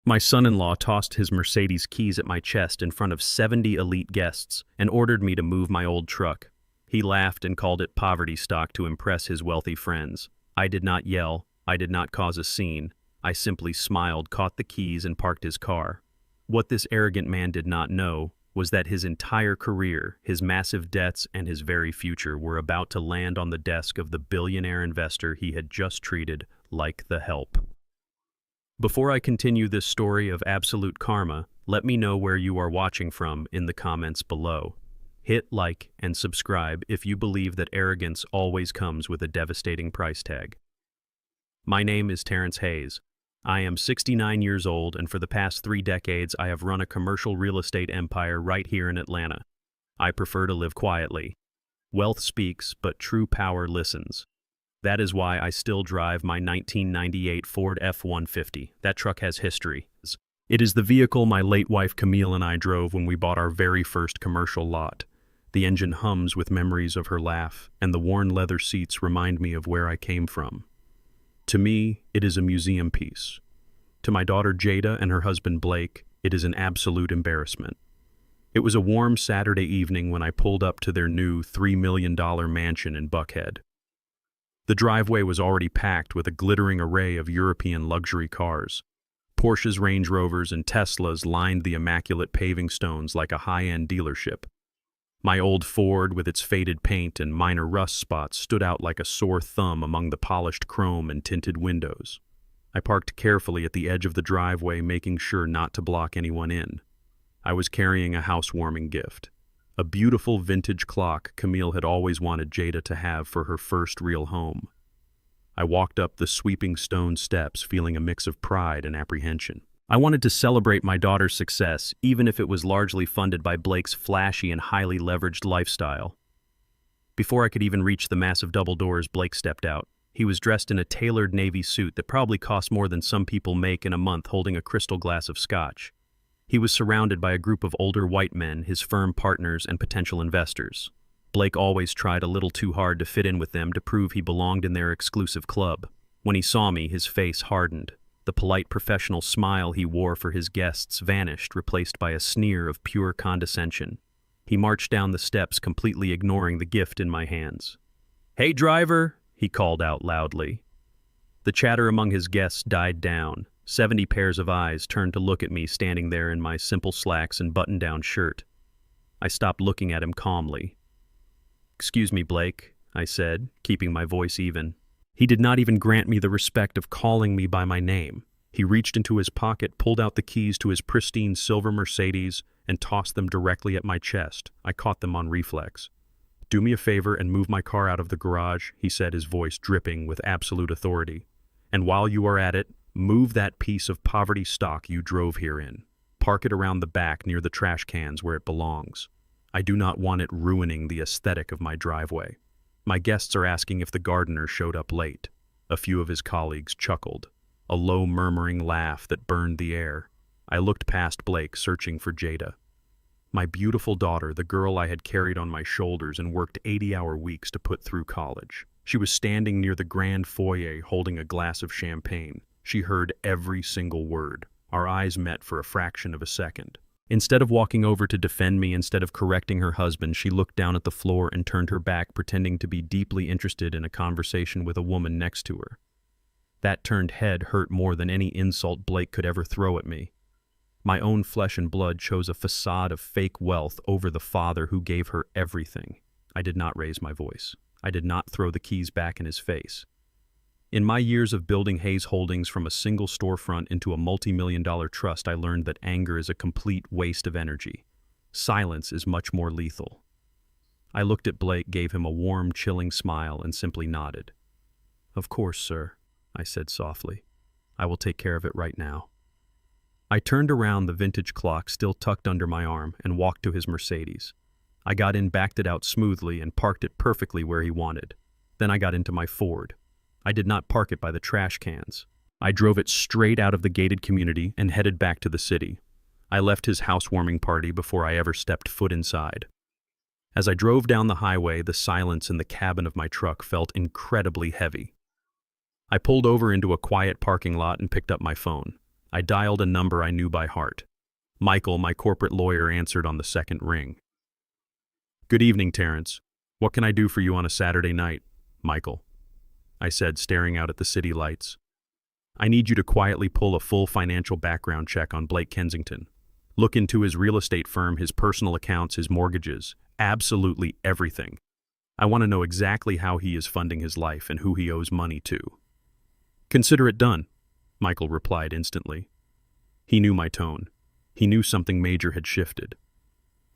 My son-in-law tossed his Mercedes keys at my chest in front of 70 elite guests and ordered me to move my old truck. He laughed and called it poverty stock to impress his wealthy friends. I did not yell. I did not cause a scene. I simply smiled, caught the keys, and parked his car. What this arrogant man did not know was that his entire career, his massive debts, and his very future were about to land on the desk of the billionaire investor he had just treated like the help. Before I continue this story of absolute karma, let me know where you are watching from in the comments below. Hit like and subscribe if you believe that arrogance always comes with a devastating price tag. My name is Terrence Hayes. I am 69 years old, and for the past 3 decades I have run a commercial real estate empire right here in Atlanta. I prefer to live quietly. Wealth speaks, but true power listens. That is why I still drive my 1998 Ford F-150. That truck has history. It is the vehicle my late wife Camille and I drove when we bought our very first commercial lot. The engine hums with memories of her laugh, and the worn leather seats remind me of where I came from. To me, it is a museum piece. To my daughter Jada and her husband Blake, it is an absolute embarrassment. It was a warm Saturday evening when I pulled up to their new $3 million mansion in Buckhead. The driveway was already packed with a glittering array of European luxury cars. Porsches, Range Rovers, and Teslas lined the immaculate paving stones like a high-end dealership. My old Ford, with its faded paint and minor rust spots, stood out like a sore thumb among the polished chrome and tinted windows. I parked carefully at the edge of the driveway, making sure not to block anyone in. I was carrying a housewarming gift. A beautiful vintage clock Camille had always wanted Jada to have for her first real home. I walked up the sweeping stone steps, feeling a mix of pride and apprehension. I wanted to celebrate my daughter's success, even if it was largely funded by Blake's flashy and highly leveraged lifestyle. Before I could even reach the massive double doors, Blake stepped out. He was dressed in a tailored navy suit that probably cost more than some people make in a month, holding a crystal glass of scotch. He was surrounded by a group of older white men, his firm partners and potential investors. Blake always tried a little too hard to fit in with them, to prove he belonged in their exclusive club. When he saw me, his face hardened. The polite professional smile he wore for his guests vanished, replaced by a sneer of pure condescension. He marched down the steps, completely ignoring the gift in my hands. "Hey, driver!" he called out loudly. The chatter among his guests died down. 70 pairs of eyes turned to look at me, standing there in my simple slacks and button-down shirt. I stopped looking at him calmly. "Excuse me, Blake," I said, keeping my voice even. He did not even grant me the respect of calling me by my name. He reached into his pocket, pulled out the keys to his pristine silver Mercedes, and tossed them directly at my chest. I caught them on reflex. "Do me a favor and move my car out of the garage," he said, his voice dripping with absolute authority. "And while you are at it, move that piece of poverty stock you drove here in. Park it around the back near the trash cans where it belongs. I do not want it ruining the aesthetic of my driveway." My guests are asking if the gardener showed up late. A few of his colleagues chuckled, a low murmuring laugh that burned the air. I looked past Blake, searching for Jada. My beautiful daughter, the girl I had carried on my shoulders and worked 80-hour weeks to put through college. She was standing near the grand foyer holding a glass of champagne. She heard every single word. Our eyes met for a fraction of a second. Instead of walking over to defend me, instead of correcting her husband, she looked down at the floor and turned her back, pretending to be deeply interested in a conversation with a woman next to her. That turned head hurt more than any insult Blake could ever throw at me. My own flesh and blood chose a facade of fake wealth over the father who gave her everything. I did not raise my voice. I did not throw the keys back in his face. In my years of building Hayes Holdings from a single storefront into a multi-million-dollar trust, I learned that anger is a complete waste of energy. Silence is much more lethal. I looked at Blake, gave him a warm, chilling smile, and simply nodded. "Of course, sir," I said softly. "I will take care of it right now." I turned around, the vintage clock still tucked under my arm, and walked to his Mercedes. I got in, backed it out smoothly, and parked it perfectly where he wanted. Then I got into my Ford. I did not park it by the trash cans. I drove it straight out of the gated community and headed back to the city. I left his housewarming party before I ever stepped foot inside. As I drove down the highway, the silence in the cabin of my truck felt incredibly heavy. I pulled over into a quiet parking lot and picked up my phone. I dialed a number I knew by heart. Michael, my corporate lawyer, answered on the second ring. "Good evening, Terrence. What can I do for you on a Saturday night, Michael?" I said, staring out at the city lights. "I need you to quietly pull a full financial background check on Blake Kensington. Look into his real estate firm, his personal accounts, his mortgages, absolutely everything. I want to know exactly how he is funding his life and who he owes money to." "Consider it done," Michael replied instantly. He knew my tone. He knew something major had shifted.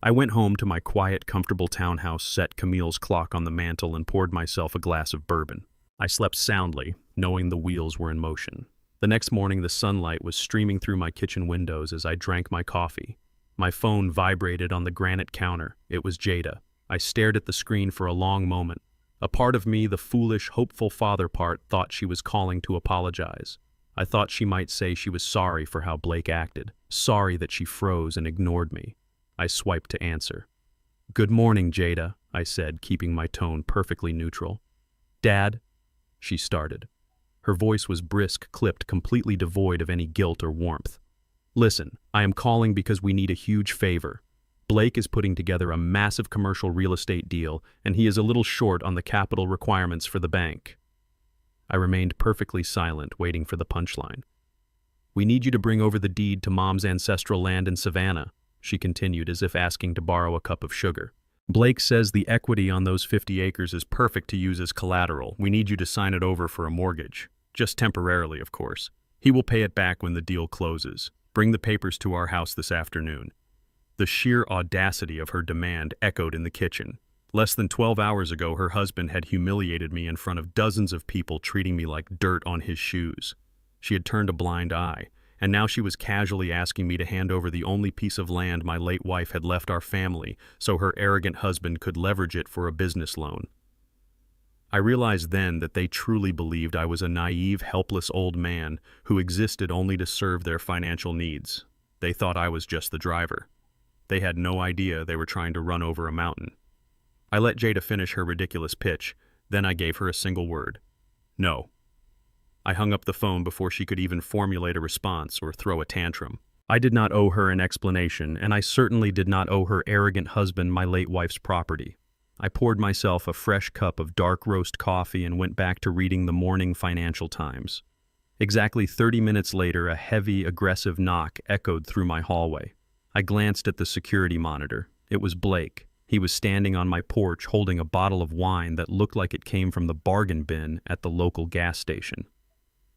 I went home to my quiet, comfortable townhouse, set Camille's clock on the mantel, and poured myself a glass of bourbon. I slept soundly, knowing the wheels were in motion. The next morning, the sunlight was streaming through my kitchen windows as I drank my coffee. My phone vibrated on the granite counter. It was Jada. I stared at the screen for a long moment. A part of me, the foolish, hopeful father part, thought she was calling to apologize. I thought she might say she was sorry for how Blake acted, sorry that she froze and ignored me. I swiped to answer. "Good morning, Jada," I said, keeping my tone perfectly neutral. "Dad?" she started. Her voice was brisk, clipped, completely devoid of any guilt or warmth. "Listen, I am calling because we need a huge favor. Blake is putting together a massive commercial real estate deal, and he is a little short on the capital requirements for the bank." I remained perfectly silent, waiting for the punchline. "We need you to bring over the deed to Mom's ancestral land in Savannah," she continued, as if asking to borrow a cup of sugar. "Blake says the equity on those 50 acres is perfect to use as collateral. We need you to sign it over for a mortgage. Just temporarily, of course. He will pay it back when the deal closes. Bring the papers to our house this afternoon." The sheer audacity of her demand echoed in the kitchen. Less than 12 hours ago, her husband had humiliated me in front of dozens of people, treating me like dirt on his shoes. She had turned a blind eye, and now she was casually asking me to hand over the only piece of land my late wife had left our family so her arrogant husband could leverage it for a business loan. I realized then that they truly believed I was a naive, helpless old man who existed only to serve their financial needs. They thought I was just the driver. They had no idea they were trying to run over a mountain. I let Jada finish her ridiculous pitch, then I gave her a single word. "No." I hung up the phone before she could even formulate a response or throw a tantrum. I did not owe her an explanation, and I certainly did not owe her arrogant husband my late wife's property. I poured myself a fresh cup of dark roast coffee and went back to reading the morning Financial Times. Exactly 30 minutes later, a heavy, aggressive knock echoed through my hallway. I glanced at the security monitor. It was Blake. He was standing on my porch holding a bottle of wine that looked like it came from the bargain bin at the local gas station.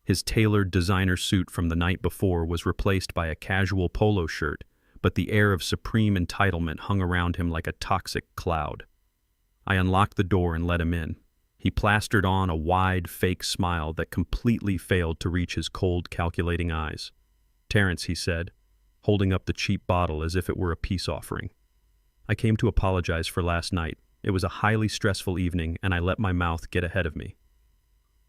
His tailored designer suit from the night before was replaced by a casual polo shirt, but the air of supreme entitlement hung around him like a toxic cloud. I unlocked the door and let him in. He plastered on a wide, fake smile that completely failed to reach his cold, calculating eyes. "Terrence," he said, holding up the cheap bottle as if it were a peace offering. "I came to apologize for last night. It was a highly stressful evening, and I let my mouth get ahead of me.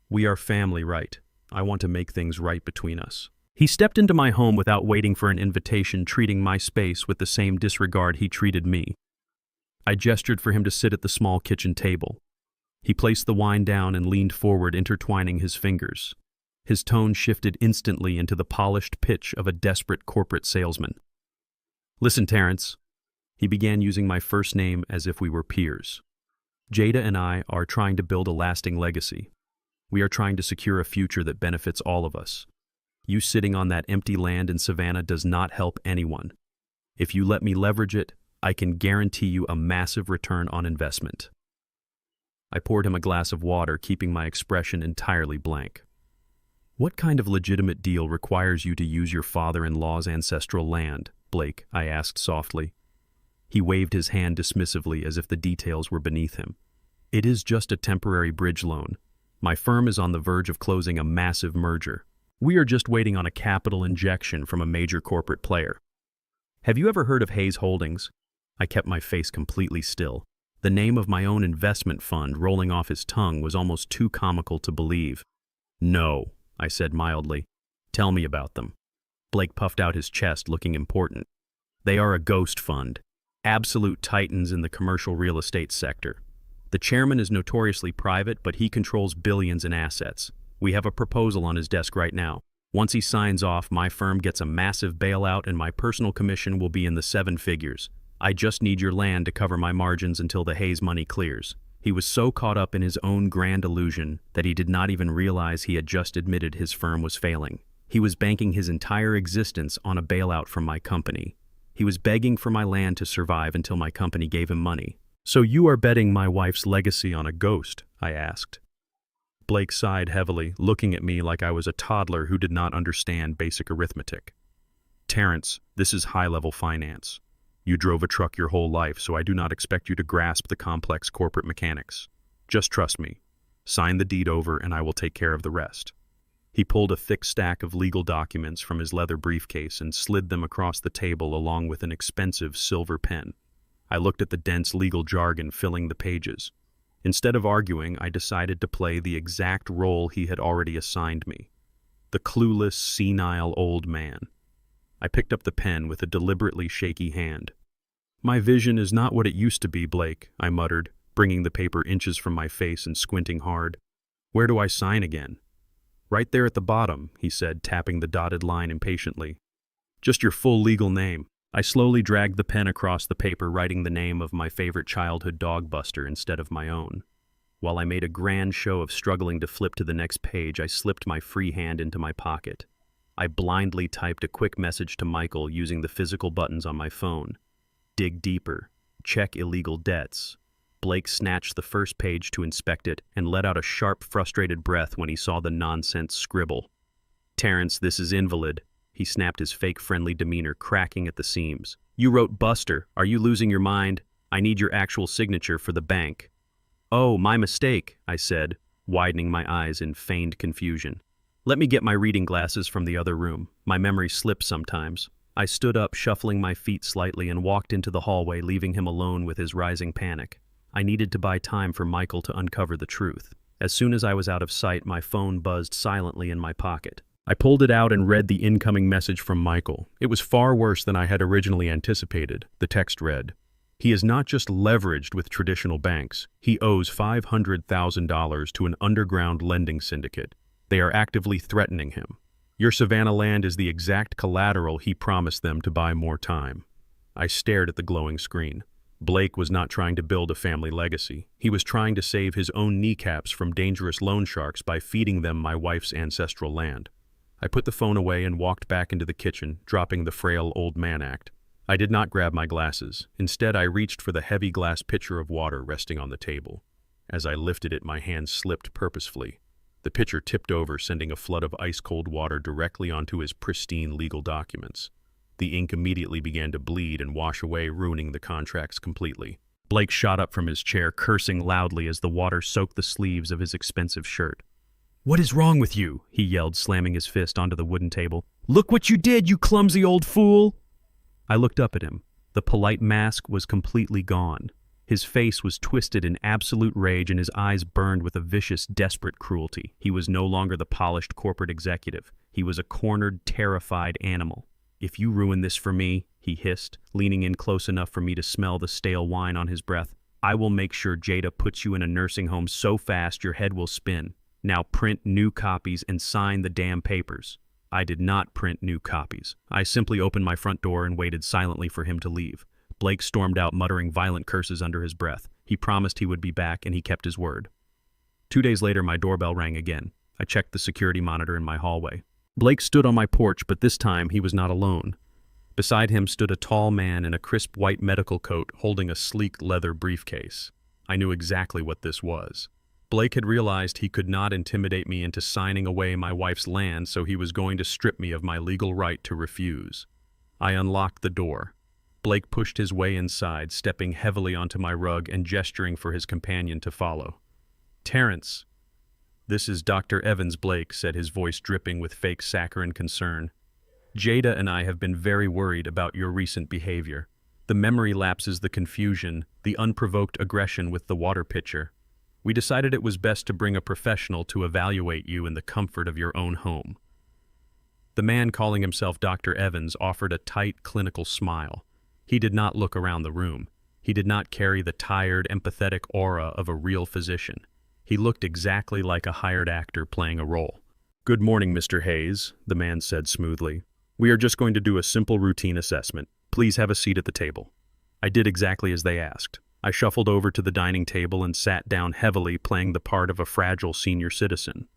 We are family, right? I want to make things right between us." He stepped into my home without waiting for an invitation, treating my space with the same disregard he treated me. I gestured for him to sit at the small kitchen table. He placed the wine down and leaned forward, intertwining his fingers. His tone shifted instantly into the polished pitch of a desperate corporate salesman. "Listen, Terrence." He began, using my first name as if we were peers. "Jada and I are trying to build a lasting legacy. We are trying to secure a future that benefits all of us. You sitting on that empty land in Savannah does not help anyone. If you let me leverage it, I can guarantee you a massive return on investment." I poured him a glass of water, keeping my expression entirely blank. "What kind of legitimate deal requires you to use your father-in-law's ancestral land, Blake?" I asked softly. He waved his hand dismissively as if the details were beneath him. "It is just a temporary bridge loan. My firm is on the verge of closing a massive merger. We are just waiting on a capital injection from a major corporate player. Have you ever heard of Hayes Holdings?" I kept my face completely still. The name of my own investment fund rolling off his tongue was almost too comical to believe. "No," I said mildly. "Tell me about them." Blake puffed out his chest, looking important. "They are a ghost fund. Absolute titans in the commercial real estate sector. The chairman is notoriously private, but he controls billions in assets. We have a proposal on his desk right now. Once he signs off, my firm gets a massive bailout and my personal commission will be in the seven figures. I just need your land to cover my margins until the Hayes money clears. He was so caught up in his own grand illusion that he did not even realize he had just admitted his firm was failing. He was banking his entire existence on a bailout from my company. He was begging for my land to survive until my company gave him money. "So you are betting my wife's legacy on a ghost?" I asked. Blake sighed heavily, looking at me like I was a toddler who did not understand basic arithmetic. "Terrence, this is high-level finance. You drove a truck your whole life, so I do not expect you to grasp the complex corporate mechanics. Just trust me. Sign the deed over and I will take care of the rest." He pulled a thick stack of legal documents from his leather briefcase and slid them across the table along with an expensive silver pen. I looked at the dense legal jargon filling the pages. Instead of arguing, I decided to play the exact role he had already assigned me. The clueless, senile old man. I picked up the pen with a deliberately shaky hand. "My vision is not what it used to be, Blake," I muttered, bringing the paper inches from my face and squinting hard. "Where do I sign again?" "Right there at the bottom," he said, tapping the dotted line impatiently. "Just your full legal name." I slowly dragged the pen across the paper, writing the name of my favorite childhood dog Buster instead of my own. While I made a grand show of struggling to flip to the next page, I slipped my free hand into my pocket. I blindly typed a quick message to Michael using the physical buttons on my phone. Dig deeper. Check illegal debts. Blake snatched the first page to inspect it and let out a sharp, frustrated breath when he saw the nonsense scribble. "Terrence, this is invalid." He snapped, his fake friendly demeanor cracking at the seams. "You wrote Buster. Are you losing your mind? I need your actual signature for the bank." "Oh, my mistake," I said, widening my eyes in feigned confusion. "Let me get my reading glasses from the other room. My memory slips sometimes." I stood up, shuffling my feet slightly, and walked into the hallway, leaving him alone with his rising panic. I needed to buy time for Michael to uncover the truth. As soon as I was out of sight, my phone buzzed silently in my pocket. I pulled it out and read the incoming message from Michael. It was far worse than I had originally anticipated. The text read, "He is not just leveraged with traditional banks. He owes $500,000 to an underground lending syndicate. They are actively threatening him. Your Savannah land is the exact collateral he promised them to buy more time." I stared at the glowing screen. Blake was not trying to build a family legacy. He was trying to save his own kneecaps from dangerous loan sharks by feeding them my wife's ancestral land. I put the phone away and walked back into the kitchen, dropping the frail old man act. I did not grab my glasses. Instead, I reached for the heavy glass pitcher of water resting on the table. As I lifted it, my hand slipped purposefully. The pitcher tipped over, sending a flood of ice-cold water directly onto his pristine legal documents. The ink immediately began to bleed and wash away, ruining the contracts completely. Blake shot up from his chair, cursing loudly as the water soaked the sleeves of his expensive shirt. "What is wrong with you?" he yelled, slamming his fist onto the wooden table. "Look what you did, you clumsy old fool!" I looked up at him. The polite mask was completely gone. His face was twisted in absolute rage and his eyes burned with a vicious, desperate cruelty. He was no longer the polished corporate executive. He was a cornered, terrified animal. "If you ruin this for me," he hissed, leaning in close enough for me to smell the stale wine on his breath, "I will make sure Jada puts you in a nursing home so fast your head will spin. Now print new copies and sign the damn papers." I did not print new copies. I simply opened my front door and waited silently for him to leave. Blake stormed out, muttering violent curses under his breath. He promised he would be back, and he kept his word. 2 days later, my doorbell rang again. I checked the security monitor in my hallway. Blake stood on my porch, but this time he was not alone. Beside him stood a tall man in a crisp white medical coat holding a sleek leather briefcase. I knew exactly what this was. Blake had realized he could not intimidate me into signing away my wife's land, so he was going to strip me of my legal right to refuse. I unlocked the door. Blake pushed his way inside, stepping heavily onto my rug and gesturing for his companion to follow. "Terrence." "This is Dr. Evans, Blake," said his voice dripping with fake saccharine concern. "Jada and I have been very worried about your recent behavior. The memory lapses, the confusion, the unprovoked aggression with the water pitcher. We decided it was best to bring a professional to evaluate you in the comfort of your own home." The man calling himself Dr. Evans offered a tight, clinical smile. He did not look around the room. He did not carry the tired, empathetic aura of a real physician. He looked exactly like a hired actor playing a role. Good morning, Mr. Hayes, the man said smoothly. We are just going to do a simple routine assessment. Please have a seat at the table. I did exactly as they asked. I shuffled over to the dining table and sat down heavily, playing the part of a fragile senior citizen.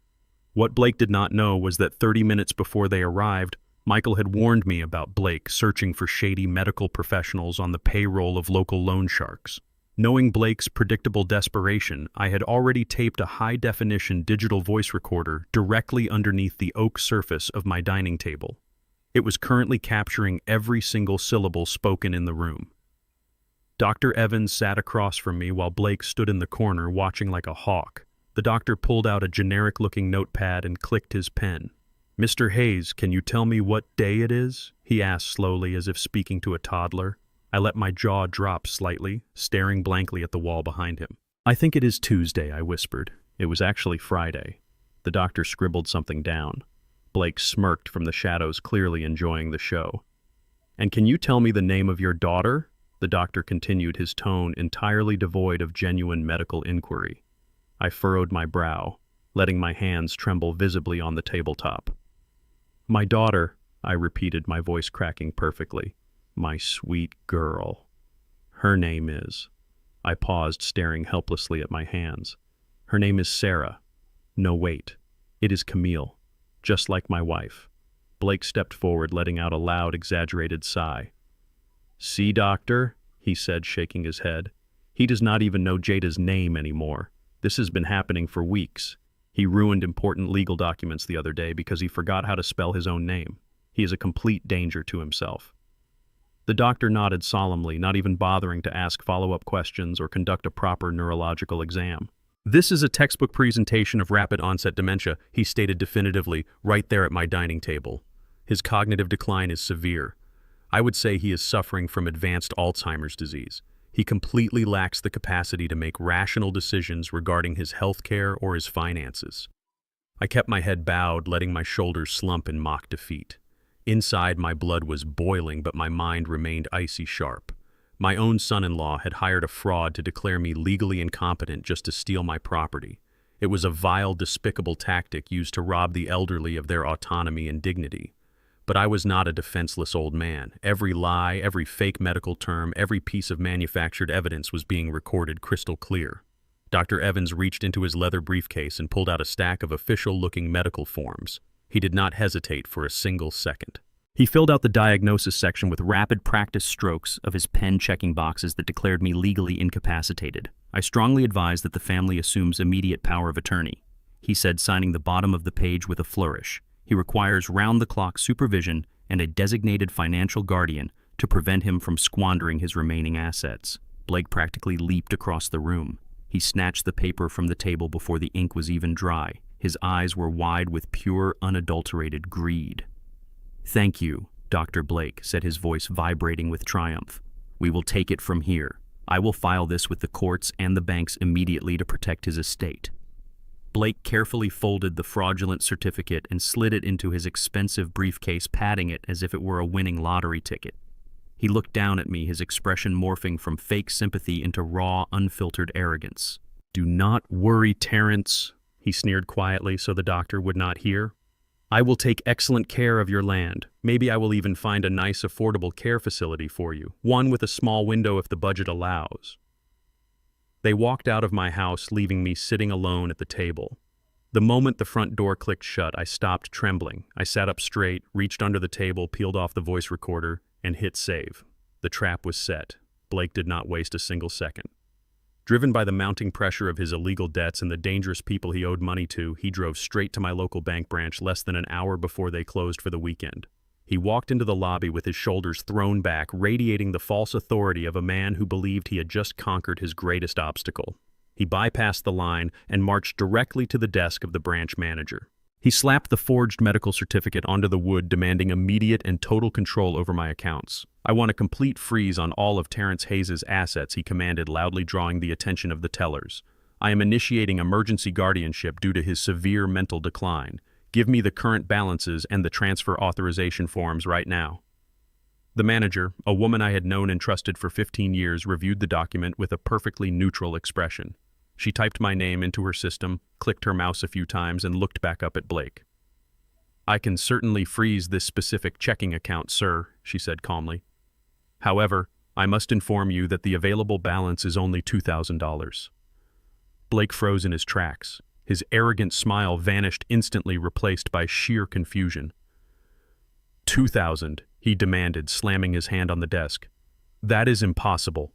What Blake did not know was that 30 minutes before they arrived, Michael had warned me about Blake searching for shady medical professionals on the payroll of local loan sharks. Knowing Blake's predictable desperation, I had already taped a high-definition digital voice recorder directly underneath the oak surface of my dining table. It was currently capturing every single syllable spoken in the room. Dr. Evans sat across from me while Blake stood in the corner watching like a hawk. The doctor pulled out a generic-looking notepad and clicked his pen. "Mr. Hayes, can you tell me what day it is?" he asked slowly as if speaking to a toddler. I let my jaw drop slightly, staring blankly at the wall behind him. "I think it is Tuesday," I whispered. It was actually Friday. The doctor scribbled something down. Blake smirked from the shadows, clearly enjoying the show. "And can you tell me the name of your daughter?" The doctor continued, his tone entirely devoid of genuine medical inquiry. I furrowed my brow, letting my hands tremble visibly on the tabletop. "My daughter," I repeated, my voice cracking perfectly. "My sweet girl. Her name is..." I paused, staring helplessly at my hands. "Her name is Sarah. No, wait. It is Camille. Just like my wife." Blake stepped forward, letting out a loud, exaggerated sigh. "See, doctor," he said, shaking his head. "He does not even know Jada's name anymore. This has been happening for weeks. He ruined important legal documents the other day because he forgot how to spell his own name. He is a complete danger to himself." The doctor nodded solemnly, not even bothering to ask follow-up questions or conduct a proper neurological exam. "This is a textbook presentation of rapid-onset dementia," he stated definitively, right there at my dining table. "His cognitive decline is severe. I would say he is suffering from advanced Alzheimer's disease. He completely lacks the capacity to make rational decisions regarding his health care or his finances." I kept my head bowed, letting my shoulders slump in mock defeat. Inside, my blood was boiling, but my mind remained icy sharp. My own son-in-law had hired a fraud to declare me legally incompetent just to steal my property. It was a vile, despicable tactic used to rob the elderly of their autonomy and dignity. But I was not a defenseless old man. Every lie, every fake medical term, every piece of manufactured evidence was being recorded crystal clear. Dr. Evans reached into his leather briefcase and pulled out a stack of official-looking medical forms. He did not hesitate for a single second. He filled out the diagnosis section with rapid practice strokes of his pen, checking boxes that declared me legally incapacitated. "I strongly advise that the family assumes immediate power of attorney," he said, signing the bottom of the page with a flourish. "He requires round-the-clock supervision and a designated financial guardian to prevent him from squandering his remaining assets." Blake practically leaped across the room. He snatched the paper from the table before the ink was even dry. His eyes were wide with pure, unadulterated greed. "Thank you, Dr. Blake," said his voice vibrating with triumph. "We will take it from here. I will file this with the courts and the banks immediately to protect his estate." Blake carefully folded the fraudulent certificate and slid it into his expensive briefcase, patting it as if it were a winning lottery ticket. He looked down at me, his expression morphing from fake sympathy into raw, unfiltered arrogance. "Do not worry, Terrence," he sneered quietly so the doctor would not hear. "I will take excellent care of your land. Maybe I will even find a nice, affordable care facility for you, one with a small window if the budget allows." They walked out of my house, leaving me sitting alone at the table. The moment the front door clicked shut, I stopped trembling. I sat up straight, reached under the table, peeled off the voice recorder, and hit save. The trap was set. Blake did not waste a single second. Driven by the mounting pressure of his illegal debts and the dangerous people he owed money to, he drove straight to my local bank branch less than an hour before they closed for the weekend. He walked into the lobby with his shoulders thrown back, radiating the false authority of a man who believed he had just conquered his greatest obstacle. He bypassed the line and marched directly to the desk of the branch manager. He slapped the forged medical certificate onto the wood, demanding immediate and total control over my accounts. "I want a complete freeze on all of Terrence Hayes' assets," he commanded, loudly drawing the attention of the tellers. "I am initiating emergency guardianship due to his severe mental decline. Give me the current balances and the transfer authorization forms right now." The manager, a woman I had known and trusted for 15 years, reviewed the document with a perfectly neutral expression. She typed my name into her system, clicked her mouse a few times, and looked back up at Blake. "I can certainly freeze this specific checking account, sir," she said calmly. "However, I must inform you that the available balance is only $2,000. Blake froze in his tracks. His arrogant smile vanished instantly, replaced by sheer confusion. "2,000, he demanded, slamming his hand on the desk. "That is impossible.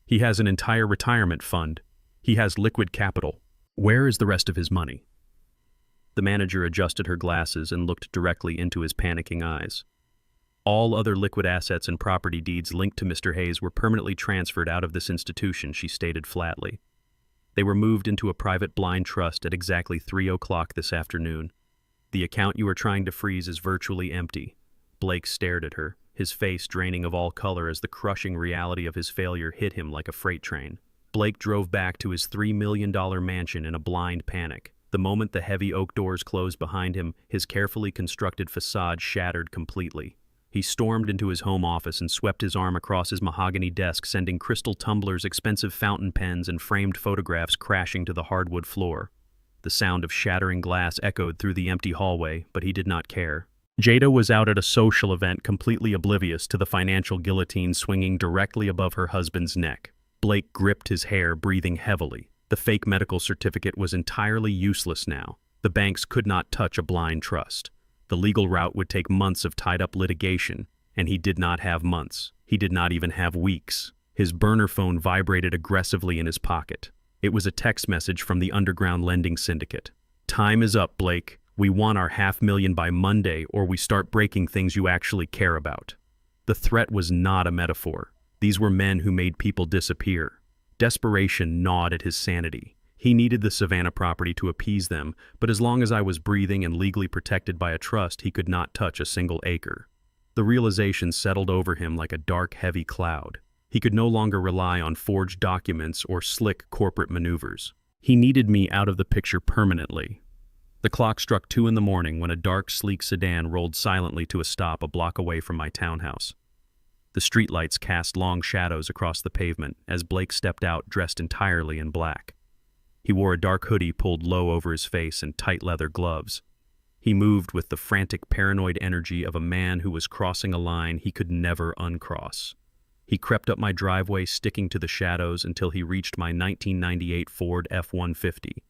He has an entire retirement fund. He has liquid capital. Where is the rest of his money?" The manager adjusted her glasses and looked directly into his panicking eyes. "All other liquid assets and property deeds linked to Mr. Hayes were permanently transferred out of this institution," she stated flatly. "They were moved into a private blind trust at exactly 3 o'clock this afternoon. The account you are trying to freeze is virtually empty." Blake stared at her, his face draining of all color as the crushing reality of his failure hit him like a freight train. Blake drove back to his $3 million mansion in a blind panic. The moment the heavy oak doors closed behind him, his carefully constructed facade shattered completely. He stormed into his home office and swept his arm across his mahogany desk, sending crystal tumblers, expensive fountain pens, and framed photographs crashing to the hardwood floor. The sound of shattering glass echoed through the empty hallway, but he did not care. Jada was out at a social event, completely oblivious to the financial guillotine swinging directly above her husband's neck. Blake gripped his hair, breathing heavily. The fake medical certificate was entirely useless now. The banks could not touch a blind trust. The legal route would take months of tied-up litigation, and he did not have months. He did not even have weeks. His burner phone vibrated aggressively in his pocket. It was a text message from the underground lending syndicate. "Time is up, Blake. We want our $500,000 by Monday, or we start breaking things you actually care about." The threat was not a metaphor. These were men who made people disappear. Desperation gnawed at his sanity. He needed the Savannah property to appease them, but as long as I was breathing and legally protected by a trust, he could not touch a single acre. The realization settled over him like a dark, heavy cloud. He could no longer rely on forged documents or slick corporate maneuvers. He needed me out of the picture permanently. The clock struck 2 in the morning when a dark, sleek sedan rolled silently to a stop a block away from my townhouse. The streetlights cast long shadows across the pavement as Blake stepped out dressed entirely in black. He wore a dark hoodie pulled low over his face and tight leather gloves. He moved with the frantic, paranoid energy of a man who was crossing a line he could never uncross. He crept up my driveway, sticking to the shadows until he reached my 1998 Ford F-150.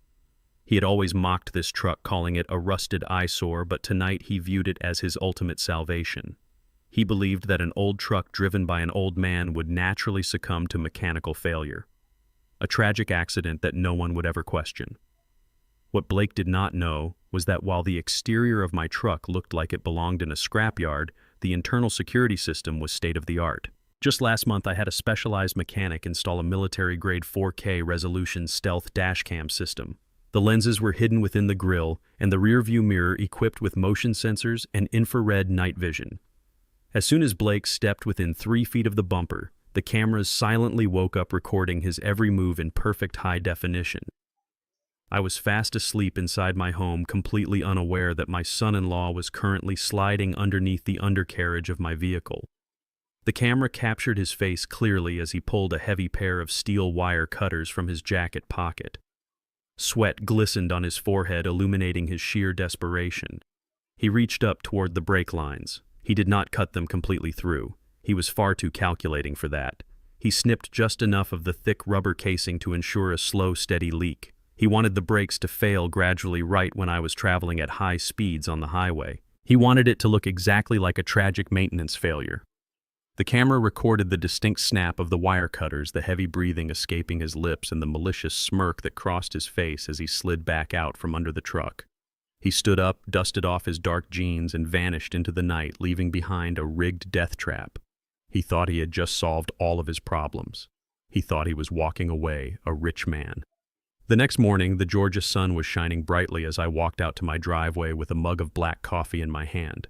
He had always mocked this truck, calling it a rusted eyesore, but tonight he viewed it as his ultimate salvation. He believed that an old truck driven by an old man would naturally succumb to mechanical failure. A tragic accident that no one would ever question. What Blake did not know was that while the exterior of my truck looked like it belonged in a scrapyard, the internal security system was state-of-the-art. Just last month, I had a specialized mechanic install a military-grade 4K resolution stealth dashcam system. The lenses were hidden within the grille, and the rear-view mirror equipped with motion sensors and infrared night vision. As soon as Blake stepped within 3 feet of the bumper, the cameras silently woke up, recording his every move in perfect high definition. I was fast asleep inside my home, completely unaware that my son-in-law was currently sliding underneath the undercarriage of my vehicle. The camera captured his face clearly as he pulled a heavy pair of steel wire cutters from his jacket pocket. Sweat glistened on his forehead, illuminating his sheer desperation. He reached up toward the brake lines. He did not cut them completely through. He was far too calculating for that. He snipped just enough of the thick rubber casing to ensure a slow, steady leak. He wanted the brakes to fail gradually right when I was traveling at high speeds on the highway. He wanted it to look exactly like a tragic maintenance failure. The camera recorded the distinct snap of the wire cutters, the heavy breathing escaping his lips, and the malicious smirk that crossed his face as he slid back out from under the truck. He stood up, dusted off his dark jeans, and vanished into the night, leaving behind a rigged death trap. He thought he had just solved all of his problems. He thought he was walking away, a rich man. The next morning, the Georgia sun was shining brightly as I walked out to my driveway with a mug of black coffee in my hand.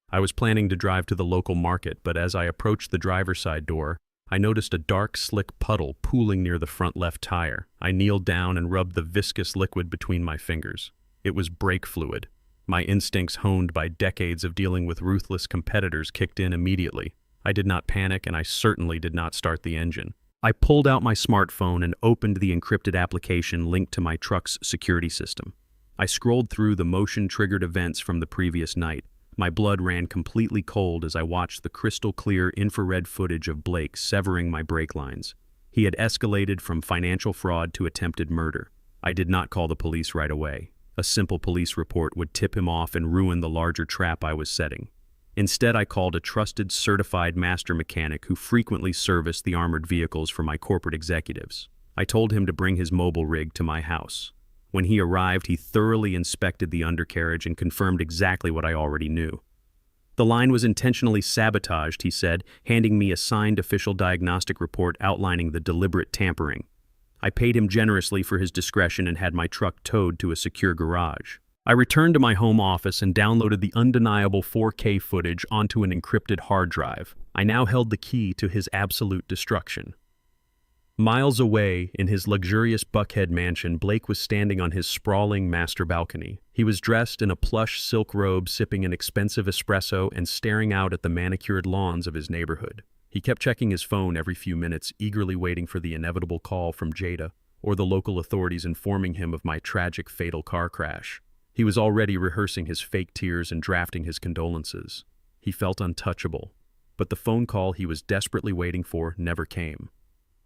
I was planning to drive to the local market, but as I approached the driver's side door, I noticed a dark, slick puddle pooling near the front left tire. I kneeled down and rubbed the viscous liquid between my fingers. It was brake fluid. My instincts, honed by decades of dealing with ruthless competitors, kicked in immediately. I did not panic, and I certainly did not start the engine. I pulled out my smartphone and opened the encrypted application linked to my truck's security system. I scrolled through the motion-triggered events from the previous night. My blood ran completely cold as I watched the crystal-clear infrared footage of Blake severing my brake lines. He had escalated from financial fraud to attempted murder. I did not call the police right away. A simple police report would tip him off and ruin the larger trap I was setting. Instead, I called a trusted, certified master mechanic who frequently serviced the armored vehicles for my corporate executives. I told him to bring his mobile rig to my house. When he arrived, he thoroughly inspected the undercarriage and confirmed exactly what I already knew. The line was intentionally sabotaged, he said, handing me a signed official diagnostic report outlining the deliberate tampering. I paid him generously for his discretion and had my truck towed to a secure garage. I returned to my home office and downloaded the undeniable 4K footage onto an encrypted hard drive. I now held the key to his absolute destruction. Miles away, in his luxurious Buckhead mansion, Blake was standing on his sprawling master balcony. He was dressed in a plush silk robe, sipping an expensive espresso and staring out at the manicured lawns of his neighborhood. He kept checking his phone every few minutes, eagerly waiting for the inevitable call from Jada or the local authorities informing him of my tragic fatal car crash. He was already rehearsing his fake tears and drafting his condolences. He felt untouchable, but the phone call he was desperately waiting for never came.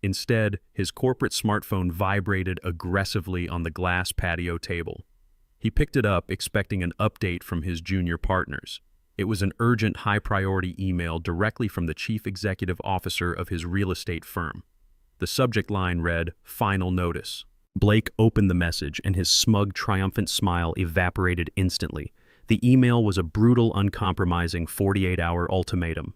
Instead, his corporate smartphone vibrated aggressively on the glass patio table. He picked it up, expecting an update from his junior partners. It was an urgent, high-priority email directly from the chief executive officer of his real estate firm. The subject line read, "Final Notice." Blake opened the message, and his smug, triumphant smile evaporated instantly. The email was a brutal, uncompromising 48-hour ultimatum.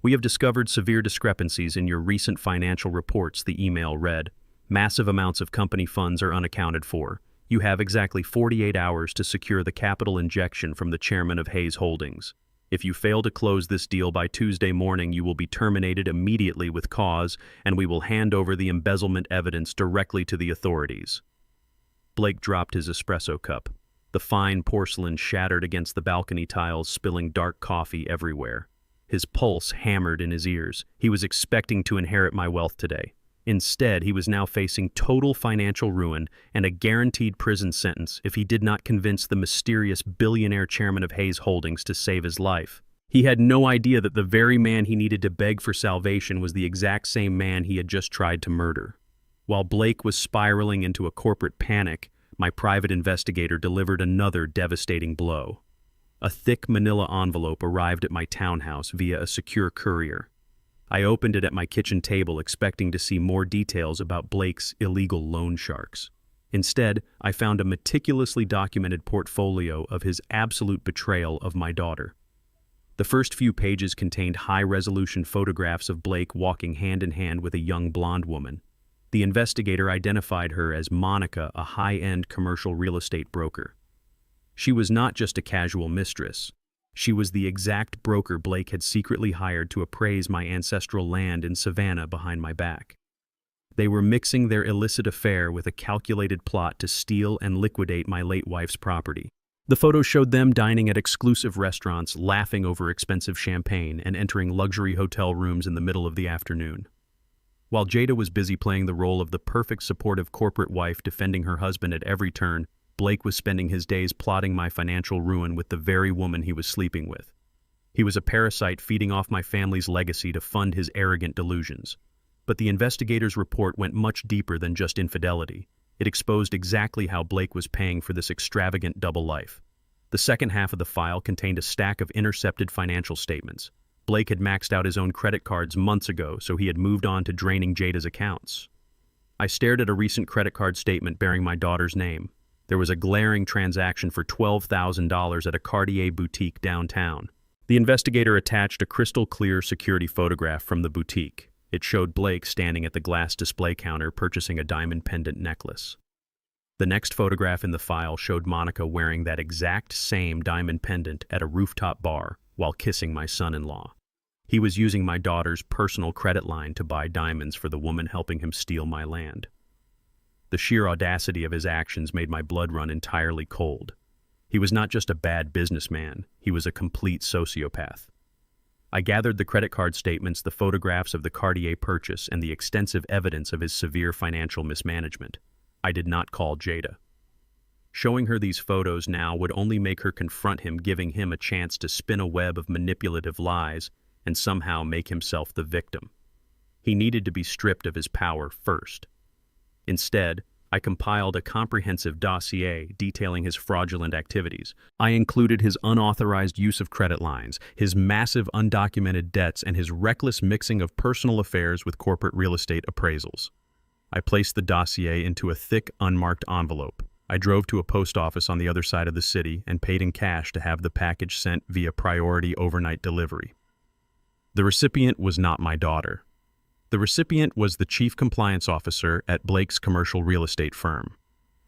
"We have discovered severe discrepancies in your recent financial reports," the email read. "Massive amounts of company funds are unaccounted for. You have exactly 48 hours to secure the capital injection from the chairman of Hayes Holdings. If you fail to close this deal by Tuesday morning, you will be terminated immediately with cause, and we will hand over the embezzlement evidence directly to the authorities." Blake dropped his espresso cup. The fine porcelain shattered against the balcony tiles, spilling dark coffee everywhere. His pulse hammered in his ears. He was expecting to inherit my wealth today. Instead, he was now facing total financial ruin and a guaranteed prison sentence if he did not convince the mysterious billionaire chairman of Hayes Holdings to save his life. He had no idea that the very man he needed to beg for salvation was the exact same man he had just tried to murder. While Blake was spiraling into a corporate panic, my private investigator delivered another devastating blow. A thick manila envelope arrived at my townhouse via a secure courier. I opened it at my kitchen table, expecting to see more details about Blake's illegal loan sharks. Instead, I found a meticulously documented portfolio of his absolute betrayal of my daughter. The first few pages contained high-resolution photographs of Blake walking hand-in-hand with a young blonde woman. The investigator identified her as Monica, a high-end commercial real estate broker. She was not just a casual mistress. She was the exact broker Blake had secretly hired to appraise my ancestral land in Savannah behind my back. They were mixing their illicit affair with a calculated plot to steal and liquidate my late wife's property. The photos showed them dining at exclusive restaurants, laughing over expensive champagne, and entering luxury hotel rooms in the middle of the afternoon. While Jada was busy playing the role of the perfect supportive corporate wife defending her husband at every turn, Blake was spending his days plotting my financial ruin with the very woman he was sleeping with. He was a parasite feeding off my family's legacy to fund his arrogant delusions. But the investigator's report went much deeper than just infidelity. It exposed exactly how Blake was paying for this extravagant double life. The second half of the file contained a stack of intercepted financial statements. Blake had maxed out his own credit cards months ago, so he had moved on to draining Jada's accounts. I stared at a recent credit card statement bearing my daughter's name. There was a glaring transaction for $12,000 at a Cartier boutique downtown. The investigator attached a crystal-clear security photograph from the boutique. It showed Blake standing at the glass display counter purchasing a diamond pendant necklace. The next photograph in the file showed Monica wearing that exact same diamond pendant at a rooftop bar while kissing my son-in-law. He was using my daughter's personal credit line to buy diamonds for the woman helping him steal my land. The sheer audacity of his actions made my blood run entirely cold. He was not just a bad businessman, he was a complete sociopath. I gathered the credit card statements, the photographs of the Cartier purchase, and the extensive evidence of his severe financial mismanagement. I did not call Jada. Showing her these photos now would only make her confront him, giving him a chance to spin a web of manipulative lies and somehow make himself the victim. He needed to be stripped of his power first. Instead, I compiled a comprehensive dossier detailing his fraudulent activities. I included his unauthorized use of credit lines, his massive undocumented debts, and his reckless mixing of personal affairs with corporate real estate appraisals. I placed the dossier into a thick, unmarked envelope. I drove to a post office on the other side of the city and paid in cash to have the package sent via priority overnight delivery. The recipient was not my daughter. The recipient was the chief compliance officer at Blake's commercial real estate firm.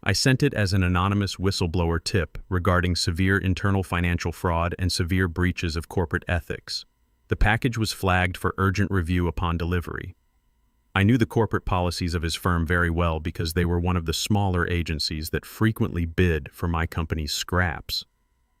I sent it as an anonymous whistleblower tip regarding severe internal financial fraud and severe breaches of corporate ethics. The package was flagged for urgent review upon delivery. I knew the corporate policies of his firm very well because they were one of the smaller agencies that frequently bid for my company's scraps.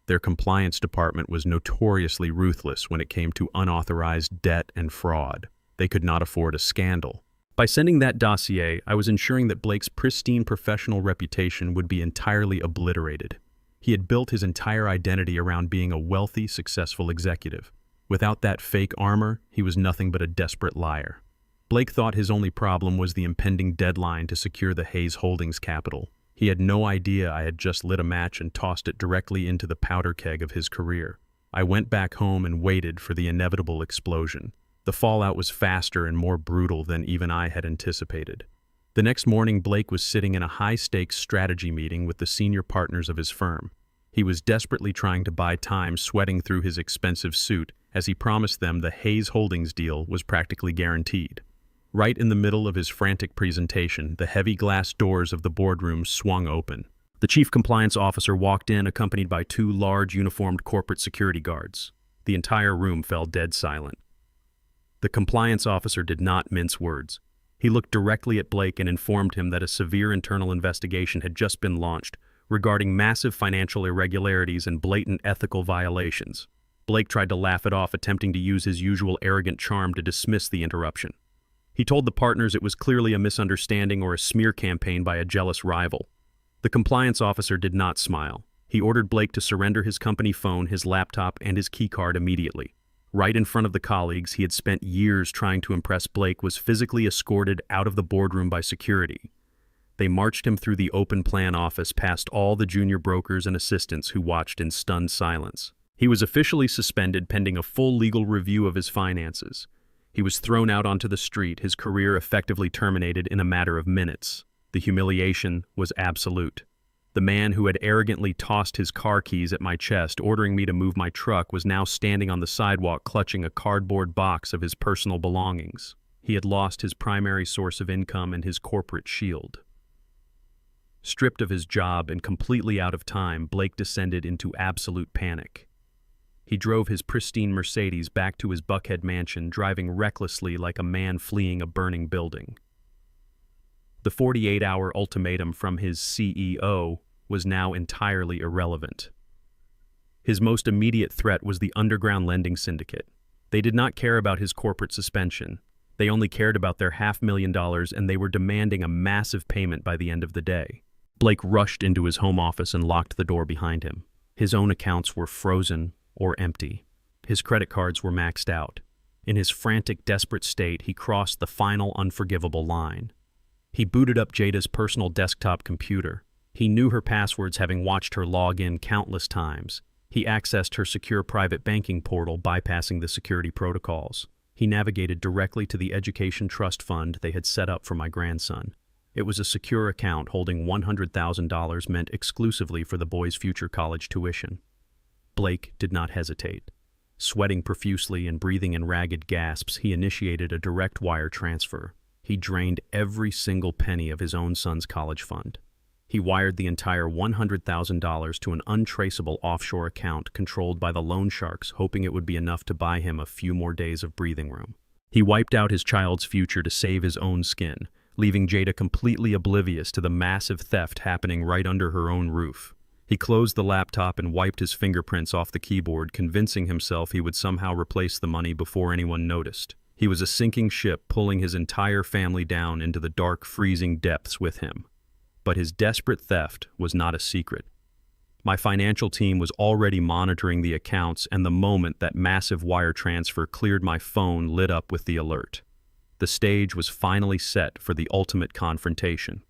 Their compliance department was notoriously ruthless when it came to unauthorized debt and fraud. They could not afford a scandal. By sending that dossier, I was ensuring that Blake's pristine professional reputation would be entirely obliterated. He had built his entire identity around being a wealthy, successful executive. Without that fake armor, he was nothing but a desperate liar. Blake thought his only problem was the impending deadline to secure the Hayes Holdings capital. He had no idea I had just lit a match and tossed it directly into the powder keg of his career. I went back home and waited for the inevitable explosion. The fallout was faster and more brutal than even I had anticipated. The next morning, Blake was sitting in a high-stakes strategy meeting with the senior partners of his firm. He was desperately trying to buy time, sweating through his expensive suit, as he promised them the Hayes Holdings deal was practically guaranteed. Right in the middle of his frantic presentation, the heavy glass doors of the boardroom swung open. The chief compliance officer walked in, accompanied by two large uniformed corporate security guards. The entire room fell dead silent. The compliance officer did not mince words. He looked directly at Blake and informed him that a severe internal investigation had just been launched regarding massive financial irregularities and blatant ethical violations. Blake tried to laugh it off, attempting to use his usual arrogant charm to dismiss the interruption. He told the partners it was clearly a misunderstanding or a smear campaign by a jealous rival. The compliance officer did not smile. He ordered Blake to surrender his company phone, his laptop, and his keycard immediately. Right in front of the colleagues he had spent years trying to impress, Blake was physically escorted out of the boardroom by security. They marched him through the open plan office past all the junior brokers and assistants who watched in stunned silence. He was officially suspended pending a full legal review of his finances. He was thrown out onto the street, his career effectively terminated in a matter of minutes. The humiliation was absolute. The man who had arrogantly tossed his car keys at my chest, ordering me to move my truck, was now standing on the sidewalk clutching a cardboard box of his personal belongings. He had lost his primary source of income and his corporate shield. Stripped of his job and completely out of time, Blake descended into absolute panic. He drove his pristine Mercedes back to his Buckhead mansion, driving recklessly like a man fleeing a burning building. The 48-hour ultimatum from his CEO was now entirely irrelevant. His most immediate threat was the underground lending syndicate. They did not care about his corporate suspension. They only cared about their $500,000, and they were demanding a massive payment by the end of the day. Blake rushed into his home office and locked the door behind him. His own accounts were frozen or empty. His credit cards were maxed out. In his frantic, desperate state, he crossed the final unforgivable line. He booted up Jada's personal desktop computer. He knew her passwords, having watched her log in countless times. He accessed her secure private banking portal, bypassing the security protocols. He navigated directly to the education trust fund they had set up for my grandson. It was a secure account holding $100,000 meant exclusively for the boy's future college tuition. Blake did not hesitate. Sweating profusely and breathing in ragged gasps, he initiated a direct wire transfer. He drained every single penny of his own son's college fund. He wired the entire $100,000 to an untraceable offshore account controlled by the loan sharks, hoping it would be enough to buy him a few more days of breathing room. He wiped out his child's future to save his own skin, leaving Jada completely oblivious to the massive theft happening right under her own roof. He closed the laptop and wiped his fingerprints off the keyboard, convincing himself he would somehow replace the money before anyone noticed. He was a sinking ship, pulling his entire family down into the dark, freezing depths with him. But his desperate theft was not a secret. My financial team was already monitoring the accounts, and the moment that massive wire transfer cleared my phone lit up with the alert. The stage was finally set for the ultimate confrontation.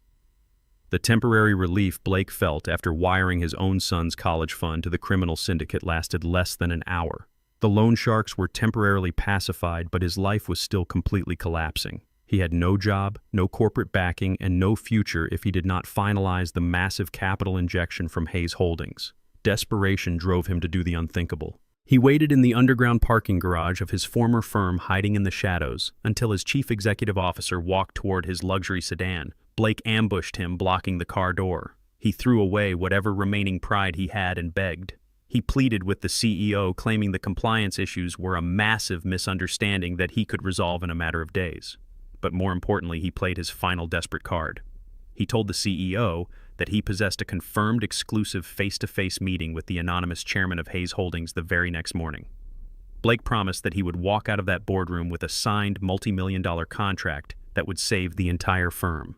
The temporary relief Blake felt after wiring his own son's college fund to the criminal syndicate lasted less than an hour. The loan sharks were temporarily pacified, but his life was still completely collapsing. He had no job, no corporate backing, and no future if he did not finalize the massive capital injection from Hayes Holdings. Desperation drove him to do the unthinkable. He waited in the underground parking garage of his former firm, hiding in the shadows, until his chief executive officer walked toward his luxury sedan. Blake ambushed him, blocking the car door. He threw away whatever remaining pride he had and begged. He pleaded with the CEO, claiming the compliance issues were a massive misunderstanding that he could resolve in a matter of days. But more importantly, he played his final desperate card. He told the CEO that he possessed a confirmed exclusive face-to-face meeting with the anonymous chairman of Hayes Holdings the very next morning. Blake promised that he would walk out of that boardroom with a signed multi-million-dollar contract that would save the entire firm.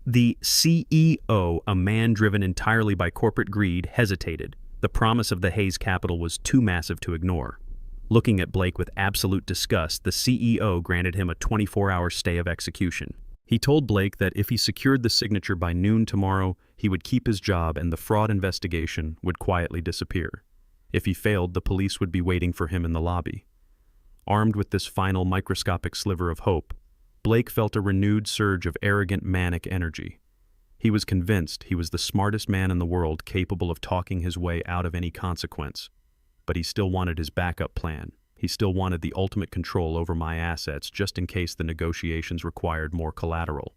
The CEO, a man driven entirely by corporate greed, hesitated. The promise of the Hayes capital was too massive to ignore. Looking at Blake with absolute disgust, the CEO granted him a 24-hour stay of execution. He told Blake that if he secured the signature by noon tomorrow, he would keep his job and the fraud investigation would quietly disappear. If he failed, the police would be waiting for him in the lobby. Armed with this final microscopic sliver of hope, Blake felt a renewed surge of arrogant, manic energy. He was convinced he was the smartest man in the world, capable of talking his way out of any consequence. But he still wanted his backup plan. He still wanted the ultimate control over my assets, just in case the negotiations required more collateral.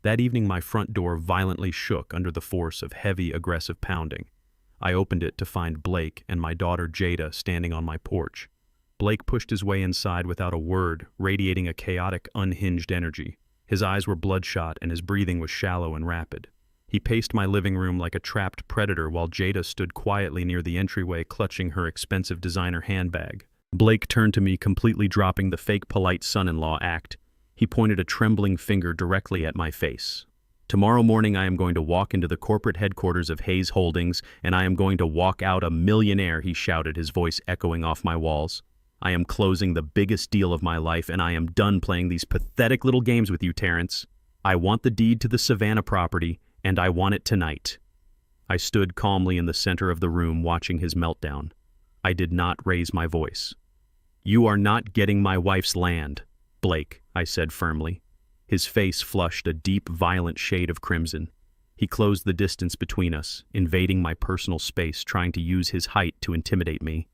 That evening, my front door violently shook under the force of heavy, aggressive pounding. I opened it to find Blake and my daughter Jada standing on my porch. Blake pushed his way inside without a word, radiating a chaotic, unhinged energy. His eyes were bloodshot and his breathing was shallow and rapid. He paced my living room like a trapped predator while Jada stood quietly near the entryway, clutching her expensive designer handbag. Blake turned to me, completely dropping the fake polite son-in-law act. He pointed a trembling finger directly at my face. Tomorrow morning I am going to walk into the corporate headquarters of Hayes Holdings, and I am going to walk out a millionaire, he shouted, his voice echoing off my walls. I am closing the biggest deal of my life, and I am done playing these pathetic little games with you, Terrence. I want the deed to the Savannah property, and I want it tonight. I stood calmly in the center of the room, watching his meltdown. I did not raise my voice. You are not getting my wife's land, Blake, I said firmly. His face flushed a deep, violent shade of crimson. He closed the distance between us, invading my personal space, trying to use his height to intimidate me.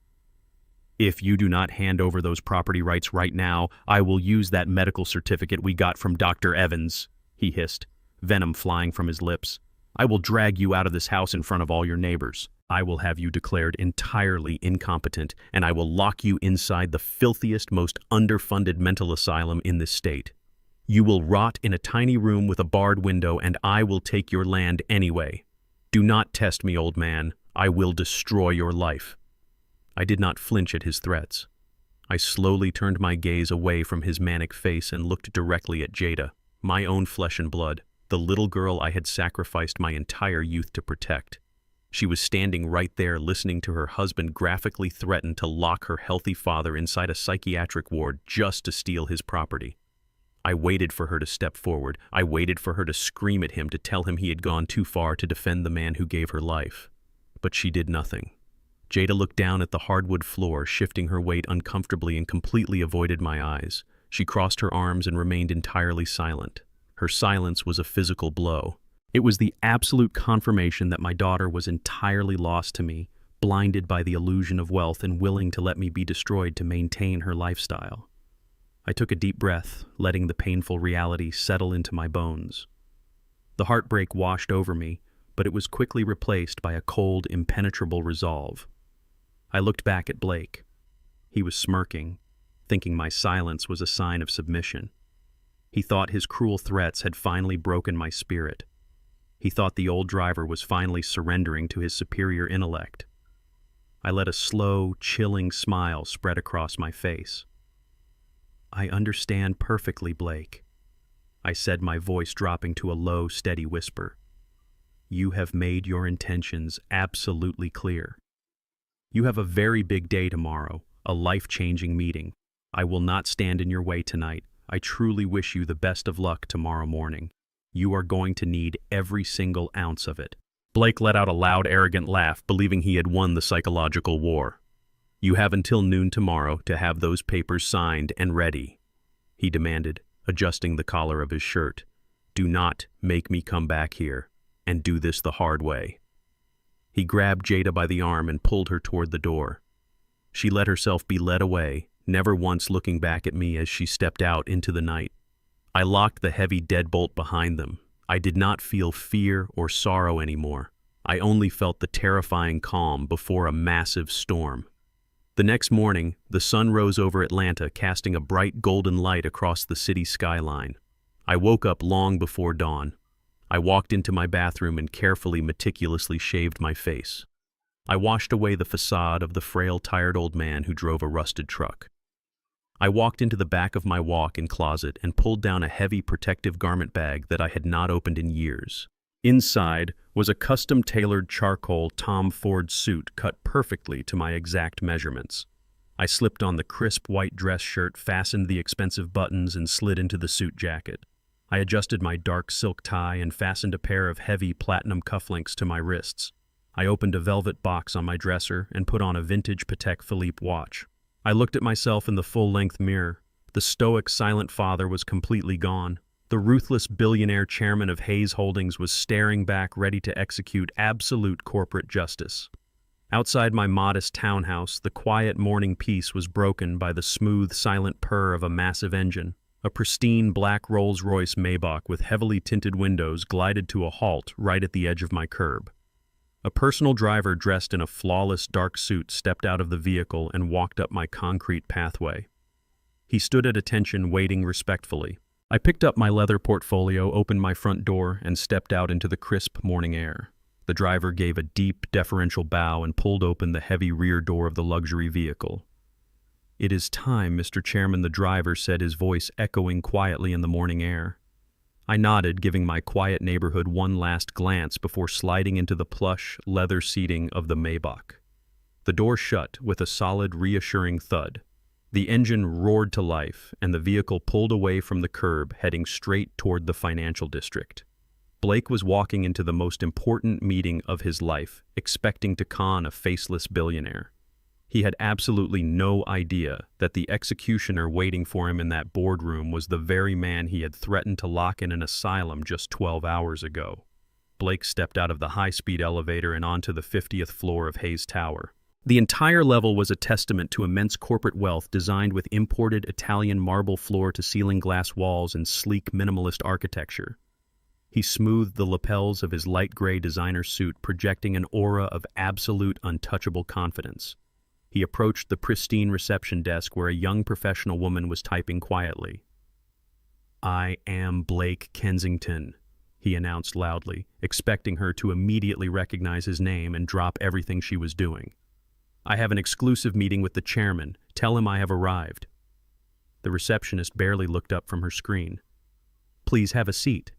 If you do not hand over those property rights right now, I will use that medical certificate we got from Dr. Evans, he hissed, venom flying from his lips. I will drag you out of this house in front of all your neighbors. I will have you declared entirely incompetent, and I will lock you inside the filthiest, most underfunded mental asylum in this state. You will rot in a tiny room with a barred window, and I will take your land anyway. Do not test me, old man. I will destroy your life. I did not flinch at his threats. I slowly turned my gaze away from his manic face and looked directly at Jada, my own flesh and blood, the little girl I had sacrificed my entire youth to protect. She was standing right there, listening to her husband graphically threaten to lock her healthy father inside a psychiatric ward just to steal his property. I waited for her to step forward. I waited for her to scream at him, to tell him he had gone too far to defend the man who gave her life. But she did nothing. Jada looked down at the hardwood floor, shifting her weight uncomfortably, and completely avoided my eyes. She crossed her arms and remained entirely silent. Her silence was a physical blow. It was the absolute confirmation that my daughter was entirely lost to me, blinded by the illusion of wealth and willing to let me be destroyed to maintain her lifestyle. I took a deep breath, letting the painful reality settle into my bones. The heartbreak washed over me, but it was quickly replaced by a cold, impenetrable resolve. I looked back at Blake. He was smirking, thinking my silence was a sign of submission. He thought his cruel threats had finally broken my spirit. He thought the old driver was finally surrendering to his superior intellect. I let a slow, chilling smile spread across my face. I understand perfectly, Blake, I said, my voice dropping to a low, steady whisper. you have made your intentions absolutely clear. You have a very big day tomorrow, a life-changing meeting. I will not stand in your way tonight. I truly wish you the best of luck tomorrow morning. You are going to need every single ounce of it." Blake let out a loud, arrogant laugh, believing he had won the psychological war. "You have until noon tomorrow to have those papers signed and ready," he demanded, adjusting the collar of his shirt. "Do not make me come back here and do this the hard way." He grabbed Jada by the arm and pulled her toward the door. She let herself be led away, never once looking back at me as she stepped out into the night. I locked the heavy deadbolt behind them. I did not feel fear or sorrow anymore. I only felt the terrifying calm before a massive storm. The next morning, the sun rose over Atlanta, casting a bright golden light across the city skyline. I woke up long before dawn. I walked into my bathroom and carefully, meticulously shaved my face. I washed away the facade of the frail, tired old man who drove a rusted truck. I walked into the back of my walk-in closet and pulled down a heavy protective garment bag that I had not opened in years. Inside was a custom-tailored charcoal Tom Ford suit cut perfectly to my exact measurements. I slipped on the crisp white dress shirt, fastened the expensive buttons, and slid into the suit jacket. I adjusted my dark silk tie and fastened a pair of heavy platinum cufflinks to my wrists. I opened a velvet box on my dresser and put on a vintage Patek Philippe watch. I looked at myself in the full-length mirror. The stoic, silent father was completely gone. The ruthless billionaire chairman of Hayes Holdings was staring back, ready to execute absolute corporate justice. Outside my modest townhouse, the quiet morning peace was broken by the smooth, silent purr of a massive engine. A pristine black Rolls-Royce Maybach with heavily tinted windows glided to a halt right at the edge of my curb. A personal driver dressed in a flawless dark suit stepped out of the vehicle and walked up my concrete pathway. He stood at attention, waiting respectfully. I picked up my leather portfolio, opened my front door, and stepped out into the crisp morning air. The driver gave a deep, deferential bow and pulled open the heavy rear door of the luxury vehicle. "It is time, Mr. Chairman," the driver said, his voice echoing quietly in the morning air. I nodded, giving my quiet neighborhood one last glance before sliding into the plush, leather seating of the Maybach. The door shut with a solid, reassuring thud. The engine roared to life, and the vehicle pulled away from the curb, heading straight toward the financial district. Blake was walking into the most important meeting of his life, expecting to con a faceless billionaire. He had absolutely no idea that the executioner waiting for him in that boardroom was the very man he had threatened to lock in an asylum just 12 hours ago. Blake stepped out of the high-speed elevator and onto the 50th floor of Hayes Tower. The entire level was a testament to immense corporate wealth, designed with imported Italian marble floor-to-ceiling glass walls and sleek minimalist architecture. He smoothed the lapels of his light gray designer suit, projecting an aura of absolute, untouchable confidence. He approached the pristine reception desk where a young professional woman was typing quietly. "I am Blake Kensington," he announced loudly, expecting her to immediately recognize his name and drop everything she was doing. "I have an exclusive meeting with the chairman. Tell him I have arrived." The receptionist barely looked up from her screen. "Please have a seat."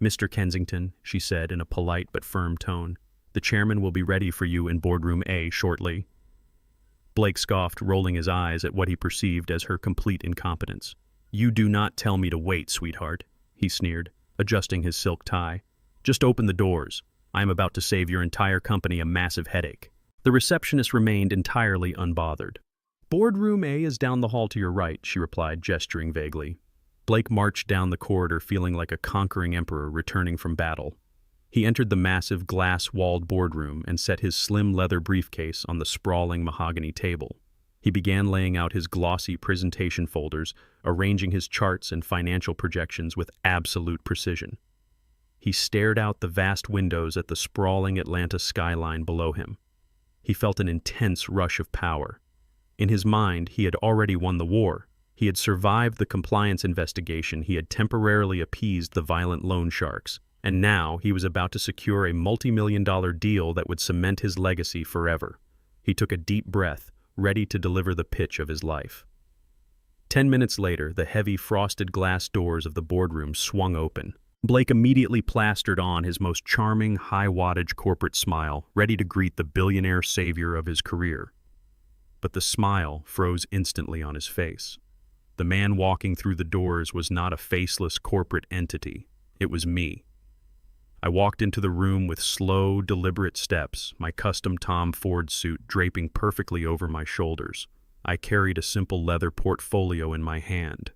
"Mr. Kensington," she said in a polite but firm tone, "the chairman will be ready for you in boardroom A shortly." Blake scoffed, rolling his eyes at what he perceived as her complete incompetence. "You do not tell me to wait, sweetheart," he sneered, adjusting his silk tie. "Just open the doors. I am about to save your entire company a massive headache." The receptionist remained entirely unbothered. "Boardroom A is down the hall to your right," she replied, gesturing vaguely. Blake marched down the corridor, feeling like a conquering emperor returning from battle. He entered the massive glass-walled boardroom and set his slim leather briefcase on the sprawling mahogany table. He began laying out his glossy presentation folders, arranging his charts and financial projections with absolute precision. He stared out the vast windows at the sprawling Atlanta skyline below him. He felt an intense rush of power. In his mind, he had already won the war. He had survived the compliance investigation, he had temporarily appeased the violent loan sharks, and now he was about to secure a multi-million-dollar deal that would cement his legacy forever. He took a deep breath, ready to deliver the pitch of his life. 10 minutes later, the heavy frosted glass doors of the boardroom swung open. Blake immediately plastered on his most charming, high-wattage corporate smile, ready to greet the billionaire savior of his career. But the smile froze instantly on his face. The man walking through the doors was not a faceless corporate entity. It was me. I walked into the room with slow, deliberate steps, my custom Tom Ford suit draping perfectly over my shoulders. I carried a simple leather portfolio in my hand.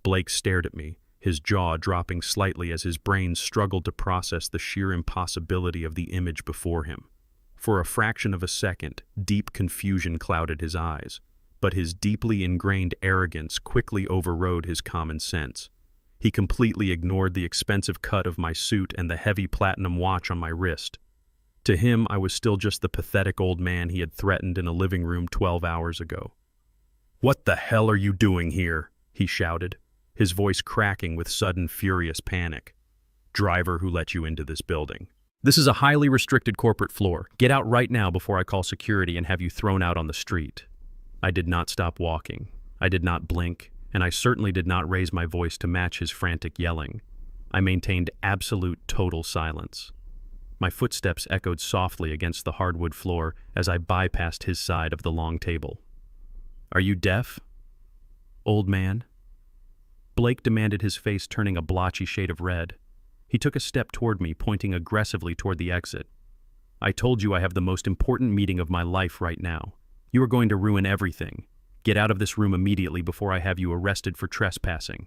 Blake stared at me, his jaw dropping slightly as his brain struggled to process the sheer impossibility of the image before him. For a fraction of a second, deep confusion clouded his eyes, but his deeply ingrained arrogance quickly overrode his common sense. He completely ignored the expensive cut of my suit and the heavy platinum watch on my wrist. To him, I was still just the pathetic old man he had threatened in a living room 12 hours ago. "What the hell are you doing here?" he shouted, his voice cracking with sudden furious panic. "Driver who let you into this building. This is a highly restricted corporate floor. Get out right now before I call security and have you thrown out on the street." I did not stop walking. I did not blink, and I certainly did not raise my voice to match his frantic yelling. I maintained absolute total silence. My footsteps echoed softly against the hardwood floor as I bypassed his side of the long table. "Are you deaf, old man?" Blake demanded, his face turning a blotchy shade of red. He took a step toward me, pointing aggressively toward the exit. "I told you I have the most important meeting of my life right now. You are going to ruin everything. Get out of this room immediately before I have you arrested for trespassing."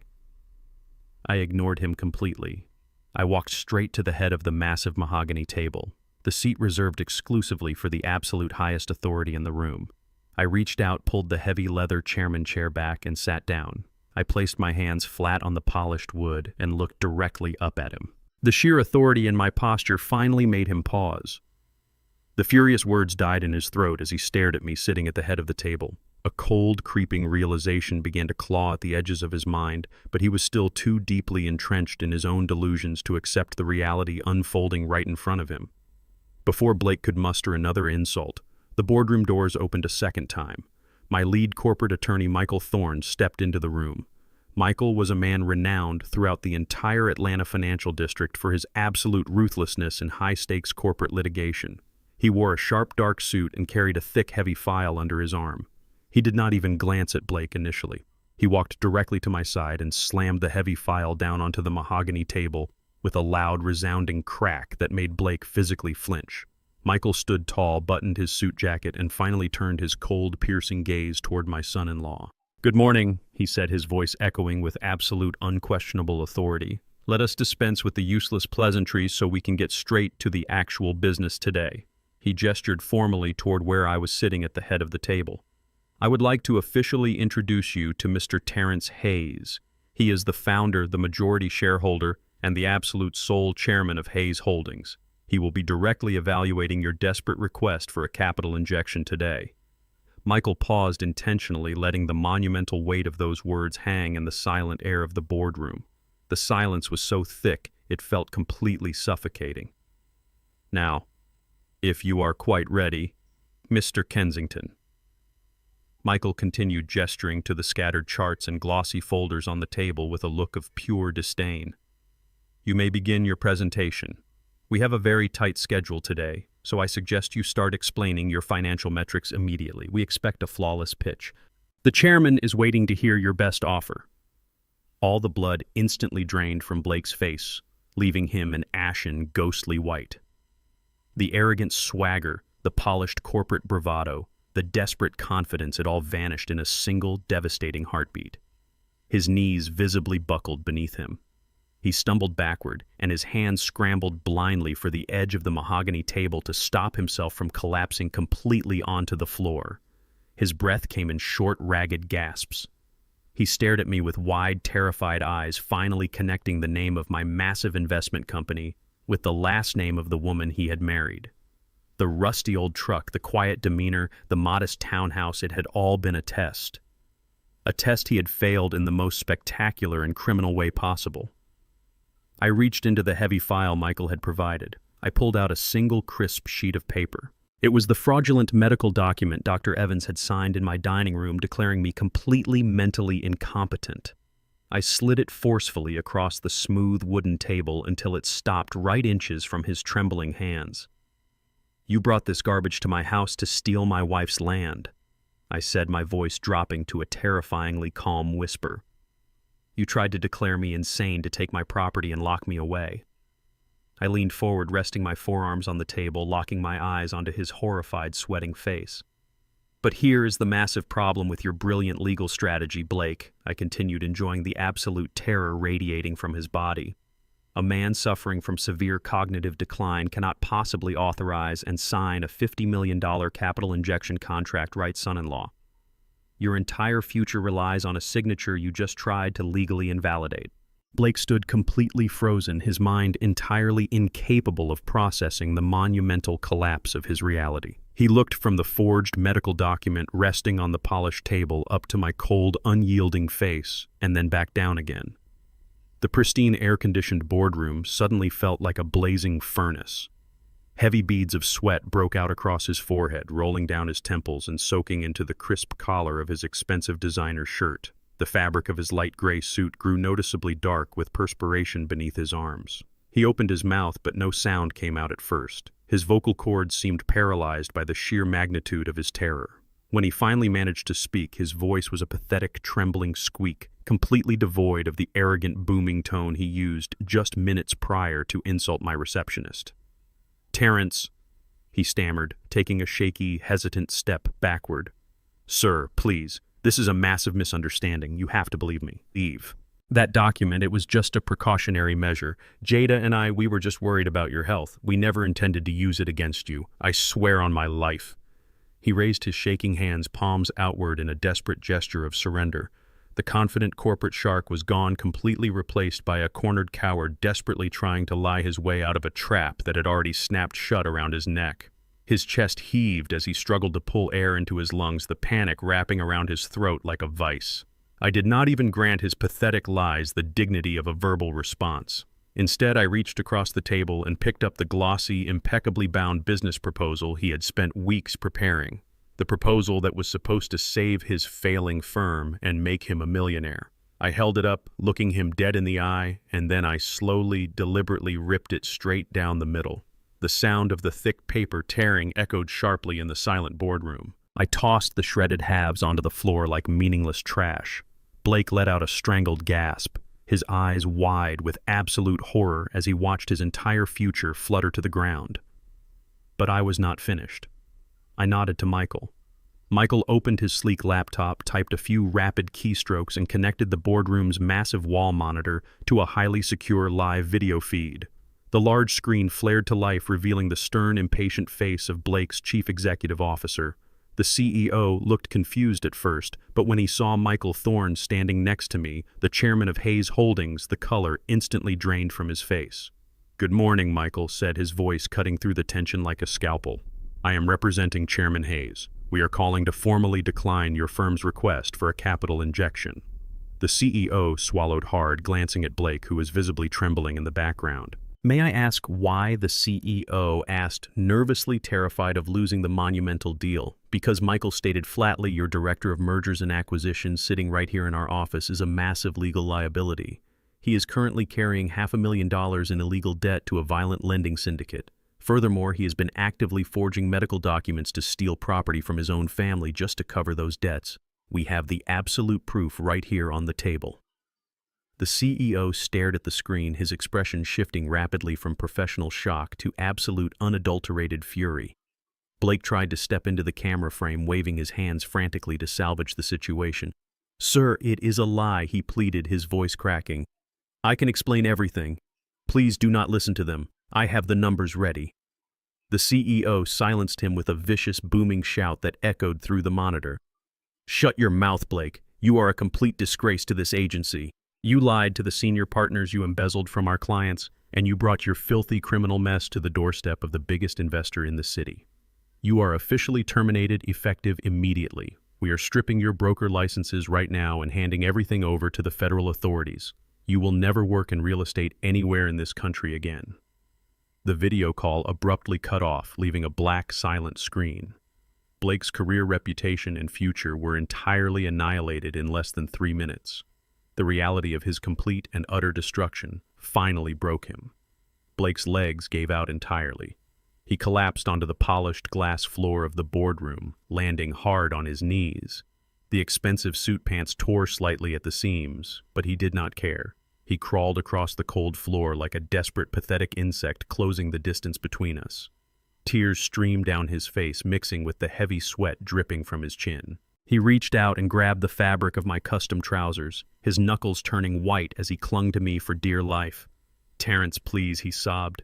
I ignored him completely. I walked straight to the head of the massive mahogany table, the seat reserved exclusively for the absolute highest authority in the room. I reached out, pulled the heavy leather chairman chair back, and sat down. I placed my hands flat on the polished wood and looked directly up at him. The sheer authority in my posture finally made him pause. The furious words died in his throat as he stared at me sitting at the head of the table. A cold, creeping realization began to claw at the edges of his mind, but he was still too deeply entrenched in his own delusions to accept the reality unfolding right in front of him. Before Blake could muster another insult, the boardroom doors opened a second time. My lead corporate attorney, Michael Thorne, stepped into the room. Michael was a man renowned throughout the entire Atlanta financial district for his absolute ruthlessness in high-stakes corporate litigation. He wore a sharp, dark suit and carried a thick, heavy file under his arm. He did not even glance at Blake initially. He walked directly to my side and slammed the heavy file down onto the mahogany table with a loud, resounding crack that made Blake physically flinch. Michael stood tall, buttoned his suit jacket, and finally turned his cold, piercing gaze toward my son-in-law. "Good morning," he said, his voice echoing with absolute, unquestionable authority. "Let us dispense with the useless pleasantries so we can get straight to the actual business today." He gestured formally toward where I was sitting at the head of the table. "I would like to officially introduce you to Mr. Terrence Hayes. He is the founder, the majority shareholder, and the absolute sole chairman of Hayes Holdings. He will be directly evaluating your desperate request for a capital injection today." Michael paused intentionally, letting the monumental weight of those words hang in the silent air of the boardroom. The silence was so thick, it felt completely suffocating. "Now, if you are quite ready, Mr. Kensington." Michael continued, gesturing to the scattered charts and glossy folders on the table with a look of pure disdain. "You may begin your presentation. We have a very tight schedule today, so I suggest you start explaining your financial metrics immediately. We expect a flawless pitch. The chairman is waiting to hear your best offer." All the blood instantly drained from Blake's face, leaving him an ashen, ghostly white. The arrogant swagger, the polished corporate bravado, the desperate confidence, it all vanished in a single devastating heartbeat. His knees visibly buckled beneath him. He stumbled backward, and his hands scrambled blindly for the edge of the mahogany table to stop himself from collapsing completely onto the floor. His breath came in short, ragged gasps. He stared at me with wide, terrified eyes, finally connecting the name of my massive investment company with the last name of the woman he had married. The rusty old truck, the quiet demeanor, the modest townhouse, it had all been a test. A test he had failed in the most spectacular and criminal way possible. I reached into the heavy file Michael had provided. I pulled out a single crisp sheet of paper. It was the fraudulent medical document Dr. Evans had signed in my dining room declaring me completely mentally incompetent. I slid it forcefully across the smooth wooden table until it stopped right inches from his trembling hands. "You brought this garbage to my house to steal my wife's land," I said, my voice dropping to a terrifyingly calm whisper. "You tried to declare me insane to take my property and lock me away." I leaned forward, resting my forearms on the table, locking my eyes onto his horrified, sweating face. "But here is the massive problem with your brilliant legal strategy, Blake," I continued, enjoying the absolute terror radiating from his body. "A man suffering from severe cognitive decline cannot possibly authorize and sign a $50 million capital injection contract, right, son-in-law? Your entire future relies on a signature you just tried to legally invalidate." Blake stood completely frozen, his mind entirely incapable of processing the monumental collapse of his reality. He looked from the forged medical document resting on the polished table up to my cold, unyielding face, and then back down again. The pristine air-conditioned boardroom suddenly felt like a blazing furnace. Heavy beads of sweat broke out across his forehead, rolling down his temples and soaking into the crisp collar of his expensive designer shirt. The fabric of his light gray suit grew noticeably dark with perspiration beneath his arms. He opened his mouth, but no sound came out at first. His vocal cords seemed paralyzed by the sheer magnitude of his terror. When he finally managed to speak, his voice was a pathetic, trembling squeak, completely devoid of the arrogant, booming tone he used just minutes prior to insult my receptionist. "Terrence," he stammered, taking a shaky, hesitant step backward. "Sir, please. This is a massive misunderstanding. You have to believe me. Eve. That document, it was just a precautionary measure. Jada and I, we were just worried about your health. We never intended to use it against you. I swear on my life." He raised his shaking hands, palms outward in a desperate gesture of surrender. The confident corporate shark was gone, completely replaced by a cornered coward desperately trying to lie his way out of a trap that had already snapped shut around his neck. His chest heaved as he struggled to pull air into his lungs, the panic wrapping around his throat like a vice. I did not even grant his pathetic lies the dignity of a verbal response. Instead, I reached across the table and picked up the glossy, impeccably bound business proposal he had spent weeks preparing. The proposal that was supposed to save his failing firm and make him a millionaire. I held it up, looking him dead in the eye, and then I slowly, deliberately ripped it straight down the middle. The sound of the thick paper tearing echoed sharply in the silent boardroom. I tossed the shredded halves onto the floor like meaningless trash. Blake let out a strangled gasp, his eyes wide with absolute horror as he watched his entire future flutter to the ground. But I was not finished. I nodded to Michael. Michael opened his sleek laptop, typed a few rapid keystrokes, and connected the boardroom's massive wall monitor to a highly secure live video feed. The large screen flared to life, revealing the stern, impatient face of Blake's chief executive officer. The CEO looked confused at first, but when he saw Michael Thorne standing next to me, the chairman of Hayes Holdings, the color instantly drained from his face. "Good morning," Michael said, his voice cutting through the tension like a scalpel. "I am representing Chairman Hayes. We are calling to formally decline your firm's request for a capital injection." The CEO swallowed hard, glancing at Blake, who was visibly trembling in the background. "May I ask why?" the CEO asked, nervously terrified of losing the monumental deal. "Because," Michael stated flatly, "your director of mergers and acquisitions sitting right here in our office is a massive legal liability. He is currently carrying $500,000 in illegal debt to a violent lending syndicate. Furthermore, he has been actively forging medical documents to steal property from his own family just to cover those debts. We have the absolute proof right here on the table." The CEO stared at the screen, his expression shifting rapidly from professional shock to absolute unadulterated fury. Blake tried to step into the camera frame, waving his hands frantically to salvage the situation. "Sir, it is a lie," he pleaded, his voice cracking. "I can explain everything. Please do not listen to them. I have the numbers ready." The CEO silenced him with a vicious, booming shout that echoed through the monitor. "Shut your mouth, Blake. You are a complete disgrace to this agency. You lied to the senior partners you embezzled from our clients, and you brought your filthy criminal mess to the doorstep of the biggest investor in the city. You are officially terminated, effective immediately. We are stripping your broker licenses right now and handing everything over to the federal authorities. You will never work in real estate anywhere in this country again." The video call abruptly cut off, leaving a black, silent screen. Blake's career, reputation, and future were entirely annihilated in less than 3 minutes. The reality of his complete and utter destruction finally broke him. Blake's legs gave out entirely. He collapsed onto the polished glass floor of the boardroom, landing hard on his knees. The expensive suit pants tore slightly at the seams, but he did not care. He crawled across the cold floor like a desperate, pathetic insect closing the distance between us. Tears streamed down his face, mixing with the heavy sweat dripping from his chin. He reached out and grabbed the fabric of my custom trousers, his knuckles turning white as he clung to me for dear life. "Terrence, please," he sobbed,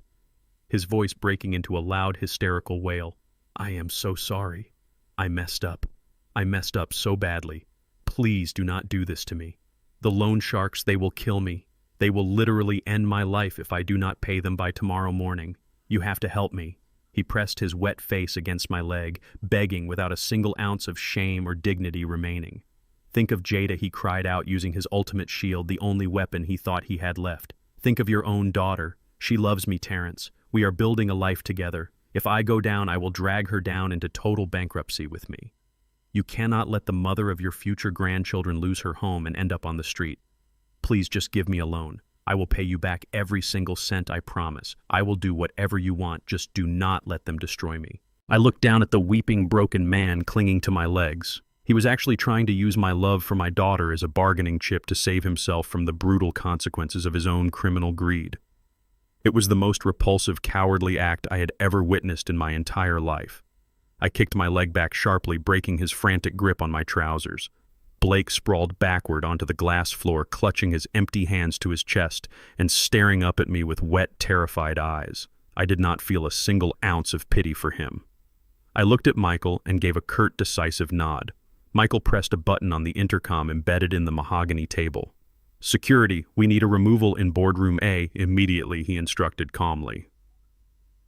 his voice breaking into a loud, hysterical wail. "I am so sorry. I messed up. I messed up so badly. Please do not do this to me. The loan sharks, they will kill me. They will literally end my life if I do not pay them by tomorrow morning. You have to help me." He pressed his wet face against my leg, begging without a single ounce of shame or dignity remaining. "Think of Jada," he cried out, using his ultimate shield, the only weapon he thought he had left. "Think of your own daughter. She loves me, Terrence. We are building a life together. If I go down, I will drag her down into total bankruptcy with me. You cannot let the mother of your future grandchildren lose her home and end up on the street. Please just give me a loan. I will pay you back every single cent, I promise. I will do whatever you want, just do not let them destroy me." I looked down at the weeping, broken man clinging to my legs. He was actually trying to use my love for my daughter as a bargaining chip to save himself from the brutal consequences of his own criminal greed. It was the most repulsive, cowardly act I had ever witnessed in my entire life. I kicked my leg back sharply, breaking his frantic grip on my trousers. Blake sprawled backward onto the glass floor, clutching his empty hands to his chest and staring up at me with wet, terrified eyes. I did not feel a single ounce of pity for him. I looked at Michael and gave a curt, decisive nod. Michael pressed a button on the intercom embedded in the mahogany table. "Security, we need a removal in boardroom A immediately," he instructed calmly.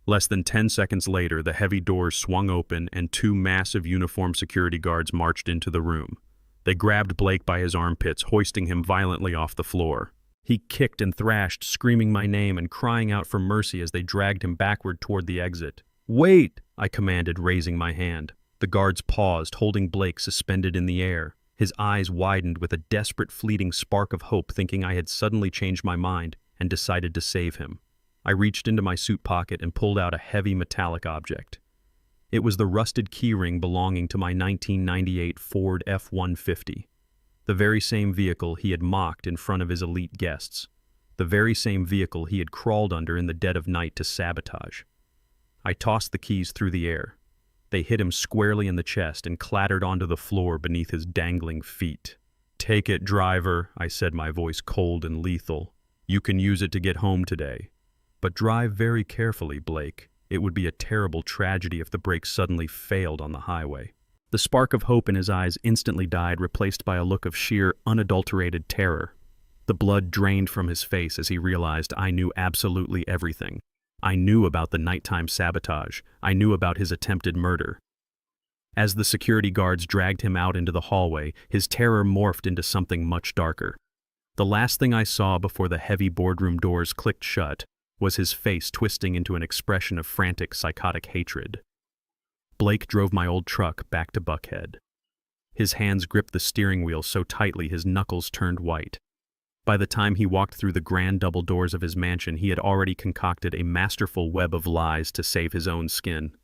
Less than 10 seconds later, the heavy doors swung open and 2 massive uniformed security guards marched into the room. They grabbed Blake by his armpits, hoisting him violently off the floor. He kicked and thrashed, screaming my name and crying out for mercy as they dragged him backward toward the exit. "Wait!" I commanded, raising my hand. The guards paused, holding Blake suspended in the air. His eyes widened with a desperate, fleeting spark of hope, thinking I had suddenly changed my mind and decided to save him. I reached into my suit pocket and pulled out a heavy metallic object. It was the rusted keyring belonging to my 1998 Ford F-150, the very same vehicle he had mocked in front of his elite guests, the very same vehicle he had crawled under in the dead of night to sabotage. I tossed the keys through the air. They hit him squarely in the chest and clattered onto the floor beneath his dangling feet. "Take it, driver," I said, my voice cold and lethal. "You can use it to get home today. But drive very carefully, Blake. It would be a terrible tragedy if the brakes suddenly failed on the highway." The spark of hope in his eyes instantly died, replaced by a look of sheer, unadulterated terror. The blood drained from his face as he realized I knew absolutely everything. I knew about the nighttime sabotage. I knew about his attempted murder. As the security guards dragged him out into the hallway, his terror morphed into something much darker. The last thing I saw before the heavy boardroom doors clicked shut was his face twisting into an expression of frantic, psychotic hatred. Blake drove my old truck back to Buckhead. His hands gripped the steering wheel so tightly his knuckles turned white. By the time he walked through the grand double doors of his mansion, he had already concocted a masterful web of lies to save his own skin.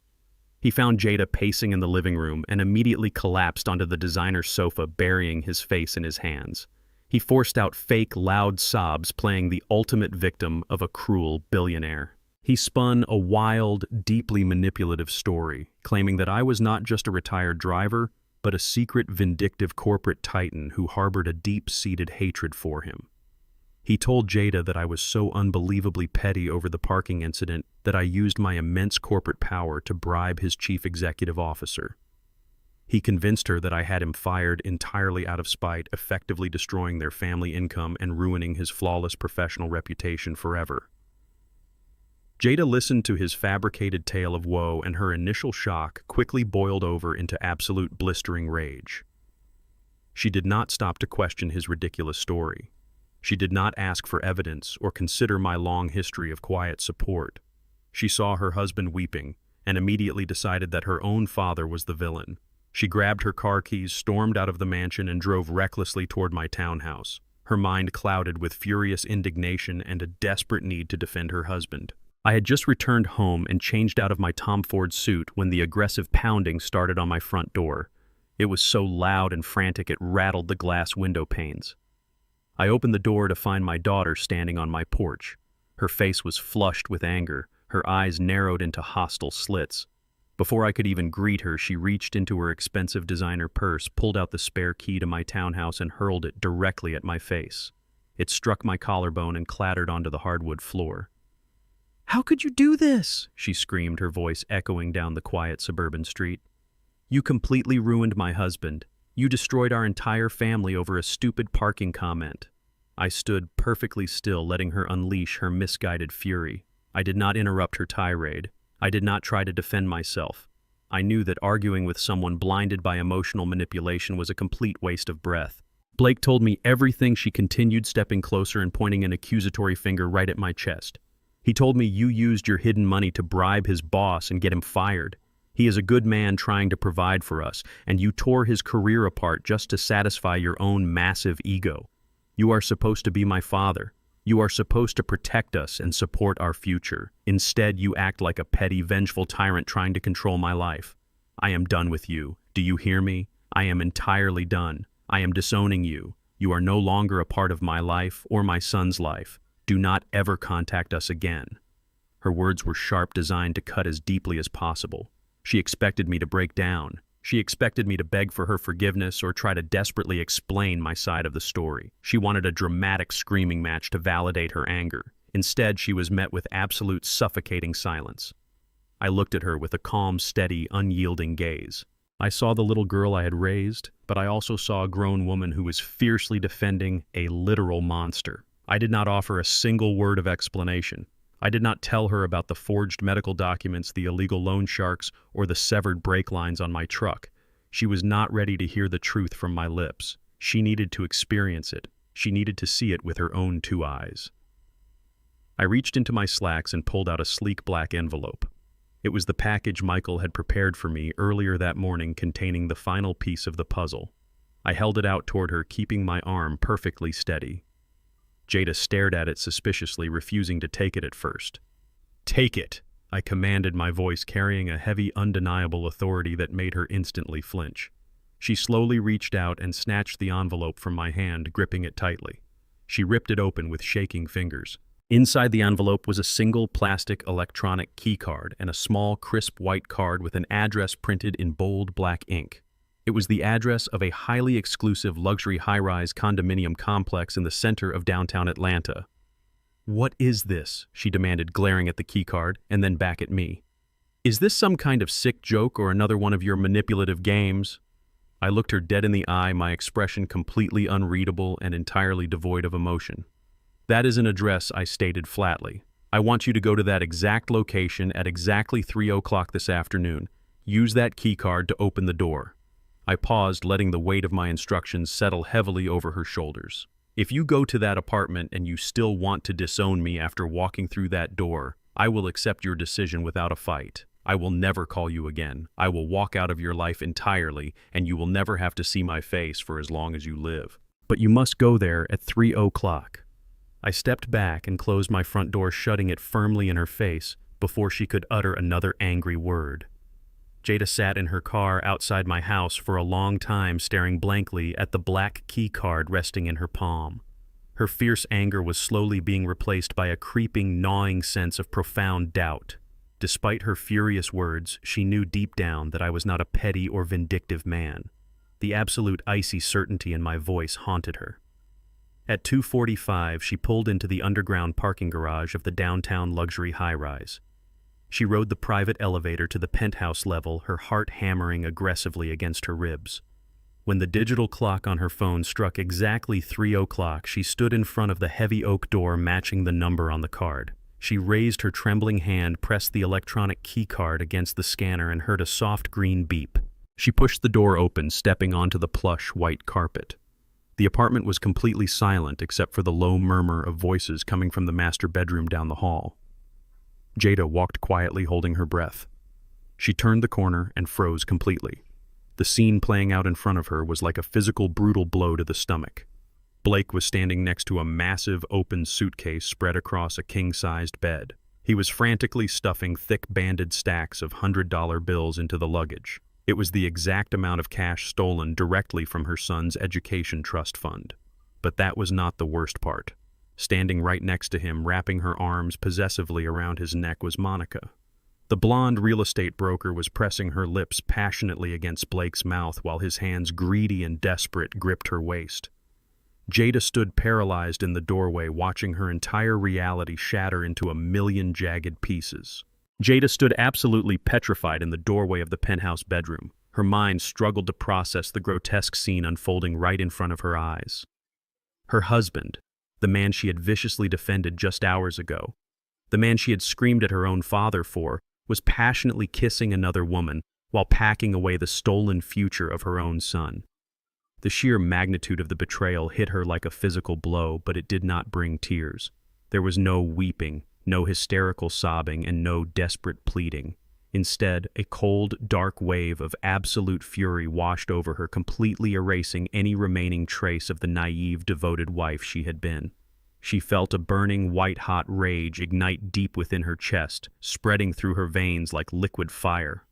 He found Jada pacing in the living room and immediately collapsed onto the designer sofa, burying his face in his hands. He forced out fake, loud sobs, playing the ultimate victim of a cruel billionaire. He spun a wild, deeply manipulative story, claiming that I was not just a retired driver, but a secret, vindictive corporate titan who harbored a deep-seated hatred for him. He told Jada that I was so unbelievably petty over the parking incident that I used my immense corporate power to bribe his chief executive officer. He convinced her that I had him fired entirely out of spite, effectively destroying their family income and ruining his flawless professional reputation forever. Jada listened to his fabricated tale of woe, and her initial shock quickly boiled over into absolute blistering rage. She did not stop to question his ridiculous story. She did not ask for evidence or consider my long history of quiet support. She saw her husband weeping and immediately decided that her own father was the villain. She grabbed her car keys, stormed out of the mansion, and drove recklessly toward my townhouse. her mind clouded with furious indignation and a desperate need to defend her husband. I had just returned home and changed out of my Tom Ford suit when the aggressive pounding started on my front door. It was so loud and frantic it rattled the glass window panes. I opened the door to find my daughter standing on my porch. Her face was flushed with anger, her eyes narrowed into hostile slits. Before I could even greet her, she reached into her expensive designer purse, pulled out the spare key to my townhouse, and hurled it directly at my face. It struck my collarbone and clattered onto the hardwood floor. "How could you do this?" she screamed, her voice echoing down the quiet suburban street. "You completely ruined my husband. You destroyed our entire family over a stupid parking comment." I stood perfectly still, letting her unleash her misguided fury. I did not interrupt her tirade. I did not try to defend myself. I knew that arguing with someone blinded by emotional manipulation was a complete waste of breath. Blake told me everything. She continued, stepping closer and pointing an accusatory finger right at my chest. "He told me you used your hidden money to bribe his boss and get him fired. He is a good man trying to provide for us, and you tore his career apart just to satisfy your own massive ego. You are supposed to be my father. You are supposed to protect us and support our future. Instead, you act like a petty, vengeful tyrant trying to control my life. I am done with you. Do you hear me? I am entirely done. I am disowning you. You are no longer a part of my life or my son's life. Do not ever contact us again." Her words were sharp, designed to cut as deeply as possible. She expected me to break down. She expected me to beg for her forgiveness or try to desperately explain my side of the story. She wanted a dramatic screaming match to validate her anger. Instead, she was met with absolute suffocating silence. I looked at her with a calm, steady, unyielding gaze. I saw the little girl I had raised, but I also saw a grown woman who was fiercely defending a literal monster. I did not offer a single word of explanation. I did not tell her about the forged medical documents, the illegal loan sharks, or the severed brake lines on my truck. She was not ready to hear the truth from my lips. She needed to experience it. She needed to see it with her own two eyes. I reached into my slacks and pulled out a sleek black envelope. It was the package Michael had prepared for me earlier that morning, containing the final piece of the puzzle. I held it out toward her, keeping my arm perfectly steady. Jada stared at it suspiciously, refusing to take it at first. "Take it," I commanded, my voice carrying a heavy, undeniable authority that made her instantly flinch. She slowly reached out and snatched the envelope from my hand, gripping it tightly. She ripped it open with shaking fingers. Inside the envelope was a single plastic electronic key card and a small, crisp white card with an address printed in bold black ink. It was the address of a highly exclusive luxury high-rise condominium complex in the center of downtown Atlanta. "What is this?" she demanded, glaring at the keycard and then back at me. "Is this some kind of sick joke or another one of your manipulative games?" I looked her dead in the eye, my expression completely unreadable and entirely devoid of emotion. "That is an address," I stated flatly. "I want you to go to that exact location at exactly 3 o'clock this afternoon. Use that keycard to open the door." I paused, letting the weight of my instructions settle heavily over her shoulders. "If you go to that apartment and you still want to disown me after walking through that door, I will accept your decision without a fight. I will never call you again. I will walk out of your life entirely, and you will never have to see my face for as long as you live. But you must go there at 3 o'clock. I stepped back and closed my front door, shutting it firmly in her face before she could utter another angry word. Jada sat in her car outside my house for a long time, staring blankly at the black key card resting in her palm. Her fierce anger was slowly being replaced by a creeping, gnawing sense of profound doubt. Despite her furious words, she knew deep down that I was not a petty or vindictive man. The absolute icy certainty in my voice haunted her. At 2:45, she pulled into the underground parking garage of the downtown luxury high-rise. She rode the private elevator to the penthouse level, her heart hammering aggressively against her ribs. When the digital clock on her phone struck exactly 3 o'clock, she stood in front of the heavy oak door matching the number on the card. She raised her trembling hand, pressed the electronic key card against the scanner, and heard a soft green beep. She pushed the door open, stepping onto the plush white carpet. The apartment was completely silent except for the low murmur of voices coming from the master bedroom down the hall. Jada walked quietly, holding her breath. She turned the corner and froze completely. The scene playing out in front of her was like a physical, brutal blow to the stomach. Blake was standing next to a massive open suitcase spread across a king-sized bed. He was frantically stuffing thick banded stacks of $100 bills into the luggage. It was the exact amount of cash stolen directly from her son's education trust fund. But that was not the worst part. Standing right next to him, wrapping her arms possessively around his neck, was Monica. The blonde real estate broker was pressing her lips passionately against Blake's mouth while his hands, greedy and desperate, gripped her waist. Jada stood paralyzed in the doorway, watching her entire reality shatter into a million jagged pieces. Jada stood absolutely petrified in the doorway of the penthouse bedroom. Her mind struggled to process the grotesque scene unfolding right in front of her eyes. Her husband, the man she had viciously defended just hours ago, the man she had screamed at her own father for, was passionately kissing another woman while packing away the stolen future of her own son. The sheer magnitude of the betrayal hit her like a physical blow, but it did not bring tears. There was no weeping, no hysterical sobbing, and no desperate pleading. Instead, a cold, dark wave of absolute fury washed over her, completely erasing any remaining trace of the naive, devoted wife she had been. She felt a burning, white-hot rage ignite deep within her chest, spreading through her veins like liquid fire.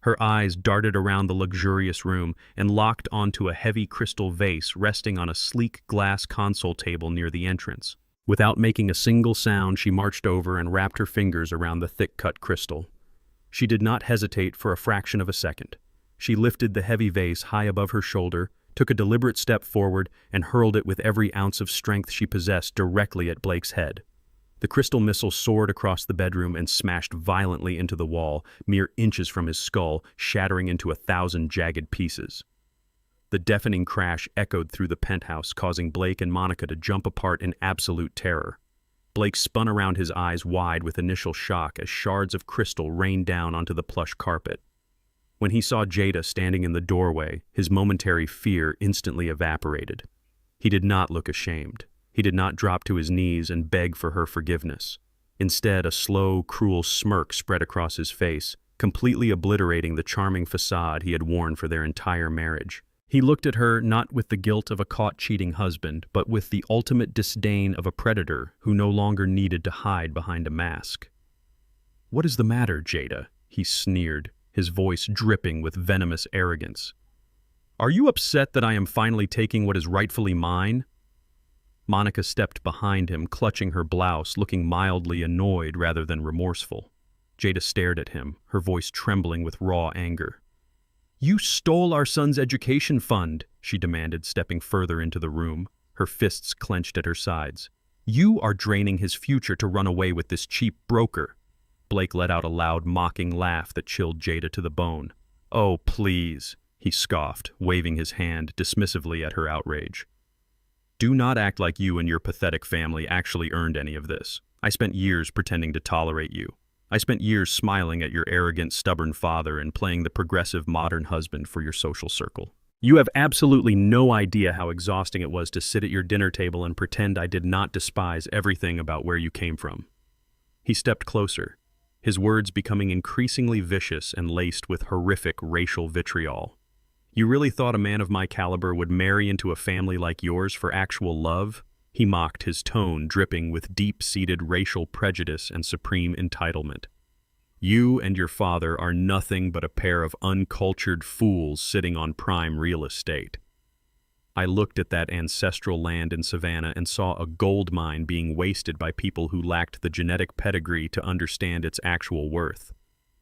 Her eyes darted around the luxurious room and locked onto a heavy crystal vase resting on a sleek glass console table near the entrance. Without making a single sound, she marched over and wrapped her fingers around the thick-cut crystal. She did not hesitate for a fraction of a second. She lifted the heavy vase high above her shoulder, took a deliberate step forward, and hurled it with every ounce of strength she possessed directly at Blake's head. The crystal missile soared across the bedroom and smashed violently into the wall, mere inches from his skull, shattering into 1,000 jagged pieces. The deafening crash echoed through the penthouse, causing Blake and Monica to jump apart in absolute terror. Blake spun around, his eyes wide with initial shock as shards of crystal rained down onto the plush carpet. When he saw Jada standing in the doorway, his momentary fear instantly evaporated. He did not look ashamed. He did not drop to his knees and beg for her forgiveness. Instead, a slow, cruel smirk spread across his face, completely obliterating the charming facade he had worn for their entire marriage. He looked at her not with the guilt of a caught cheating husband, but with the ultimate disdain of a predator who no longer needed to hide behind a mask. "What is the matter, Jada?" he sneered, his voice dripping with venomous arrogance. "Are you upset that I am finally taking what is rightfully mine?" Monica stepped behind him, clutching her blouse, looking mildly annoyed rather than remorseful. Jada stared at him, her voice trembling with raw anger. "You stole our son's education fund," she demanded, stepping further into the room, her fists clenched at her sides. "You are draining his future to run away with this cheap broker." Blake let out a loud, mocking laugh that chilled Jada to the bone. "Oh, please," he scoffed, waving his hand dismissively at her outrage. "Do not act like you and your pathetic family actually earned any of this. I spent years pretending to tolerate you. I spent years smiling at your arrogant, stubborn father and playing the progressive, modern husband for your social circle. You have absolutely no idea how exhausting it was to sit at your dinner table and pretend I did not despise everything about where you came from." He stepped closer, his words becoming increasingly vicious and laced with horrific racial vitriol. "You really thought a man of my caliber would marry into a family like yours for actual love?" He mocked, his tone dripping with deep-seated racial prejudice and supreme entitlement. "You and your father are nothing but a pair of uncultured fools sitting on prime real estate." I looked at that ancestral land in Savannah and saw a gold mine being wasted by people who lacked the genetic pedigree to understand its actual worth.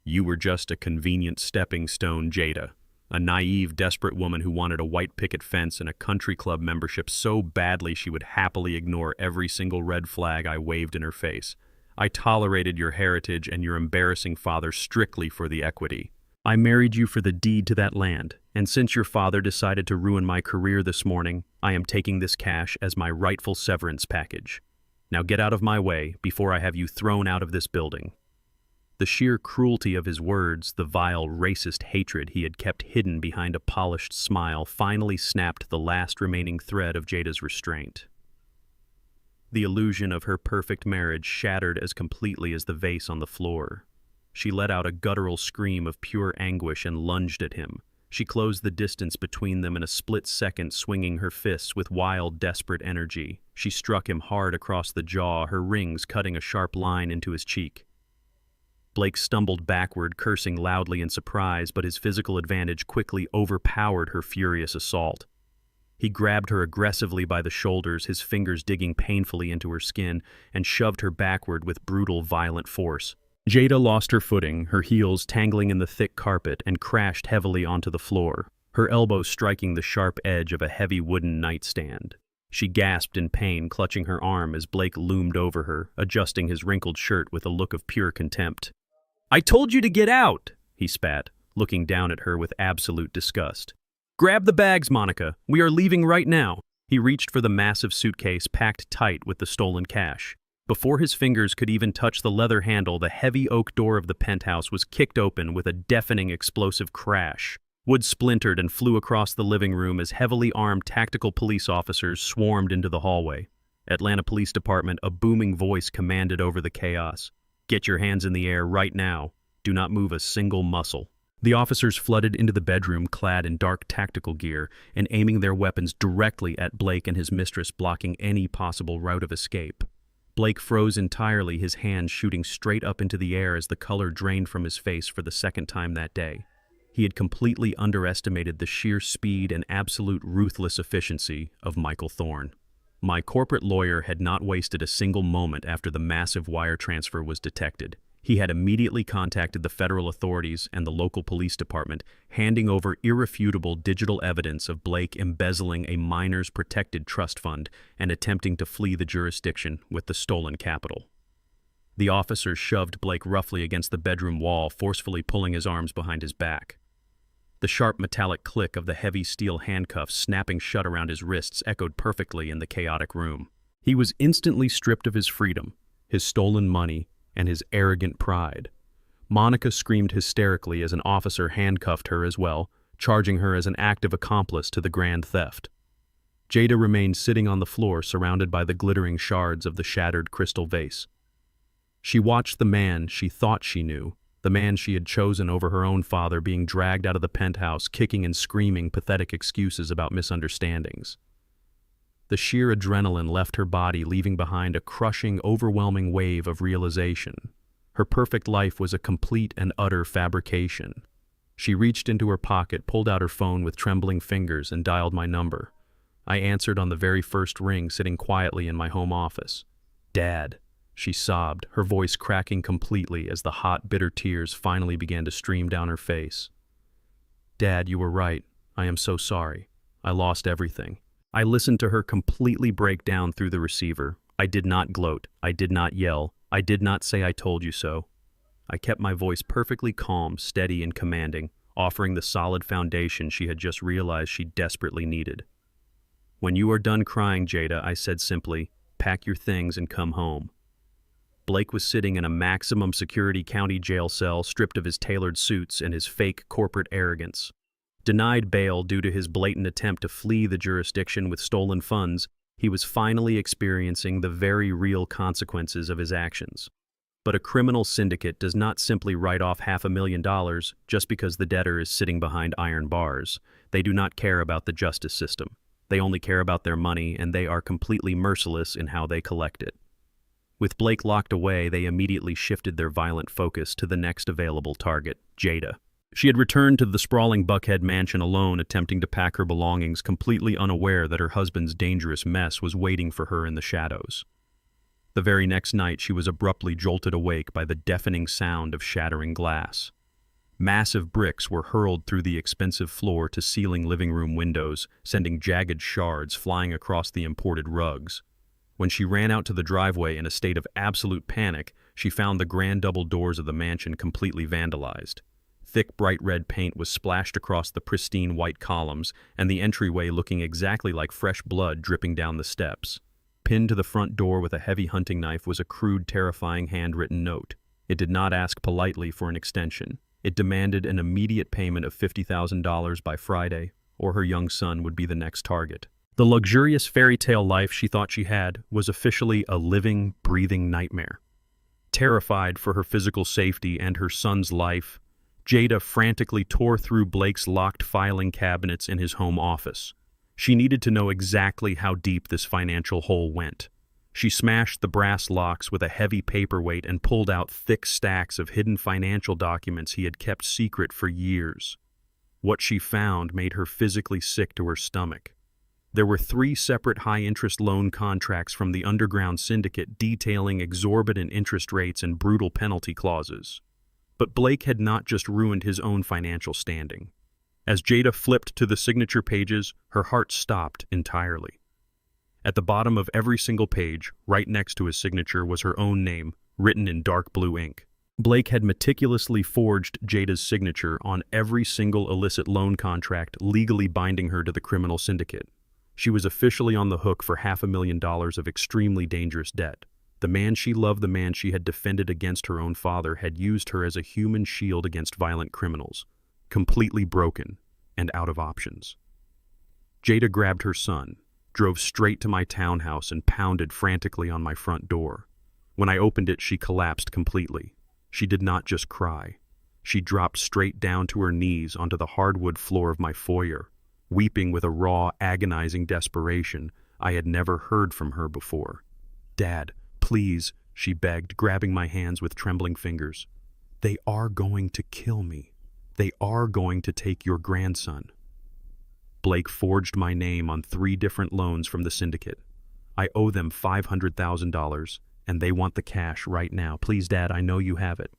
You were just a convenient stepping stone, Jada. A naive, desperate woman who wanted a white picket fence and a country club membership so badly she would happily ignore every single red flag I waved in her face. I tolerated your heritage and your embarrassing father strictly for the equity. I married you for the deed to that land, and since your father decided to ruin my career this morning, I am taking this cash as my rightful severance package. Now get out of my way before I have you thrown out of this building." The sheer cruelty of his words, the vile, racist hatred he had kept hidden behind a polished smile, finally snapped the last remaining thread of Jada's restraint. The illusion of her perfect marriage shattered as completely as the vase on the floor. She let out a guttural scream of pure anguish and lunged at him, She closed the distance between them in a split second, swinging her fists with wild, desperate energy. She struck him hard across the jaw, her rings cutting a sharp line into his cheek. Blake stumbled backward, cursing loudly in surprise, but his physical advantage quickly overpowered her furious assault. He grabbed her aggressively by the shoulders, his fingers digging painfully into her skin, and shoved her backward with brutal, violent force. Jada lost her footing, her heels tangling in the thick carpet, and crashed heavily onto the floor, her elbow striking the sharp edge of a heavy wooden nightstand. She gasped in pain, clutching her arm as Blake loomed over her, adjusting his wrinkled shirt with a look of pure contempt. "I told you to get out," he spat, looking down at her with absolute disgust. "Grab the bags, Monica. We are leaving right now." He reached for the massive suitcase packed tight with the stolen cash. Before his fingers could even touch the leather handle, the heavy oak door of the penthouse was kicked open with a deafening explosive crash. Wood splintered and flew across the living room as heavily armed tactical police officers swarmed into the hallway. Atlanta Police Department, a booming voice commanded over the chaos. "Get your hands in the air right now. Do not move a single muscle." The officers flooded into the bedroom clad in dark tactical gear and aiming their weapons directly at Blake and his mistress, blocking any possible route of escape. Blake froze entirely, his hands shooting straight up into the air as the color drained from his face for the second time that day. He had completely underestimated the sheer speed and absolute ruthless efficiency of Michael Thorne. My corporate lawyer had not wasted a single moment after the massive wire transfer was detected. He had immediately contacted the federal authorities and the local police department, handing over irrefutable digital evidence of Blake embezzling a minors' protected trust fund and attempting to flee the jurisdiction with the stolen capital. The officers shoved Blake roughly against the bedroom wall, forcefully pulling his arms behind his back. The sharp metallic click of the heavy steel handcuffs snapping shut around his wrists echoed perfectly in the chaotic room. He was instantly stripped of his freedom, his stolen money, and his arrogant pride. Monica screamed hysterically as an officer handcuffed her as well, charging her as an active accomplice to the grand theft. Jada remained sitting on the floor, surrounded by the glittering shards of the shattered crystal vase. She watched the man she thought she knew, the man she had chosen over her own father, being dragged out of the penthouse, kicking and screaming pathetic excuses about misunderstandings. The sheer adrenaline left her body, leaving behind a crushing, overwhelming wave of realization. Her perfect life was a complete and utter fabrication. She reached into her pocket, pulled out her phone with trembling fingers, and dialed my number. I answered on the very first ring, sitting quietly in my home office. "Dad," she sobbed, her voice cracking completely as the hot, bitter tears finally began to stream down her face. "Dad, you were right. I am so sorry. I lost everything." I listened to her completely break down through the receiver. I did not gloat. I did not yell. I did not say "I told you so." I kept my voice perfectly calm, steady, and commanding, offering the solid foundation she had just realized she desperately needed. "When you are done crying, Jada," I said simply, "pack your things and come home." Blake was sitting in a maximum security county jail cell, stripped of his tailored suits and his fake corporate arrogance. Denied bail due to his blatant attempt to flee the jurisdiction with stolen funds, he was finally experiencing the very real consequences of his actions. But a criminal syndicate does not simply write off $500,000 just because the debtor is sitting behind iron bars. They do not care about the justice system. They only care about their money, and they are completely merciless in how they collect it. With Blake locked away, they immediately shifted their violent focus to the next available target, Jada. She had returned to the sprawling Buckhead mansion alone, attempting to pack her belongings, completely unaware that her husband's dangerous mess was waiting for her in the shadows. The very next night, she was abruptly jolted awake by the deafening sound of shattering glass. Massive bricks were hurled through the expensive floor-to-ceiling living room windows, sending jagged shards flying across the imported rugs. When she ran out to the driveway in a state of absolute panic, she found the grand double doors of the mansion completely vandalized. Thick, bright red paint was splashed across the pristine white columns, and the entryway looking exactly like fresh blood dripping down the steps. Pinned to the front door with a heavy hunting knife was a crude, terrifying handwritten note. It did not ask politely for an extension. It demanded an immediate payment of $50,000 by Friday, or her young son would be the next target. The luxurious fairy tale life she thought she had was officially a living, breathing nightmare. Terrified for her physical safety and her son's life, Jada frantically tore through Blake's locked filing cabinets in his home office. She needed to know exactly how deep this financial hole went. She smashed the brass locks with a heavy paperweight and pulled out thick stacks of hidden financial documents he had kept secret for years. What she found made her physically sick to her stomach. There were 3 separate high-interest loan contracts from the underground syndicate detailing exorbitant interest rates and brutal penalty clauses. But Blake had not just ruined his own financial standing. As Jada flipped to the signature pages, her heart stopped entirely. At the bottom of every single page, right next to his signature, was her own name, written in dark blue ink. Blake had meticulously forged Jada's signature on every single illicit loan contract, legally binding her to the criminal syndicate. She was officially on the hook for $500,000 of extremely dangerous debt. The man she loved, the man she had defended against her own father, had used her as a human shield against violent criminals, completely broken and out of options. Jada grabbed her son, drove straight to my townhouse, and pounded frantically on my front door. When I opened it, she collapsed completely. She did not just cry. She dropped straight down to her knees onto the hardwood floor of my foyer, weeping with a raw, agonizing desperation I had never heard from her before. "Dad, please," she begged, grabbing my hands with trembling fingers. "They are going to kill me. They are going to take your grandson." Blake forged my name on 3 different loans from the syndicate. I owe them $500,000, and they want the cash right now. "Please, Dad, I know you have it."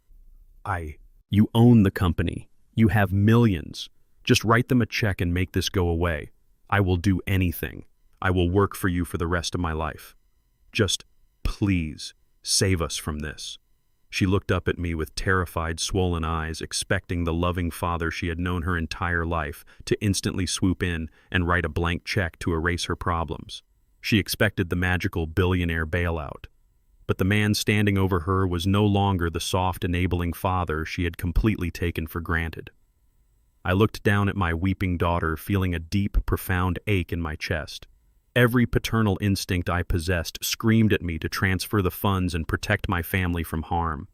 You own the company. You have millions. Just write them a check and make this go away. I will do anything. I will work for you for the rest of my life. Just, please, save us from this." She looked up at me with terrified, swollen eyes, expecting the loving father she had known her entire life to instantly swoop in and write a blank check to erase her problems. She expected the magical billionaire bailout. But the man standing over her was no longer the soft, enabling father she had completely taken for granted. I looked down at my weeping daughter, feeling a deep, profound ache in my chest. Every paternal instinct I possessed screamed at me to transfer the funds and protect my family from harm.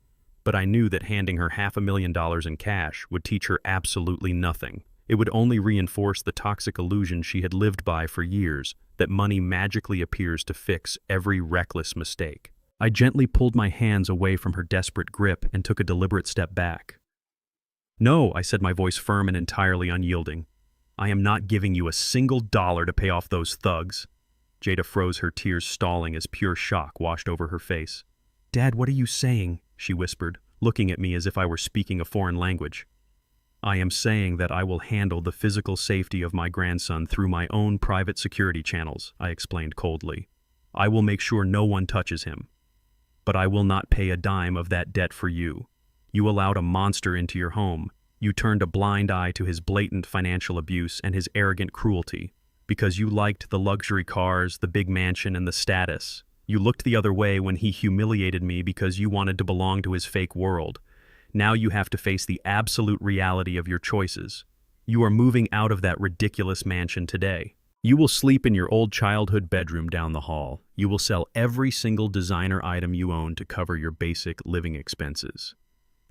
But I knew that handing her $500,000 in cash would teach her absolutely nothing. It would only reinforce the toxic illusion she had lived by for years, that money magically appears to fix every reckless mistake. I gently pulled my hands away from her desperate grip and took a deliberate step back. "No," I said, my voice firm and entirely unyielding. "I am not giving you a single dollar to pay off those thugs." Jada froze, her tears stalling as pure shock washed over her face. "Dad, what are you saying?" she whispered, looking at me as if I were speaking a foreign language. "I am saying that I will handle the physical safety of my grandson through my own private security channels," I explained coldly. "I will make sure no one touches him. But I will not pay a dime of that debt for you. You allowed a monster into your home. You turned a blind eye to his blatant financial abuse and his arrogant cruelty. Because you liked the luxury cars, the big mansion, and the status. You looked the other way when he humiliated me because you wanted to belong to his fake world. Now you have to face the absolute reality of your choices. You are moving out of that ridiculous mansion today. You will sleep in your old childhood bedroom down the hall. You will sell every single designer item you own to cover your basic living expenses.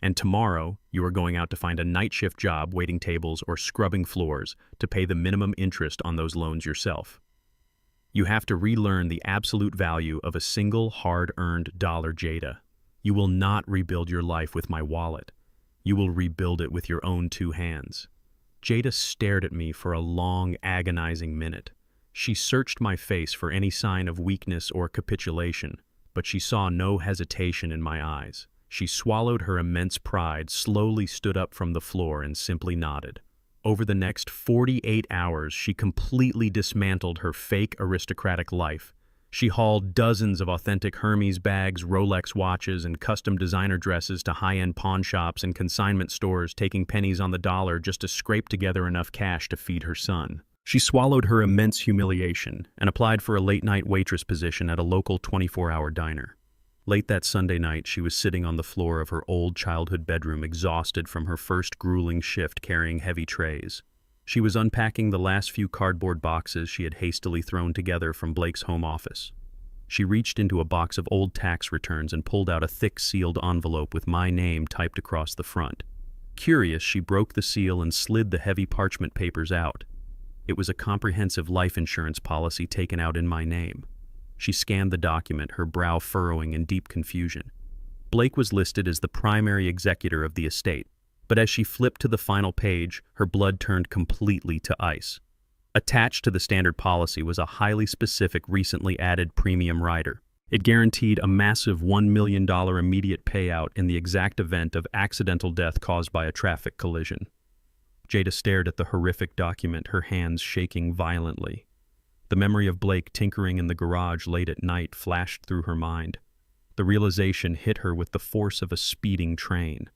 And tomorrow, you are going out to find a night shift job waiting tables or scrubbing floors to pay the minimum interest on those loans yourself. You have to relearn the absolute value of a single hard-earned dollar, Jada. You will not rebuild your life with my wallet. You will rebuild it with your own 2 hands. Jada stared at me for a long, agonizing minute. She searched my face for any sign of weakness or capitulation, but she saw no hesitation in my eyes. She swallowed her immense pride, slowly stood up from the floor, and simply nodded. Over the next 48 hours, she completely dismantled her fake aristocratic life. She hauled dozens of authentic Hermes bags, Rolex watches, and custom designer dresses to high-end pawn shops and consignment stores, taking pennies on the dollar just to scrape together enough cash to feed her son. She swallowed her immense humiliation and applied for a late-night waitress position at a local 24-hour diner. Late that Sunday night, she was sitting on the floor of her old childhood bedroom, exhausted from her first grueling shift carrying heavy trays. She was unpacking the last few cardboard boxes she had hastily thrown together from Blake's home office. She reached into a box of old tax returns and pulled out a thick sealed envelope with my name typed across the front. Curious, she broke the seal and slid the heavy parchment papers out. It was a comprehensive life insurance policy taken out in my name. She scanned the document, her brow furrowing in deep confusion. Blake was listed as the primary executor of the estate, but as she flipped to the final page, her blood turned completely to ice. Attached to the standard policy was a highly specific, recently added premium rider. It guaranteed a massive $1 million immediate payout in the exact event of accidental death caused by a traffic collision. Jada stared at the horrific document, her hands shaking violently. The memory of Blake tinkering in the garage late at night flashed through her mind. The realization hit her with the force of a speeding train.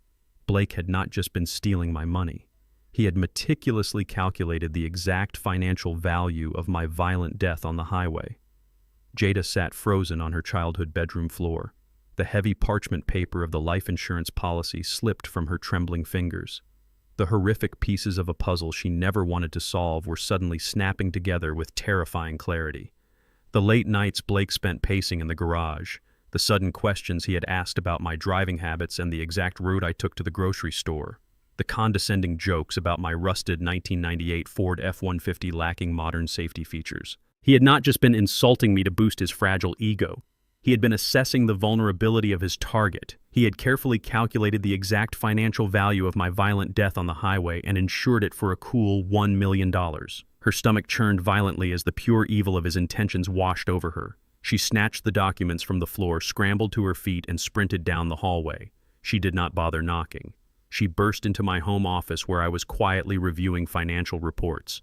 Blake had not just been stealing my money. He had meticulously calculated the exact financial value of my violent death on the highway. Jada sat frozen on her childhood bedroom floor. The heavy parchment paper of the life insurance policy slipped from her trembling fingers. The horrific pieces of a puzzle she never wanted to solve were suddenly snapping together with terrifying clarity. The late nights Blake spent pacing in the garage, the sudden questions he had asked about my driving habits and the exact route I took to the grocery store, the condescending jokes about my rusted 1998 Ford F-150 lacking modern safety features. He had not just been insulting me to boost his fragile ego. He had been assessing the vulnerability of his target. He had carefully calculated the exact financial value of my violent death on the highway and insured it for a cool $1 million. Her stomach churned violently as the pure evil of his intentions washed over her. She snatched the documents from the floor, scrambled to her feet, and sprinted down the hallway. She did not bother knocking. She burst into my home office where I was quietly reviewing financial reports.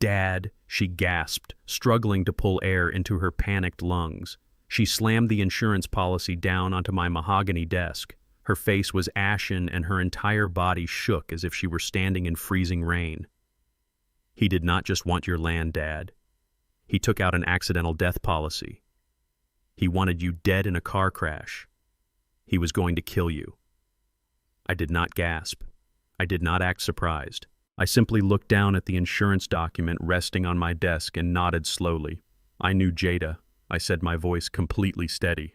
"Dad," she gasped, struggling to pull air into her panicked lungs. She slammed the insurance policy down onto my mahogany desk. Her face was ashen and her entire body shook as if she were standing in freezing rain. "He did not just want your land, Dad. He took out an accidental death policy. He wanted you dead in a car crash. He was going to kill you." I did not gasp. I did not act surprised. I simply looked down at the insurance document resting on my desk and nodded slowly. "I knew Jada," I said, my voice completely steady.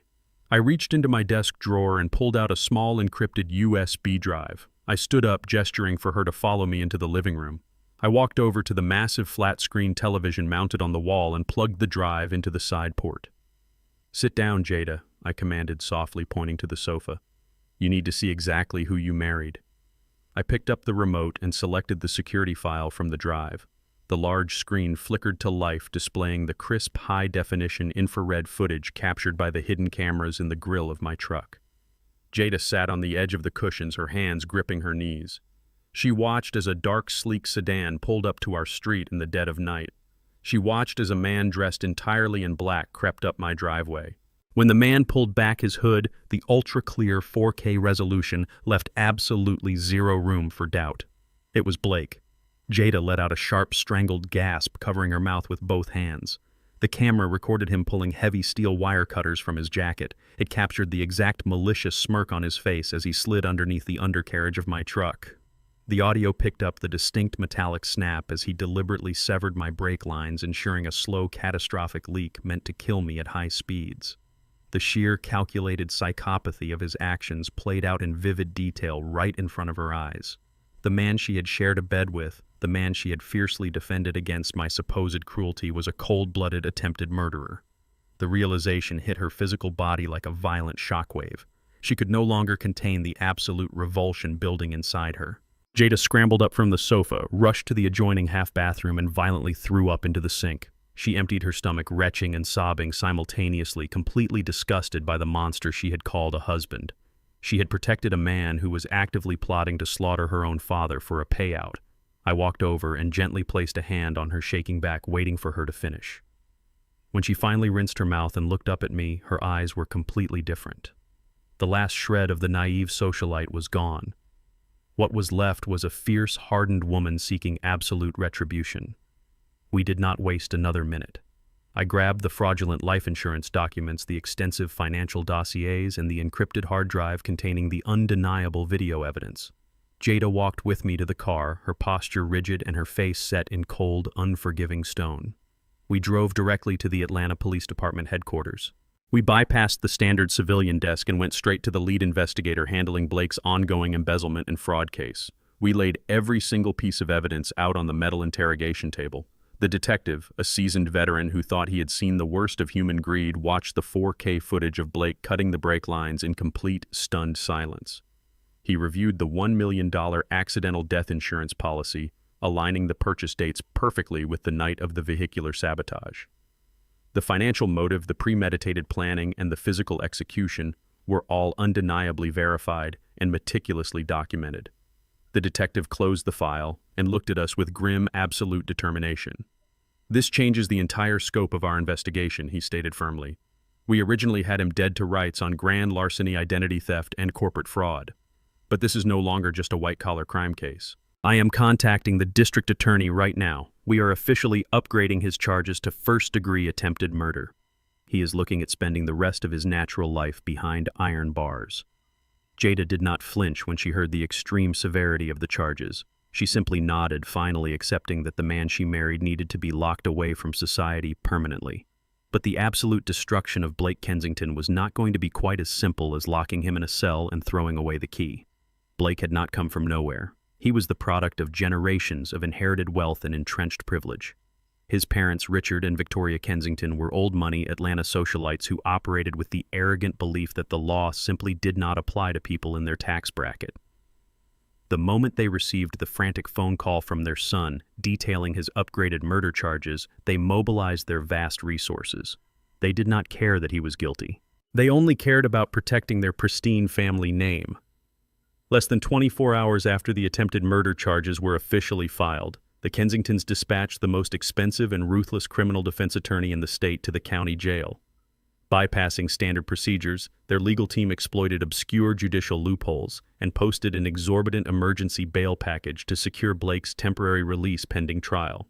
I reached into my desk drawer and pulled out a small encrypted USB drive. I stood up, gesturing for her to follow me into the living room. I walked over to the massive flat-screen television mounted on the wall and plugged the drive into the side port. "Sit down, Jada," I commanded softly, pointing to the sofa. "You need to see exactly who you married." I picked up the remote and selected the security file from the drive. The large screen flickered to life, displaying the crisp, high-definition infrared footage captured by the hidden cameras in the grille of my truck. Jada sat on the edge of the cushions, her hands gripping her knees. She watched as a dark, sleek sedan pulled up to our street in the dead of night. She watched as a man dressed entirely in black crept up my driveway. When the man pulled back his hood, the ultra-clear 4K resolution left absolutely zero room for doubt. It was Blake. Jada let out a sharp, strangled gasp, covering her mouth with both hands. The camera recorded him pulling heavy steel wire cutters from his jacket. It captured the exact malicious smirk on his face as he slid underneath the undercarriage of my truck. The audio picked up the distinct metallic snap as he deliberately severed my brake lines, ensuring a slow, catastrophic leak meant to kill me at high speeds. The sheer, calculated psychopathy of his actions played out in vivid detail right in front of her eyes. The man she had shared a bed with, the man she had fiercely defended against my supposed cruelty, was a cold-blooded attempted murderer. The realization hit her physical body like a violent shockwave. She could no longer contain the absolute revulsion building inside her. Jada scrambled up from the sofa, rushed to the adjoining half-bathroom, and violently threw up into the sink. She emptied her stomach, retching and sobbing simultaneously, completely disgusted by the monster she had called a husband. She had protected a man who was actively plotting to slaughter her own father for a payout. I walked over and gently placed a hand on her shaking back, waiting for her to finish. When she finally rinsed her mouth and looked up at me, her eyes were completely different. The last shred of the naive socialite was gone. What was left was a fierce, hardened woman seeking absolute retribution. We did not waste another minute. I grabbed the fraudulent life insurance documents, the extensive financial dossiers, and the encrypted hard drive containing the undeniable video evidence. Jada walked with me to the car, her posture rigid and her face set in cold, unforgiving stone. We drove directly to the Atlanta Police Department headquarters. We bypassed the standard civilian desk and went straight to the lead investigator handling Blake's ongoing embezzlement and fraud case. We laid every single piece of evidence out on the metal interrogation table. The detective, a seasoned veteran who thought he had seen the worst of human greed, watched the 4K footage of Blake cutting the brake lines in complete, stunned silence. He reviewed the $1 million accidental death insurance policy, aligning the purchase dates perfectly with the night of the vehicular sabotage. The financial motive, the premeditated planning, and the physical execution were all undeniably verified and meticulously documented. The detective closed the file and looked at us with grim, absolute determination. "This changes the entire scope of our investigation," he stated firmly. "We originally had him dead to rights on grand larceny, identity theft, and corporate fraud. But this is no longer just a white-collar crime case. I am contacting the district attorney right now. We are officially upgrading his charges to first-degree attempted murder. He is looking at spending the rest of his natural life behind iron bars." Jada did not flinch when she heard the extreme severity of the charges. She simply nodded, finally accepting that the man she married needed to be locked away from society permanently. But the absolute destruction of Blake Kensington was not going to be quite as simple as locking him in a cell and throwing away the key. Blake had not come from nowhere. He was the product of generations of inherited wealth and entrenched privilege. His parents, Richard and Victoria Kensington, were old-money Atlanta socialites who operated with the arrogant belief that the law simply did not apply to people in their tax bracket. The moment they received the frantic phone call from their son detailing his upgraded murder charges, they mobilized their vast resources. They did not care that he was guilty. They only cared about protecting their pristine family name. Less than 24 hours after the attempted murder charges were officially filed, the Kensingtons dispatched the most expensive and ruthless criminal defense attorney in the state to the county jail. Bypassing standard procedures, their legal team exploited obscure judicial loopholes and posted an exorbitant emergency bail package to secure Blake's temporary release pending trial.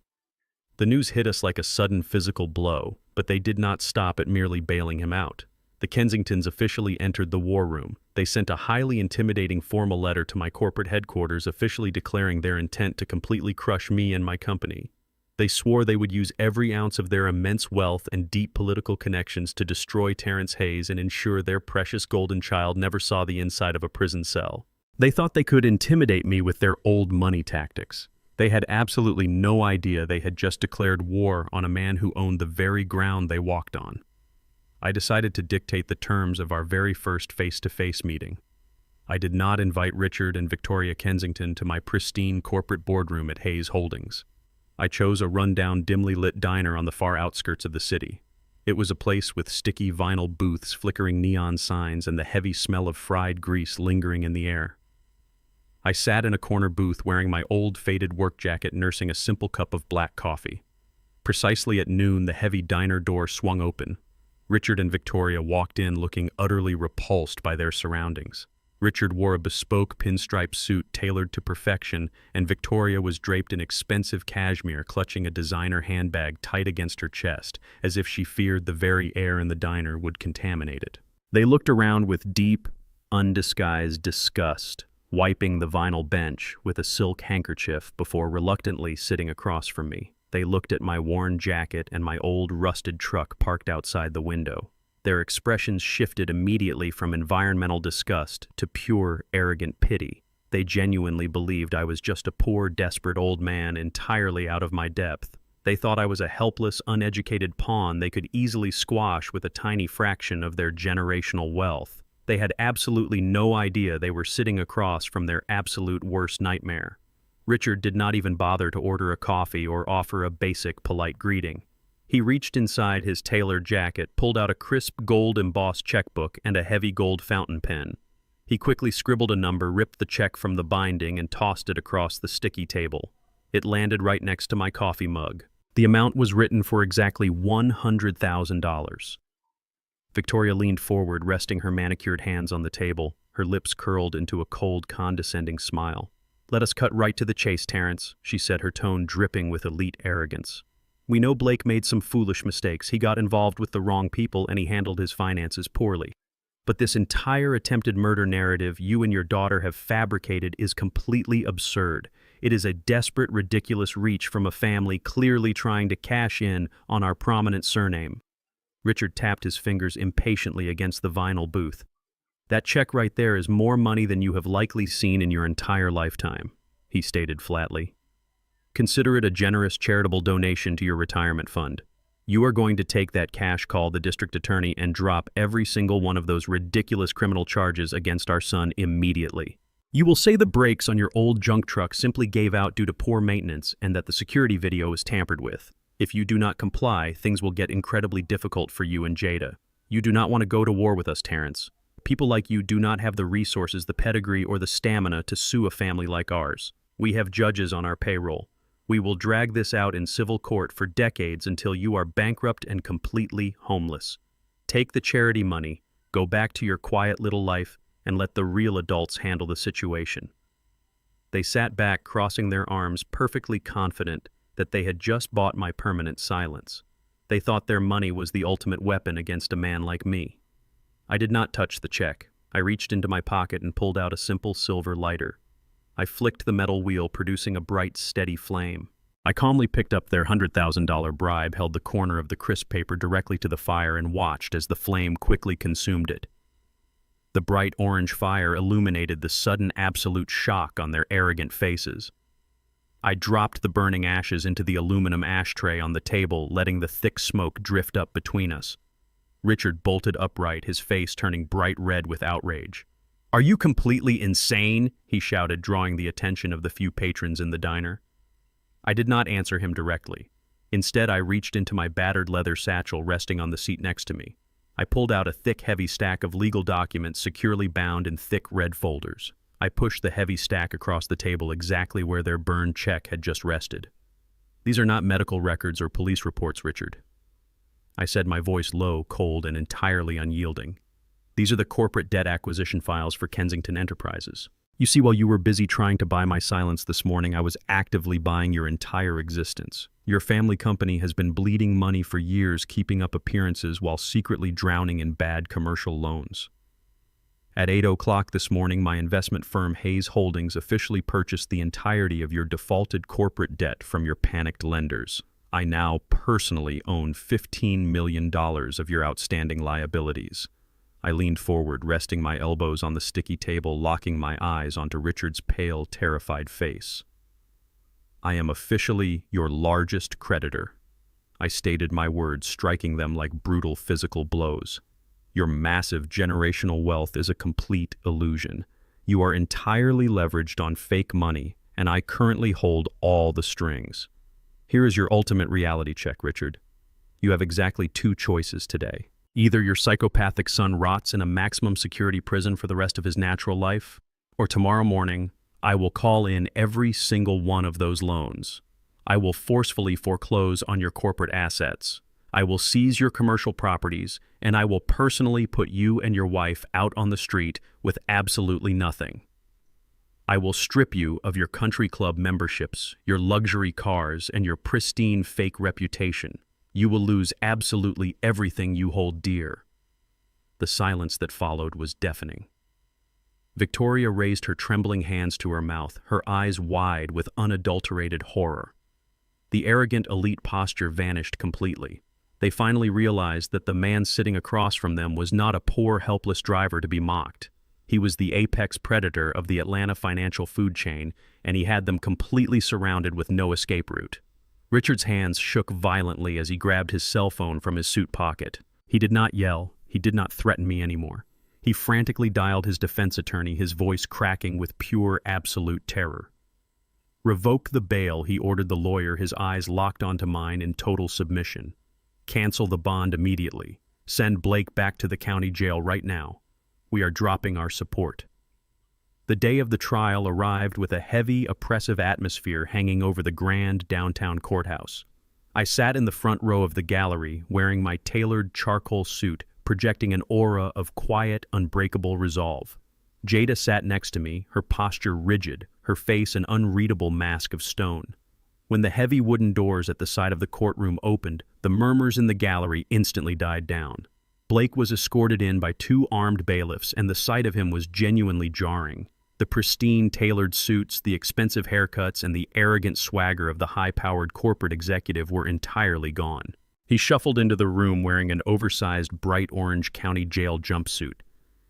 The news hit us like a sudden physical blow, but they did not stop at merely bailing him out. The Kensingtons officially entered the war room. They sent a highly intimidating formal letter to my corporate headquarters officially declaring their intent to completely crush me and my company. They swore they would use every ounce of their immense wealth and deep political connections to destroy Terrence Hayes and ensure their precious golden child never saw the inside of a prison cell. They thought they could intimidate me with their old money tactics. They had absolutely no idea they had just declared war on a man who owned the very ground they walked on. I decided to dictate the terms of our very first face-to-face meeting. I did not invite Richard and Victoria Kensington to my pristine corporate boardroom at Hayes Holdings. I chose a rundown, dimly lit diner on the far outskirts of the city. It was a place with sticky vinyl booths, flickering neon signs, and the heavy smell of fried grease lingering in the air. I sat in a corner booth wearing my old faded work jacket, nursing a simple cup of black coffee. Precisely at noon, the heavy diner door swung open. Richard and Victoria walked in looking utterly repulsed by their surroundings. Richard wore a bespoke pinstripe suit tailored to perfection, and Victoria was draped in expensive cashmere, clutching a designer handbag tight against her chest, as if she feared the very air in the diner would contaminate it. They looked around with deep, undisguised disgust, wiping the vinyl bench with a silk handkerchief before reluctantly sitting across from me. They looked at my worn jacket and my old rusted truck parked outside the window. Their expressions shifted immediately from environmental disgust to pure, arrogant pity. They genuinely believed I was just a poor, desperate old man entirely out of my depth. They thought I was a helpless, uneducated pawn they could easily squash with a tiny fraction of their generational wealth. They had absolutely no idea they were sitting across from their absolute worst nightmare. Richard did not even bother to order a coffee or offer a basic, polite greeting. He reached inside his tailored jacket, pulled out a crisp gold-embossed checkbook and a heavy gold fountain pen. He quickly scribbled a number, ripped the check from the binding, and tossed it across the sticky table. It landed right next to my coffee mug. The amount was written for exactly $100,000. Victoria leaned forward, resting her manicured hands on the table, her lips curled into a cold, condescending smile. "Let us cut right to the chase, Terrence," she said, her tone dripping with elite arrogance. "We know Blake made some foolish mistakes. He got involved with the wrong people and he handled his finances poorly. But this entire attempted murder narrative you and your daughter have fabricated is completely absurd. It is a desperate, ridiculous reach from a family clearly trying to cash in on our prominent surname." Richard tapped his fingers impatiently against the vinyl booth. "That check right there is more money than you have likely seen in your entire lifetime," he stated flatly. "Consider it a generous charitable donation to your retirement fund. You are going to take that cash, call the district attorney, and drop every single one of those ridiculous criminal charges against our son immediately. You will say the brakes on your old junk truck simply gave out due to poor maintenance and that the security video is tampered with. If you do not comply, things will get incredibly difficult for you and Jada. You do not want to go to war with us, Terrence. People like you do not have the resources, the pedigree, or the stamina to sue a family like ours. We have judges on our payroll. We will drag this out in civil court for decades until you are bankrupt and completely homeless. Take the charity money, go back to your quiet little life, and let the real adults handle the situation." They sat back, crossing their arms, perfectly confident that they had just bought my permanent silence. They thought their money was the ultimate weapon against a man like me. I did not touch the check. I reached into my pocket and pulled out a simple silver lighter. I flicked the metal wheel, producing a bright, steady flame. I calmly picked up their $100,000 bribe, held the corner of the crisp paper directly to the fire, and watched as the flame quickly consumed it. The bright orange fire illuminated the sudden absolute shock on their arrogant faces. I dropped the burning ashes into the aluminum ashtray on the table, letting the thick smoke drift up between us. Richard bolted upright, his face turning bright red with outrage. "Are you completely insane?" he shouted, drawing the attention of the few patrons in the diner. I did not answer him directly. Instead, I reached into my battered leather satchel resting on the seat next to me. I pulled out a thick, heavy stack of legal documents securely bound in thick red folders. I pushed the heavy stack across the table exactly where their burned check had just rested. "These are not medical records or police reports, Richard," I said, my voice low, cold, and entirely unyielding. "These are the corporate debt acquisition files for Kensington Enterprises. You see, while you were busy trying to buy my silence this morning, I was actively buying your entire existence. Your family company has been bleeding money for years, keeping up appearances while secretly drowning in bad commercial loans. At 8 o'clock this morning, my investment firm Hayes Holdings officially purchased the entirety of your defaulted corporate debt from your panicked lenders. I now personally own $15 million of your outstanding liabilities." I leaned forward, resting my elbows on the sticky table, locking my eyes onto Richard's pale, terrified face. "I am officially your largest creditor." I stated my words, striking them like brutal physical blows. "Your massive generational wealth is a complete illusion. You are entirely leveraged on fake money, and I currently hold all the strings. Here is your ultimate reality check, Richard. You have exactly two choices today. Either your psychopathic son rots in a maximum security prison for the rest of his natural life, or tomorrow morning, I will call in every single one of those loans. I will forcefully foreclose on your corporate assets. I will seize your commercial properties, and I will personally put you and your wife out on the street with absolutely nothing. I will strip you of your country club memberships, your luxury cars, and your pristine fake reputation. You will lose absolutely everything you hold dear." The silence that followed was deafening. Victoria raised her trembling hands to her mouth, her eyes wide with unadulterated horror. The arrogant elite posture vanished completely. They finally realized that the man sitting across from them was not a poor, helpless driver to be mocked. He was the apex predator of the Atlanta financial food chain, and he had them completely surrounded with no escape route. Richard's hands shook violently as he grabbed his cell phone from his suit pocket. He did not yell. He did not threaten me anymore. He frantically dialed his defense attorney, his voice cracking with pure, absolute terror. "Revoke the bail," he ordered the lawyer, his eyes locked onto mine in total submission. "Cancel the bond immediately. Send Blake back to the county jail right now. We are dropping our support." The day of the trial arrived with a heavy, oppressive atmosphere hanging over the grand downtown courthouse. I sat in the front row of the gallery, wearing my tailored charcoal suit, projecting an aura of quiet, unbreakable resolve. Jada sat next to me, her posture rigid, her face an unreadable mask of stone. When the heavy wooden doors at the side of the courtroom opened, the murmurs in the gallery instantly died down. Blake was escorted in by two armed bailiffs, and the sight of him was genuinely jarring. The pristine, tailored suits, the expensive haircuts, and the arrogant swagger of the high-powered corporate executive were entirely gone. He shuffled into the room wearing an oversized bright orange county jail jumpsuit.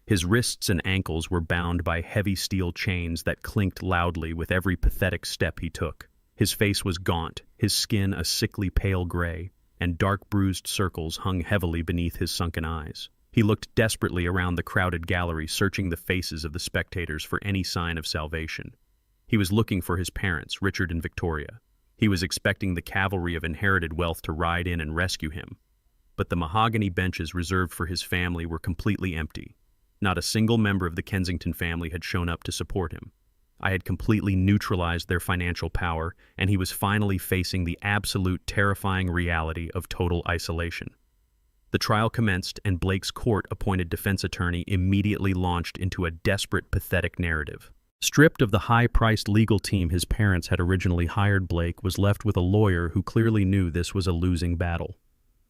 His wrists and ankles were bound by heavy steel chains that clinked loudly with every pathetic step he took. His face was gaunt, his skin a sickly pale gray, and dark bruised circles hung heavily beneath his sunken eyes. He looked desperately around the crowded gallery, searching the faces of the spectators for any sign of salvation. He was looking for his parents, Richard and Victoria. He was expecting the cavalry of inherited wealth to ride in and rescue him. But the mahogany benches reserved for his family were completely empty. Not a single member of the Kensington family had shown up to support him. I had completely neutralized their financial power, and he was finally facing the absolute terrifying reality of total isolation. The trial commenced, and Blake's court-appointed defense attorney immediately launched into a desperate, pathetic narrative. Stripped of the high-priced legal team his parents had originally hired, Blake was left with a lawyer who clearly knew this was a losing battle.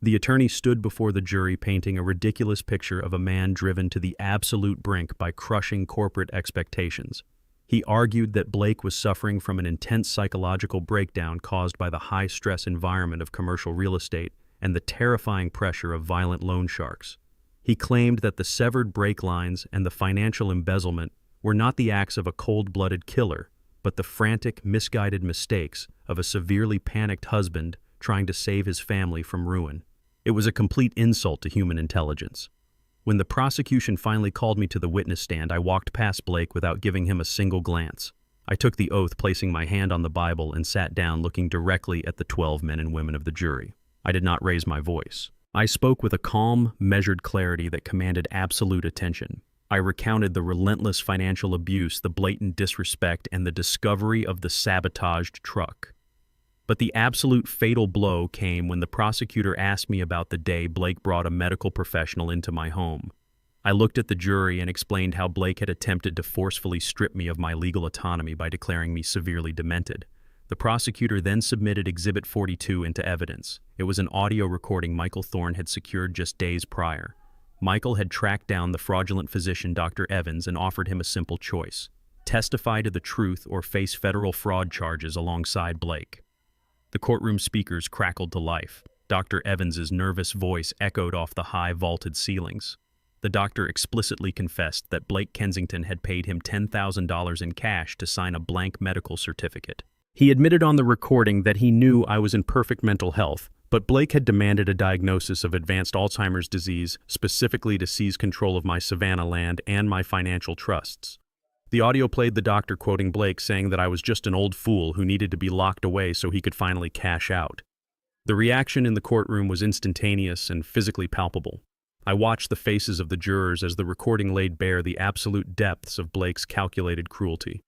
The attorney stood before the jury painting a ridiculous picture of a man driven to the absolute brink by crushing corporate expectations. He argued that Blake was suffering from an intense psychological breakdown caused by the high-stress environment of commercial real estate and the terrifying pressure of violent loan sharks. He claimed that the severed brake lines and the financial embezzlement were not the acts of a cold-blooded killer, but the frantic, misguided mistakes of a severely panicked husband trying to save his family from ruin. It was a complete insult to human intelligence. When the prosecution finally called me to the witness stand, I walked past Blake without giving him a single glance. I took the oath, placing my hand on the Bible, and sat down looking directly at the 12 men and women of the jury. I did not raise my voice. I spoke with a calm, measured clarity that commanded absolute attention. I recounted the relentless financial abuse, the blatant disrespect, and the discovery of the sabotaged truck. But the absolute fatal blow came when the prosecutor asked me about the day Blake brought a medical professional into my home. I looked at the jury and explained how Blake had attempted to forcefully strip me of my legal autonomy by declaring me severely demented. The prosecutor then submitted Exhibit 42 into evidence. It was an audio recording Michael Thorne had secured just days prior. Michael had tracked down the fraudulent physician Dr. Evans and offered him a simple choice: testify to the truth or face federal fraud charges alongside Blake. The courtroom speakers crackled to life. Dr. Evans's nervous voice echoed off the high vaulted ceilings. The doctor explicitly confessed that Blake Kensington had paid him $10,000 in cash to sign a blank medical certificate. He admitted on the recording that he knew I was in perfect mental health, but Blake had demanded a diagnosis of advanced Alzheimer's disease, specifically to seize control of my Savannah land and my financial trusts. The audio played the doctor quoting Blake, saying that I was just an old fool who needed to be locked away so he could finally cash out. The reaction in the courtroom was instantaneous and physically palpable. I watched the faces of the jurors as the recording laid bare the absolute depths of Blake's calculated cruelty.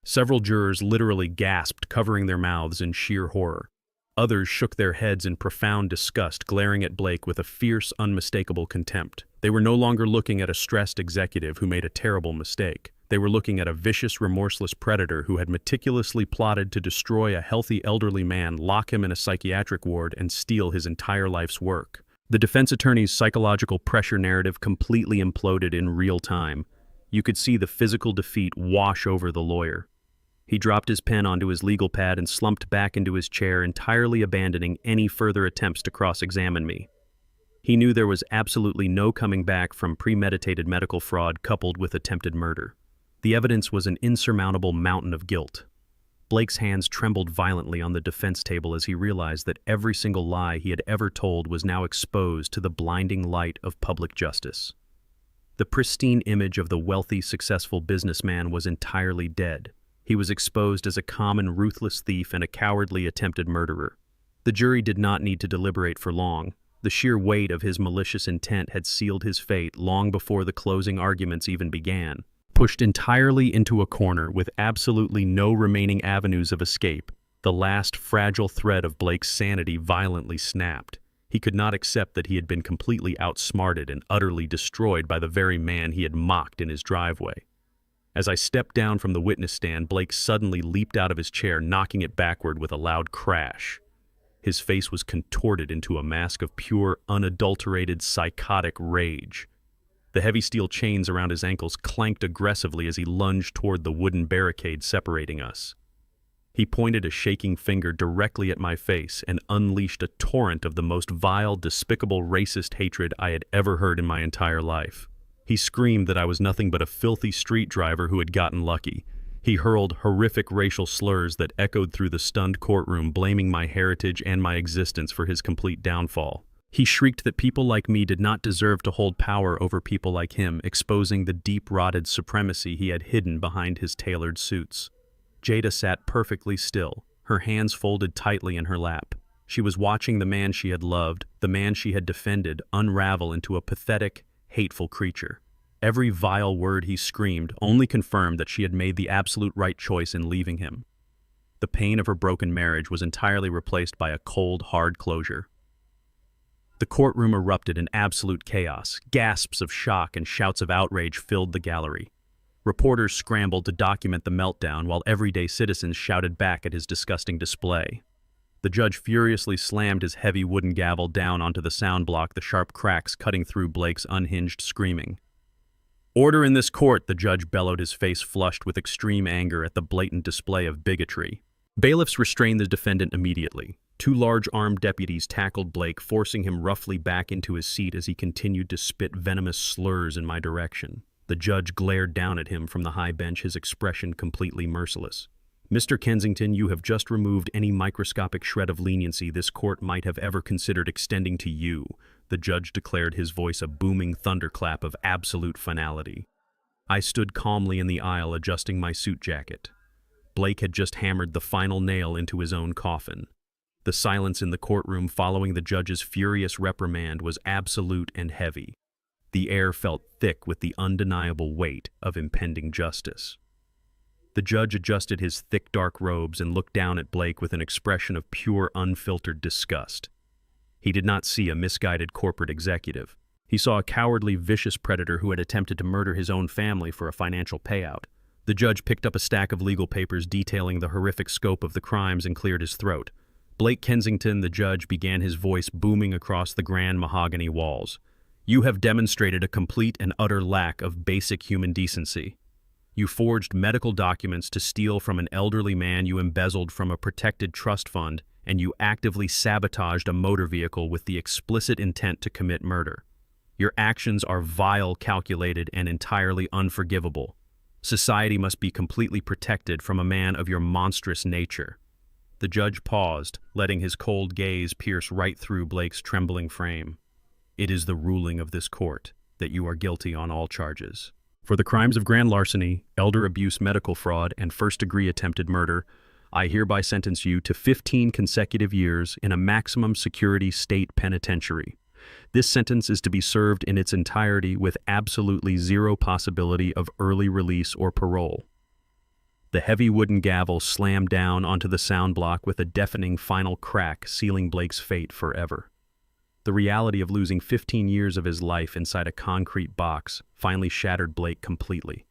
Several jurors literally gasped, covering their mouths in sheer horror. Others shook their heads in profound disgust, glaring at Blake with a fierce, unmistakable contempt. They were no longer looking at a stressed executive who made a terrible mistake. They were looking at a vicious, remorseless predator who had meticulously plotted to destroy a healthy elderly man, lock him in a psychiatric ward, and steal his entire life's work. The defense attorney's psychological pressure narrative completely imploded in real time. You could see the physical defeat wash over the lawyer. He dropped his pen onto his legal pad and slumped back into his chair, entirely abandoning any further attempts to cross-examine me. He knew there was absolutely no coming back from premeditated medical fraud coupled with attempted murder. The evidence was an insurmountable mountain of guilt. Blake's hands trembled violently on the defense table as he realized that every single lie he had ever told was now exposed to the blinding light of public justice. The pristine image of the wealthy, successful businessman was entirely dead. He was exposed as a common, ruthless thief and a cowardly attempted murderer. The jury did not need to deliberate for long. The sheer weight of his malicious intent had sealed his fate long before the closing arguments even began. Pushed entirely into a corner with absolutely no remaining avenues of escape, the last fragile thread of Blake's sanity violently snapped. He could not accept that he had been completely outsmarted and utterly destroyed by the very man he had mocked in his driveway. As I stepped down from the witness stand, Blake suddenly leaped out of his chair, knocking it backward with a loud crash. His face was contorted into a mask of pure, unadulterated, psychotic rage. The heavy steel chains around his ankles clanked aggressively as he lunged toward the wooden barricade separating us. He pointed a shaking finger directly at my face and unleashed a torrent of the most vile, despicable, racist hatred I had ever heard in my entire life. He screamed that I was nothing but a filthy street driver who had gotten lucky. He hurled horrific racial slurs that echoed through the stunned courtroom, blaming my heritage and my existence for his complete downfall. He shrieked that people like me did not deserve to hold power over people like him, exposing the deep-rotted supremacy he had hidden behind his tailored suits. Jada sat perfectly still, her hands folded tightly in her lap. She was watching the man she had loved, the man she had defended, unravel into a pathetic, hateful creature. Every vile word he screamed only confirmed that she had made the absolute right choice in leaving him. The pain of her broken marriage was entirely replaced by a cold, hard closure. The courtroom erupted in absolute chaos. Gasps of shock and shouts of outrage filled the gallery. Reporters scrambled to document the meltdown while everyday citizens shouted back at his disgusting display. The judge furiously slammed his heavy wooden gavel down onto the sound block, the sharp cracks cutting through Blake's unhinged screaming. "Order in this court," the judge bellowed, his face flushed with extreme anger at the blatant display of bigotry. Bailiffs restrained the defendant immediately. Two large armed deputies tackled Blake, forcing him roughly back into his seat as he continued to spit venomous slurs in my direction. The judge glared down at him from the high bench, his expression completely merciless. "Mr. Kensington, you have just removed any microscopic shred of leniency this court might have ever considered extending to you," the judge declared, his voice a booming thunderclap of absolute finality. I stood calmly in the aisle, adjusting my suit jacket. Blake had just hammered the final nail into his own coffin. The silence in the courtroom following the judge's furious reprimand was absolute and heavy. The air felt thick with the undeniable weight of impending justice. The judge adjusted his thick dark robes and looked down at Blake with an expression of pure, unfiltered disgust. He did not see a misguided corporate executive. He saw a cowardly, vicious predator who had attempted to murder his own family for a financial payout. The judge picked up a stack of legal papers detailing the horrific scope of the crimes and cleared his throat. "Blake Kensington," the judge began, his voice booming across the grand mahogany walls. "You have demonstrated a complete and utter lack of basic human decency. You forged medical documents to steal from an elderly man you embezzled from a protected trust fund, and you actively sabotaged a motor vehicle with the explicit intent to commit murder. Your actions are vile, calculated, and entirely unforgivable. Society must be completely protected from a man of your monstrous nature." The judge paused, letting his cold gaze pierce right through Blake's trembling frame. "It is the ruling of this court that you are guilty on all charges. For the crimes of grand larceny, elder abuse, medical fraud, and first-degree attempted murder, I hereby sentence you to 15 consecutive years in a maximum security state penitentiary. This sentence is to be served in its entirety with absolutely zero possibility of early release or parole." The heavy wooden gavel slammed down onto the sound block with a deafening final crack, sealing Blake's fate forever. The reality of losing 15 years of his life inside a concrete box finally shattered Blake completely.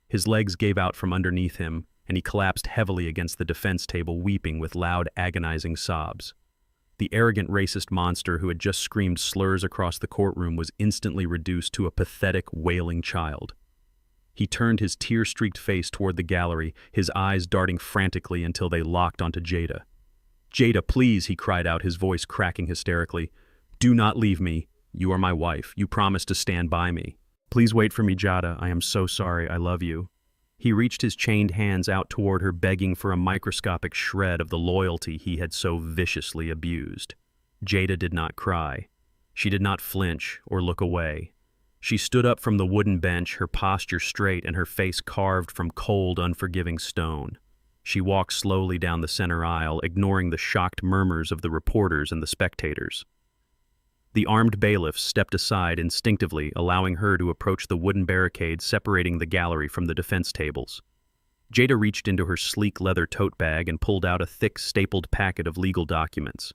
His legs gave out from underneath him, and he collapsed heavily against the defense table, weeping with loud, agonizing sobs. The arrogant racist monster who had just screamed slurs across the courtroom was instantly reduced to a pathetic, wailing child. He turned his tear-streaked face toward the gallery, his eyes darting frantically until they locked onto Jada. "Jada, please," he cried out, his voice cracking hysterically. "Do not leave me. You are my wife. You promised to stand by me. Please wait for me, Jada. I am so sorry. I love you." He reached his chained hands out toward her, begging for a microscopic shred of the loyalty he had so viciously abused. Jada did not cry. She did not flinch or look away. She stood up from the wooden bench, her posture straight and her face carved from cold, unforgiving stone. She walked slowly down the center aisle, ignoring the shocked murmurs of the reporters and the spectators. The armed bailiffs stepped aside instinctively, allowing her to approach the wooden barricade separating the gallery from the defense tables. Jada reached into her sleek leather tote bag and pulled out a thick, stapled packet of legal documents.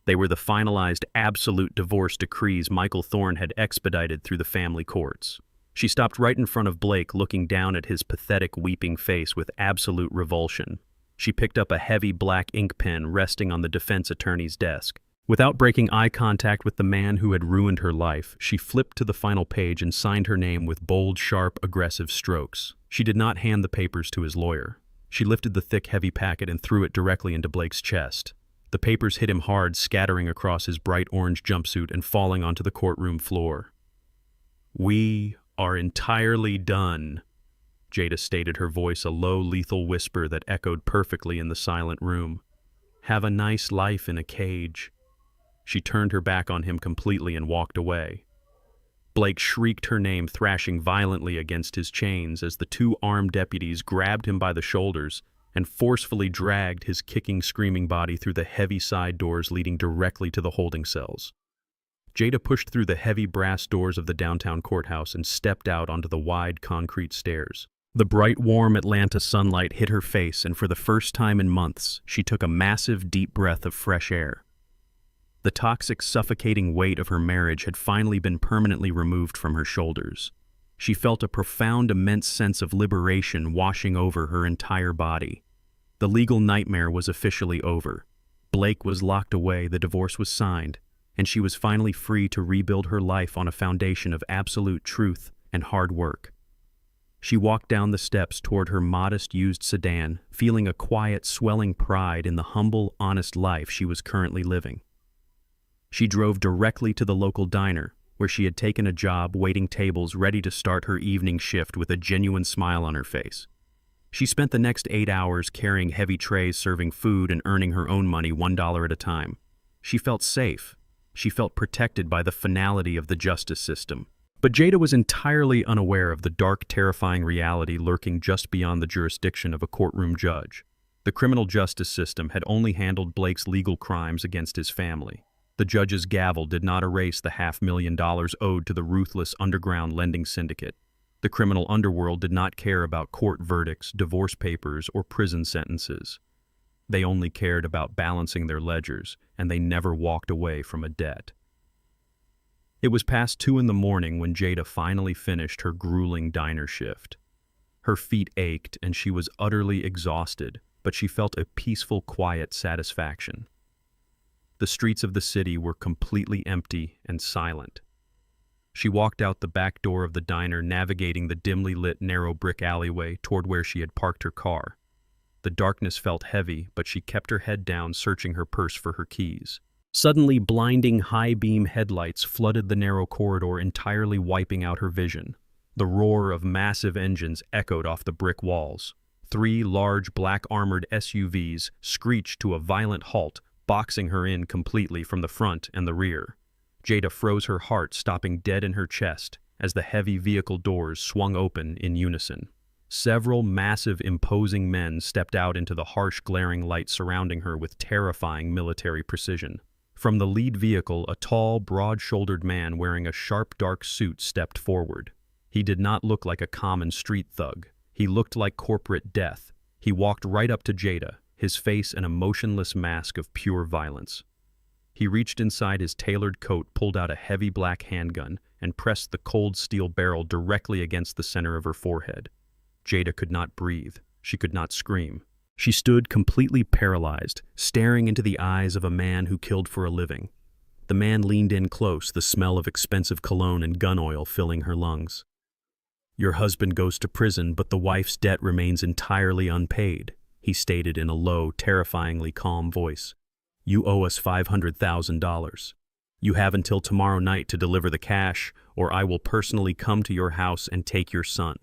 They were the finalized absolute divorce decrees Michael Thorne had expedited through the family courts. She stopped right in front of Blake, looking down at his pathetic, weeping face with absolute revulsion. She picked up a heavy black ink pen resting on the defense attorney's desk. Without breaking eye contact with the man who had ruined her life, she flipped to the final page and signed her name with bold, sharp, aggressive strokes. She did not hand the papers to his lawyer. She lifted the thick, heavy packet and threw it directly into Blake's chest. The papers hit him hard, scattering across his bright orange jumpsuit and falling onto the courtroom floor. "We are entirely done," Jada stated, her voice a low, lethal whisper that echoed perfectly in the silent room. "Have a nice life in a cage." She turned her back on him completely and walked away. Blake shrieked her name, thrashing violently against his chains as the two armed deputies grabbed him by the shoulders and forcefully dragged his kicking, screaming body through the heavy side doors leading directly to the holding cells. Jada pushed through the heavy brass doors of the downtown courthouse and stepped out onto the wide concrete stairs. The bright, warm Atlanta sunlight hit her face, and for the first time in months, she took a massive, deep breath of fresh air. The toxic, suffocating weight of her marriage had finally been permanently removed from her shoulders. She felt a profound, immense sense of liberation washing over her entire body. The legal nightmare was officially over. Blake was locked away, the divorce was signed, and she was finally free to rebuild her life on a foundation of absolute truth and hard work. She walked down the steps toward her modest used sedan, feeling a quiet, swelling pride in the humble, honest life she was currently living. She drove directly to the local diner, where she had taken a job waiting tables, ready to start her evening shift with a genuine smile on her face. She spent the next 8 hours carrying heavy trays, serving food, and earning her own money $1 at a time. She felt safe. She felt protected by the finality of the justice system. But Jada was entirely unaware of the dark, terrifying reality lurking just beyond the jurisdiction of a courtroom judge. The criminal justice system had only handled Blake's legal crimes against his family. The judge's gavel did not erase the $500,000 owed to the ruthless underground lending syndicate. The criminal underworld did not care about court verdicts, divorce papers, or prison sentences. They only cared about balancing their ledgers, and they never walked away from a debt. It was past 2 in the morning when Jada finally finished her grueling diner shift. Her feet ached and she was utterly exhausted, but she felt a peaceful, quiet satisfaction. The streets of the city were completely empty and silent. She walked out the back door of the diner, navigating the dimly lit, narrow brick alleyway toward where she had parked her car. The darkness felt heavy, but she kept her head down, searching her purse for her keys. Suddenly, blinding high-beam headlights flooded the narrow corridor, entirely wiping out her vision. The roar of massive engines echoed off the brick walls. 3 large, black-armored SUVs screeched to a violent halt, boxing her in completely from the front and the rear. Jada froze, her heart stopping dead in her chest as the heavy vehicle doors swung open in unison. Several massive, imposing men stepped out into the harsh, glaring light surrounding her with terrifying military precision. From the lead vehicle, a tall, broad-shouldered man wearing a sharp, dark suit stepped forward. He did not look like a common street thug. He looked like corporate death. He walked right up to Jada, his face an emotionless mask of pure violence. He reached inside his tailored coat, pulled out a heavy black handgun, and pressed the cold steel barrel directly against the center of her forehead. Jada could not breathe. She could not scream. She stood completely paralyzed, staring into the eyes of a man who killed for a living. The man leaned in close, the smell of expensive cologne and gun oil filling her lungs. "Your husband goes to prison, but the wife's debt remains entirely unpaid," he stated in a low, terrifyingly calm voice. "You owe us $500,000. You have until tomorrow night to deliver the cash, or I will personally come to your house and take your son."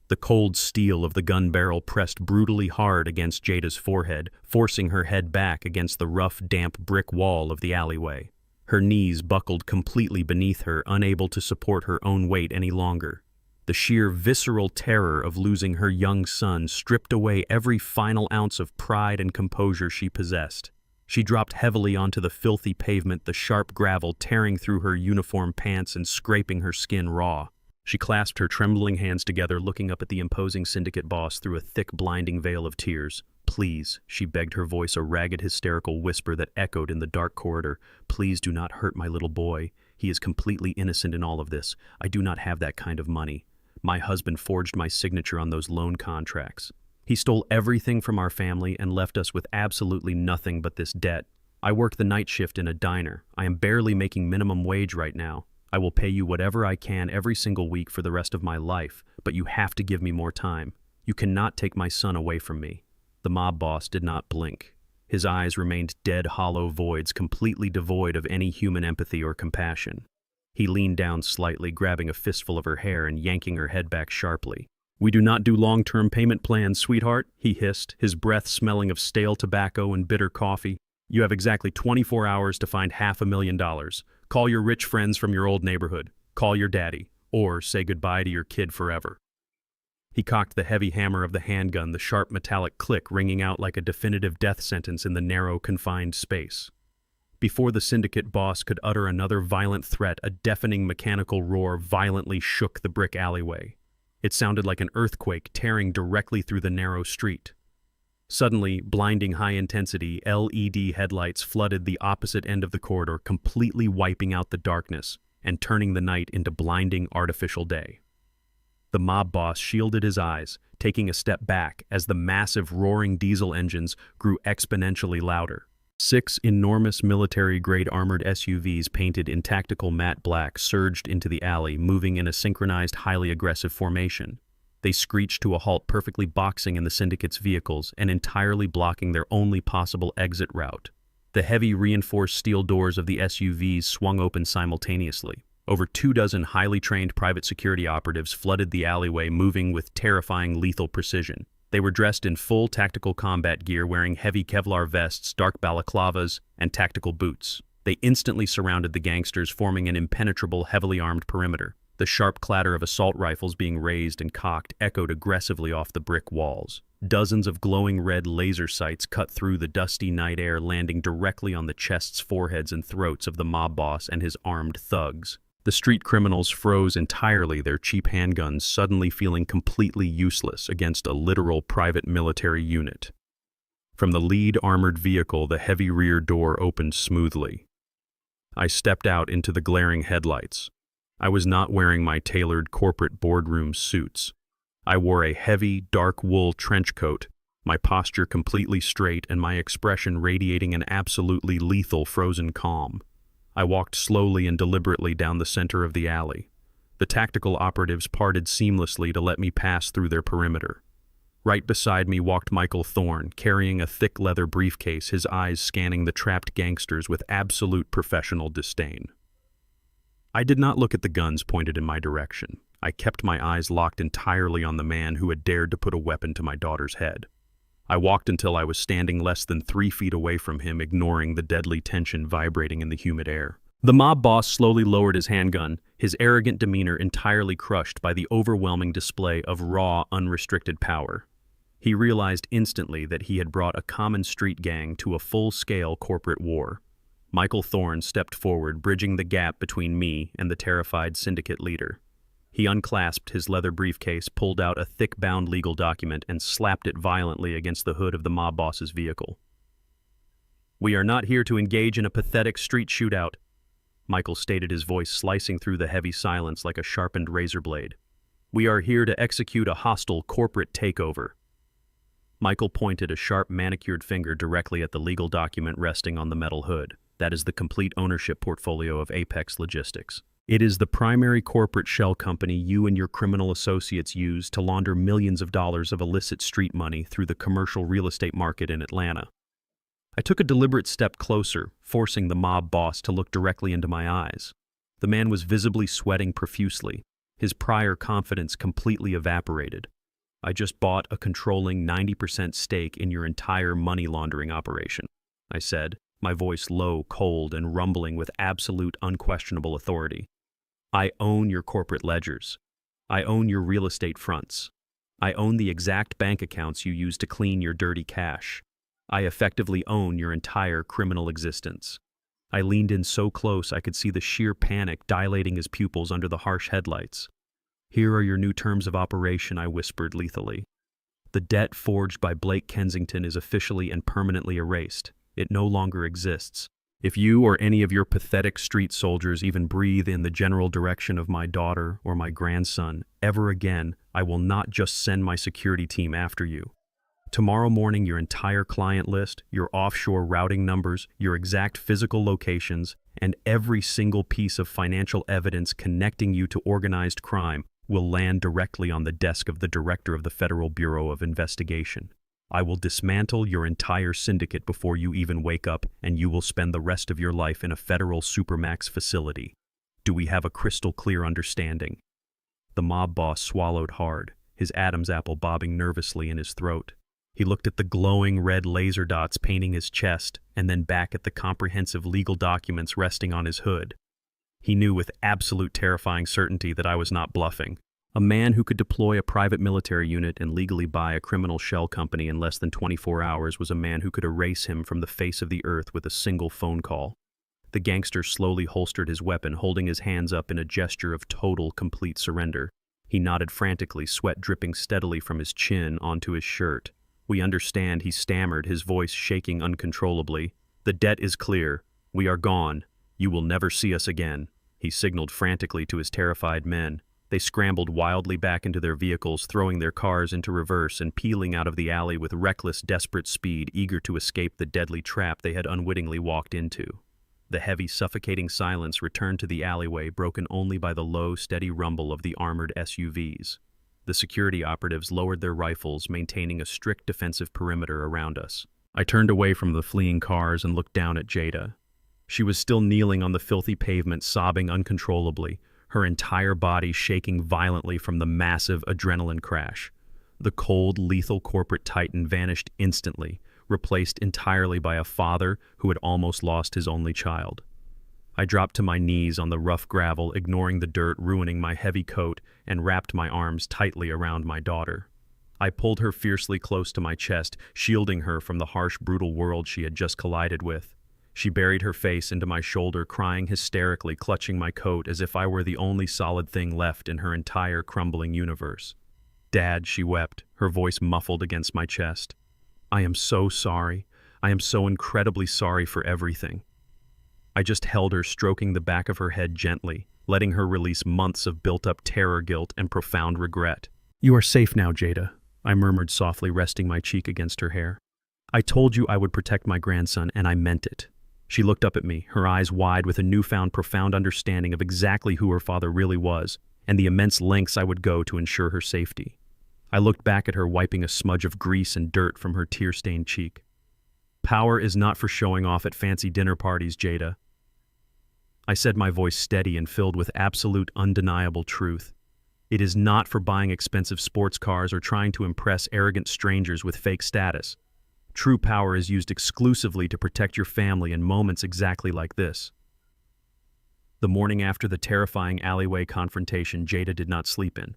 The cold steel of the gun barrel pressed brutally hard against Jada's forehead, forcing her head back against the rough, damp brick wall of the alleyway. Her knees buckled completely beneath her, unable to support her own weight any longer. The sheer visceral terror of losing her young son stripped away every final ounce of pride and composure she possessed. She dropped heavily onto the filthy pavement, the sharp gravel tearing through her uniform pants and scraping her skin raw. She clasped her trembling hands together, looking up at the imposing syndicate boss through a thick, blinding veil of tears. "Please," she begged, her voice a ragged, hysterical whisper that echoed in the dark corridor. "Please do not hurt my little boy. He is completely innocent in all of this. I do not have that kind of money. My husband forged my signature on those loan contracts. He stole everything from our family and left us with absolutely nothing but this debt. I work the night shift in a diner. I am barely making minimum wage right now. I will pay you whatever I can every single week for the rest of my life, but you have to give me more time. You cannot take my son away from me." The mob boss did not blink. His eyes remained dead, hollow voids, completely devoid of any human empathy or compassion. He leaned down slightly, grabbing a fistful of her hair and yanking her head back sharply. "We do not do long-term payment plans, sweetheart," he hissed, his breath smelling of stale tobacco and bitter coffee. "You have exactly 24 hours to find $500,000. Call your rich friends from your old neighborhood. Call your daddy. Or say goodbye to your kid forever." He cocked the heavy hammer of the handgun, the sharp metallic click ringing out like a definitive death sentence in the narrow, confined space. Before the syndicate boss could utter another violent threat, a deafening mechanical roar violently shook the brick alleyway. It sounded like an earthquake tearing directly through the narrow street. Suddenly, blinding high-intensity LED headlights flooded the opposite end of the corridor, completely wiping out the darkness and turning the night into blinding artificial day. The mob boss shielded his eyes, taking a step back as the massive roaring diesel engines grew exponentially louder. 6 enormous military-grade armored SUVs painted in tactical matte black surged into the alley, moving in a synchronized, highly aggressive formation. They screeched to a halt, perfectly boxing in the syndicate's vehicles and entirely blocking their only possible exit route. The heavy reinforced steel doors of the SUVs swung open simultaneously. Over 24 highly trained private security operatives flooded the alleyway, moving with terrifying lethal precision. They were dressed in full tactical combat gear, wearing heavy Kevlar vests, dark balaclavas, and tactical boots. They instantly surrounded the gangsters, forming an impenetrable, heavily armed perimeter. The sharp clatter of assault rifles being raised and cocked echoed aggressively off the brick walls. Dozens of glowing red laser sights cut through the dusty night air, landing directly on the chests, foreheads, and throats of the mob boss and his armed thugs. The street criminals froze entirely, their cheap handguns suddenly feeling completely useless against a literal private military unit. From the lead armored vehicle, the heavy rear door opened smoothly. I stepped out into the glaring headlights. I was not wearing my tailored corporate boardroom suits. I wore a heavy, dark wool trench coat, my posture completely straight and my expression radiating an absolutely lethal frozen calm. I walked slowly and deliberately down the center of the alley. The tactical operatives parted seamlessly to let me pass through their perimeter. Right beside me walked Michael Thorne, carrying a thick leather briefcase, his eyes scanning the trapped gangsters with absolute professional disdain. I did not look at the guns pointed in my direction. I kept my eyes locked entirely on the man who had dared to put a weapon to my daughter's head. I walked until I was standing less than 3 feet away from him, ignoring the deadly tension vibrating in the humid air. The mob boss slowly lowered his handgun, his arrogant demeanor entirely crushed by the overwhelming display of raw, unrestricted power. He realized instantly that he had brought a common street gang to a full-scale corporate war. Michael Thorne stepped forward, bridging the gap between me and the terrified syndicate leader. He unclasped his leather briefcase, pulled out a thick-bound legal document, and slapped it violently against the hood of the mob boss's vehicle. "We are not here to engage in a pathetic street shootout," Michael stated, his voice slicing through the heavy silence like a sharpened razor blade. "We are here to execute a hostile corporate takeover." Michael pointed a sharp, manicured finger directly at the legal document resting on the metal hood. "That is the complete ownership portfolio of Apex Logistics. It is the primary corporate shell company you and your criminal associates use to launder millions of dollars of illicit street money through the commercial real estate market in Atlanta." I took a deliberate step closer, forcing the mob boss to look directly into my eyes. The man was visibly sweating profusely, his prior confidence completely evaporated. "I just bought a controlling 90% stake in your entire money laundering operation," I said, my voice low, cold, and rumbling with absolute, unquestionable authority. "I own your corporate ledgers. I own your real estate fronts. I own the exact bank accounts you use to clean your dirty cash. I effectively own your entire criminal existence." I leaned in so close I could see the sheer panic dilating his pupils under the harsh headlights. "Here are your new terms of operation," I whispered lethally. "The debt forged by Blake Kensington is officially and permanently erased. It no longer exists. If you or any of your pathetic street soldiers even breathe in the general direction of my daughter or my grandson ever again, I will not just send my security team after you. Tomorrow morning, your entire client list, your offshore routing numbers, your exact physical locations, and every single piece of financial evidence connecting you to organized crime will land directly on the desk of the Director of the Federal Bureau of Investigation. I will dismantle your entire syndicate before you even wake up, and you will spend the rest of your life in a federal supermax facility. Do we have a crystal clear understanding?" The mob boss swallowed hard, his Adam's apple bobbing nervously in his throat. He looked at the glowing red laser dots painting his chest, and then back at the comprehensive legal documents resting on his hood. He knew with absolute terrifying certainty that I was not bluffing. A man who could deploy a private military unit and legally buy a criminal shell company in less than 24 hours was a man who could erase him from the face of the earth with a single phone call. The gangster slowly holstered his weapon, holding his hands up in a gesture of total, complete surrender. He nodded frantically, sweat dripping steadily from his chin onto his shirt. "We understand," he stammered, his voice shaking uncontrollably. "The debt is clear. We are gone. You will never see us again." He signaled frantically to his terrified men. They scrambled wildly back into their vehicles, throwing their cars into reverse and peeling out of the alley with reckless, desperate speed, eager to escape the deadly trap they had unwittingly walked into. The heavy, suffocating silence returned to the alleyway, broken only by the low, steady rumble of the armored SUVs. The security operatives lowered their rifles, maintaining a strict defensive perimeter around us. I turned away from the fleeing cars and looked down at Jada. She was still kneeling on the filthy pavement, sobbing uncontrollably, her entire body shaking violently from the massive adrenaline crash. The cold, lethal corporate titan vanished instantly, replaced entirely by a father who had almost lost his only child. I dropped to my knees on the rough gravel, ignoring the dirt ruining my heavy coat, and wrapped my arms tightly around my daughter. I pulled her fiercely close to my chest, shielding her from the harsh, brutal world she had just collided with. She buried her face into my shoulder, crying hysterically, clutching my coat as if I were the only solid thing left in her entire crumbling universe. "Dad," she wept, her voice muffled against my chest. "I am so sorry. I am so incredibly sorry for everything." I just held her, stroking the back of her head gently, letting her release months of built-up terror, guilt, and profound regret. "You are safe now, Jada," I murmured softly, resting my cheek against her hair. "I told you I would protect my grandson, and I meant it." She looked up at me, her eyes wide with a newfound profound understanding of exactly who her father really was, and the immense lengths I would go to ensure her safety. I looked back at her, wiping a smudge of grease and dirt from her tear-stained cheek. "Power is not for showing off at fancy dinner parties, Jada," I said, my voice steady and filled with absolute, undeniable truth. "It is not for buying expensive sports cars or trying to impress arrogant strangers with fake status. True power is used exclusively to protect your family in moments exactly like this." The morning after the terrifying alleyway confrontation, Jada did not sleep in.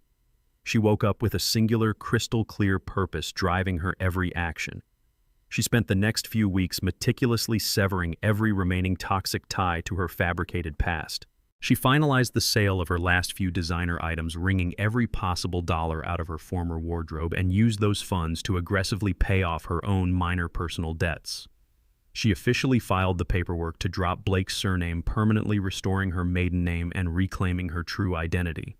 She woke up with a singular, crystal-clear purpose driving her every action. She spent the next few weeks meticulously severing every remaining toxic tie to her fabricated past. She finalized the sale of her last few designer items, wringing every possible dollar out of her former wardrobe, and used those funds to aggressively pay off her own minor personal debts. She officially filed the paperwork to drop Blake's surname, permanently restoring her maiden name and reclaiming her true identity.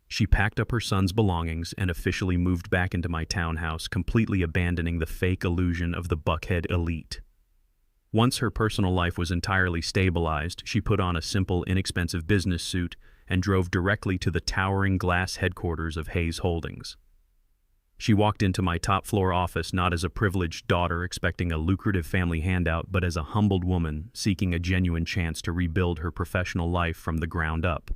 She packed up her son's belongings and officially moved back into my townhouse, completely abandoning the fake illusion of the Buckhead elite. Once her personal life was entirely stabilized, she put on a simple, inexpensive business suit and drove directly to the towering glass headquarters of Hayes Holdings. She walked into my top-floor office not as a privileged daughter expecting a lucrative family handout, but as a humbled woman seeking a genuine chance to rebuild her professional life from the ground up.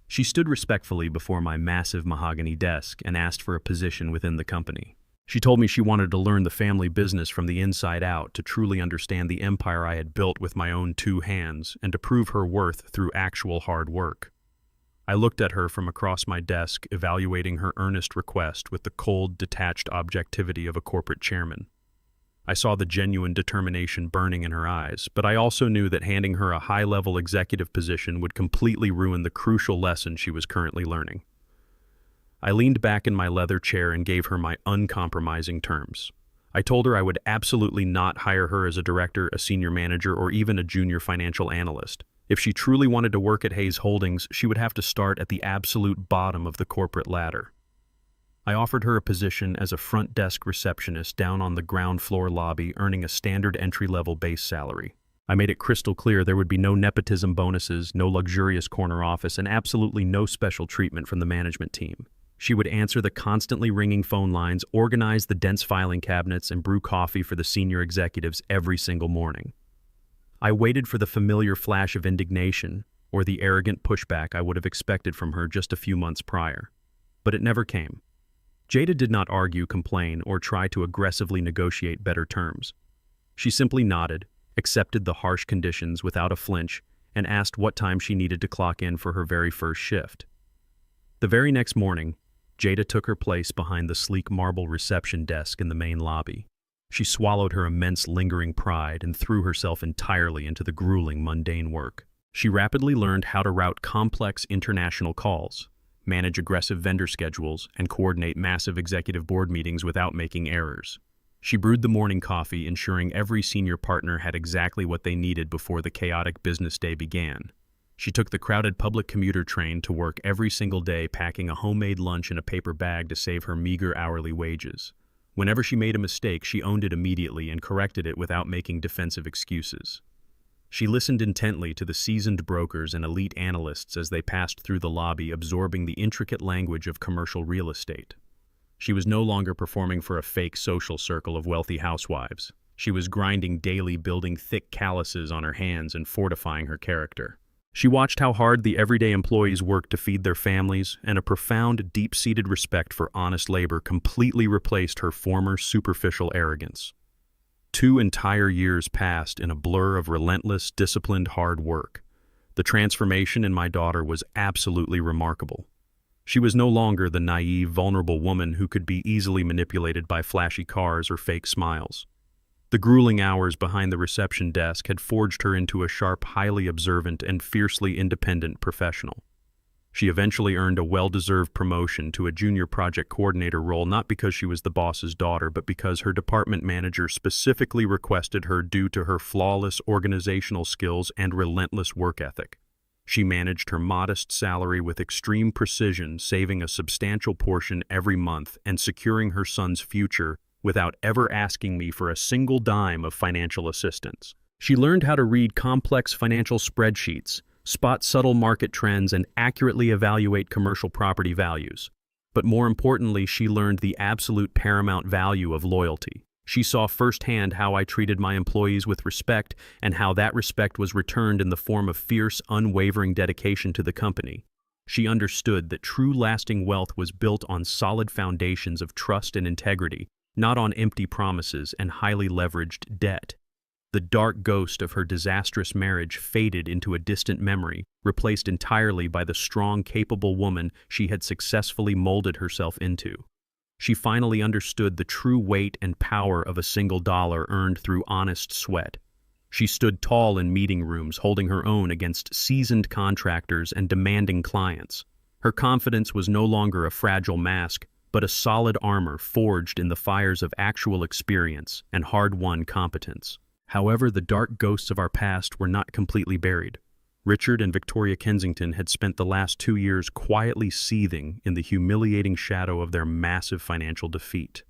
She stood respectfully before my massive mahogany desk and asked for a position within the company. She told me she wanted to learn the family business from the inside out, to truly understand the empire I had built with my own two hands, and to prove her worth through actual hard work. I looked at her from across my desk, evaluating her earnest request with the cold, detached objectivity of a corporate chairman. I saw the genuine determination burning in her eyes, but I also knew that handing her a high-level executive position would completely ruin the crucial lesson she was currently learning. I leaned back in my leather chair and gave her my uncompromising terms. I told her I would absolutely not hire her as a director, a senior manager, or even a junior financial analyst. If she truly wanted to work at Hayes Holdings, she would have to start at the absolute bottom of the corporate ladder. I offered her a position as a front desk receptionist down on the ground floor lobby, earning a standard entry-level base salary. I made it crystal clear there would be no nepotism bonuses, no luxurious corner office, and absolutely no special treatment from the management team. She would answer the constantly ringing phone lines, organize the dense filing cabinets, and brew coffee for the senior executives every single morning. I waited for the familiar flash of indignation, or the arrogant pushback I would have expected from her just a few months prior. But it never came. Jada did not argue, complain, or try to aggressively negotiate better terms. She simply nodded, accepted the harsh conditions without a flinch, and asked what time she needed to clock in for her very first shift. The very next morning, Jada took her place behind the sleek marble reception desk in the main lobby. She swallowed her immense lingering pride and threw herself entirely into the grueling, mundane work. She rapidly learned how to route complex international calls, manage aggressive vendor schedules, and coordinate massive executive board meetings without making errors. She brewed the morning coffee, ensuring every senior partner had exactly what they needed before the chaotic business day began. She took the crowded public commuter train to work every single day, packing a homemade lunch in a paper bag to save her meager hourly wages. Whenever she made a mistake, she owned it immediately and corrected it without making defensive excuses. She listened intently to the seasoned brokers and elite analysts as they passed through the lobby, absorbing the intricate language of commercial real estate. She was no longer performing for a fake social circle of wealthy housewives. She was grinding daily, building thick calluses on her hands and fortifying her character. She watched how hard the everyday employees worked to feed their families, and a profound, deep-seated respect for honest labor completely replaced her former superficial arrogance. 2 entire years passed in a blur of relentless, disciplined hard work. The transformation in my daughter was absolutely remarkable. She was no longer the naive, vulnerable woman who could be easily manipulated by flashy cars or fake smiles. The grueling hours behind the reception desk had forged her into a sharp, highly observant, and fiercely independent professional. She eventually earned a well-deserved promotion to a junior project coordinator role, not because she was the boss's daughter, but because her department manager specifically requested her due to her flawless organizational skills and relentless work ethic. She managed her modest salary with extreme precision, saving a substantial portion every month and securing her son's future without ever asking me for a single dime of financial assistance. She learned how to read complex financial spreadsheets, spot subtle market trends, and accurately evaluate commercial property values. But more importantly, she learned the absolute paramount value of loyalty. She saw firsthand how I treated my employees with respect, and how that respect was returned in the form of fierce, unwavering dedication to the company. She understood that true lasting wealth was built on solid foundations of trust and integrity, not on empty promises and highly leveraged debt. The dark ghost of her disastrous marriage faded into a distant memory, replaced entirely by the strong, capable woman she had successfully molded herself into. She finally understood the true weight and power of a single dollar earned through honest sweat. She stood tall in meeting rooms, holding her own against seasoned contractors and demanding clients. Her confidence was no longer a fragile mask, but a solid armor forged in the fires of actual experience and hard-won competence. However, the dark ghosts of our past were not completely buried. Richard and Victoria Kensington had spent the last 2 years quietly seething in the humiliating shadow of their massive financial defeat.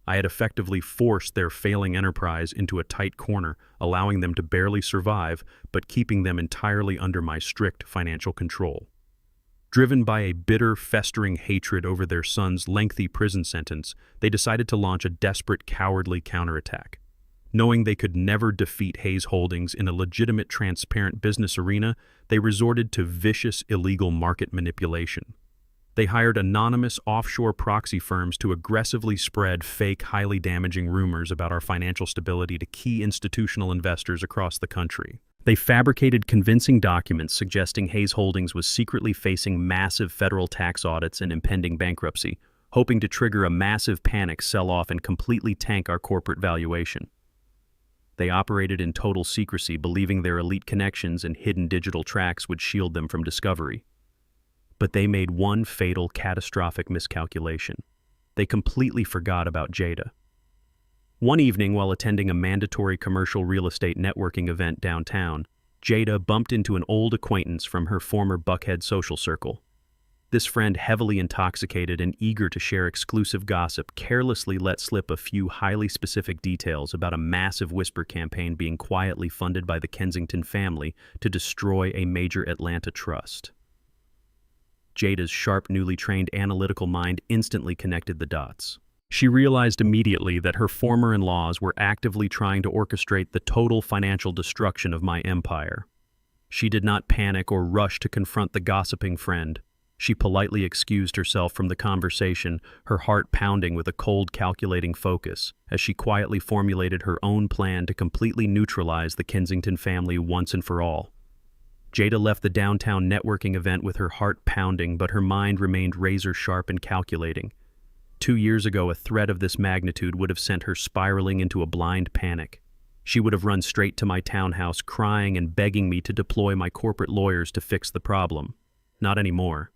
I had effectively forced their failing enterprise into a tight corner, allowing them to barely survive, but keeping them entirely under my strict financial control. Driven by a bitter, festering hatred over their son's lengthy prison sentence, they decided to launch a desperate, cowardly counterattack. Knowing they could never defeat Hayes Holdings in a legitimate, transparent business arena, they resorted to vicious, illegal market manipulation. They hired anonymous offshore proxy firms to aggressively spread fake, highly damaging rumors about our financial stability to key institutional investors across the country. They fabricated convincing documents suggesting Hayes Holdings was secretly facing massive federal tax audits and impending bankruptcy, hoping to trigger a massive panic sell-off and completely tank our corporate valuation. They operated in total secrecy, believing their elite connections and hidden digital tracks would shield them from discovery. But they made one fatal, catastrophic miscalculation. They completely forgot about Jada. One evening, while attending a mandatory commercial real estate networking event downtown, Jada bumped into an old acquaintance from her former Buckhead social circle. This friend, heavily intoxicated and eager to share exclusive gossip, carelessly let slip a few highly specific details about a massive whisper campaign being quietly funded by the Kensington family to destroy a major Atlanta trust. Jada's sharp, newly trained analytical mind instantly connected the dots. She realized immediately that her former in-laws were actively trying to orchestrate the total financial destruction of my empire. She did not panic or rush to confront the gossiping friend. She politely excused herself from the conversation, her heart pounding with a cold, calculating focus, as she quietly formulated her own plan to completely neutralize the Kensington family once and for all. Jada left the downtown networking event with her heart pounding, but her mind remained razor-sharp and calculating. 2 years ago, a threat of this magnitude would have sent her spiraling into a blind panic. She would have run straight to my townhouse, crying and begging me to deploy my corporate lawyers to fix the problem. Not anymore.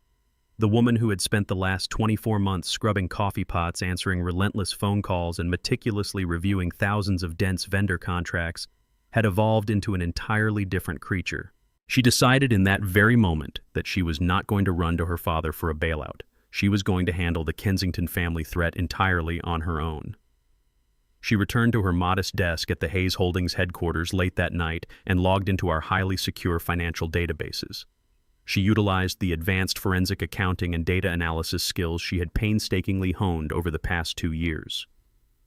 The woman who had spent the last 24 months scrubbing coffee pots, answering relentless phone calls, and meticulously reviewing thousands of dense vendor contracts had evolved into an entirely different creature. She decided in that very moment that she was not going to run to her father for a bailout. She was going to handle the Kensington family threat entirely on her own. She returned to her modest desk at the Hayes Holdings headquarters late that night and logged into our highly secure financial databases. She utilized the advanced forensic accounting and data analysis skills she had painstakingly honed over the past 2 years.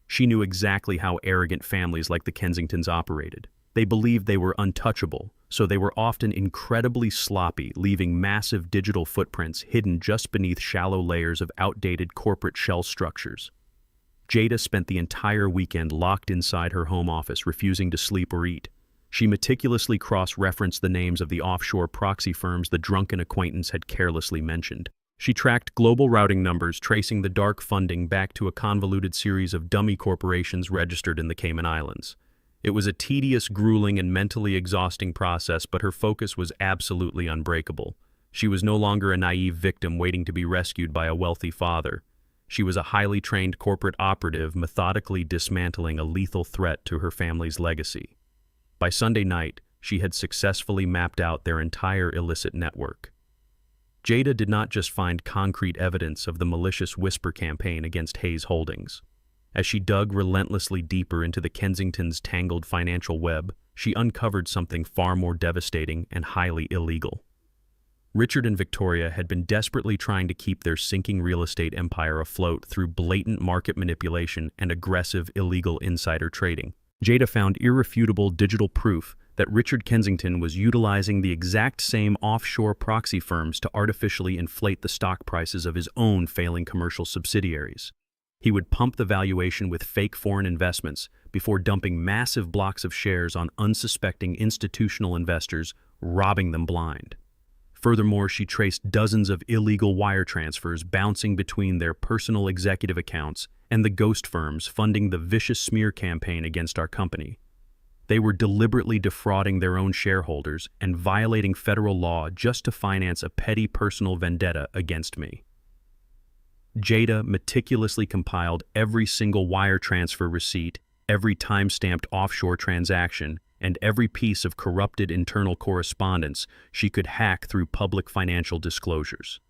She knew exactly how arrogant families like the Kensingtons operated. They believed they were untouchable, so they were often incredibly sloppy, leaving massive digital footprints hidden just beneath shallow layers of outdated corporate shell structures. Jada spent the entire weekend locked inside her home office, refusing to sleep or eat. She meticulously cross-referenced the names of the offshore proxy firms the drunken acquaintance had carelessly mentioned. She tracked global routing numbers, tracing the dark funding back to a convoluted series of dummy corporations registered in the Cayman Islands. It was a tedious, grueling, and mentally exhausting process, but her focus was absolutely unbreakable. She was no longer a naive victim waiting to be rescued by a wealthy father. She was a highly trained corporate operative methodically dismantling a lethal threat to her family's legacy. By Sunday night, she had successfully mapped out their entire illicit network. Jada did not just find concrete evidence of the malicious whisper campaign against Hayes Holdings. As she dug relentlessly deeper into the Kensingtons' tangled financial web, she uncovered something far more devastating and highly illegal. Richard and Victoria had been desperately trying to keep their sinking real estate empire afloat through blatant market manipulation and aggressive illegal insider trading. Jada found irrefutable digital proof that Richard Kensington was utilizing the exact same offshore proxy firms to artificially inflate the stock prices of his own failing commercial subsidiaries. He would pump the valuation with fake foreign investments before dumping massive blocks of shares on unsuspecting institutional investors, robbing them blind. Furthermore, she traced dozens of illegal wire transfers bouncing between their personal executive accounts and the ghost firms funding the vicious smear campaign against our company. They were deliberately defrauding their own shareholders and violating federal law just to finance a petty personal vendetta against me. Jada meticulously compiled every single wire transfer receipt, every time-stamped offshore transaction, and every piece of corrupted internal correspondence she could hack through public financial disclosures.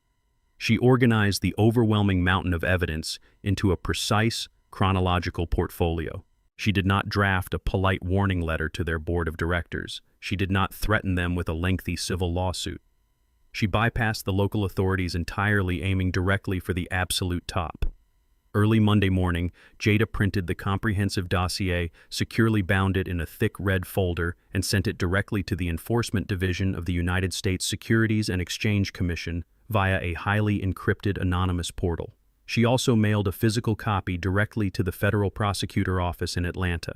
She organized the overwhelming mountain of evidence into a precise, chronological portfolio. She did not draft a polite warning letter to their board of directors. She did not threaten them with a lengthy civil lawsuit. She bypassed the local authorities entirely, aiming directly for the absolute top. Early Monday morning, Jada printed the comprehensive dossier, securely bound it in a thick red folder, and sent it directly to the Enforcement Division of the United States Securities and Exchange Commission via a highly encrypted anonymous portal. She also mailed a physical copy directly to the federal prosecutor office in Atlanta.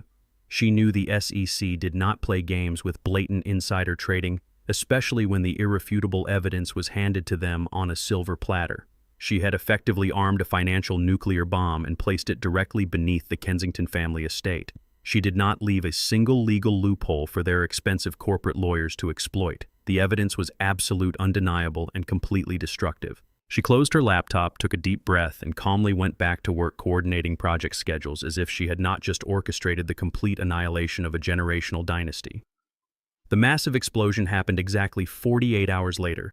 She knew the SEC did not play games with blatant insider trading, especially when the irrefutable evidence was handed to them on a silver platter. She had effectively armed a financial nuclear bomb and placed it directly beneath the Kensington family estate. She did not leave a single legal loophole for their expensive corporate lawyers to exploit. The evidence was absolute, undeniable, and completely destructive. She closed her laptop, took a deep breath, and calmly went back to work coordinating project schedules as if she had not just orchestrated the complete annihilation of a generational dynasty. The massive explosion happened exactly 48 hours later.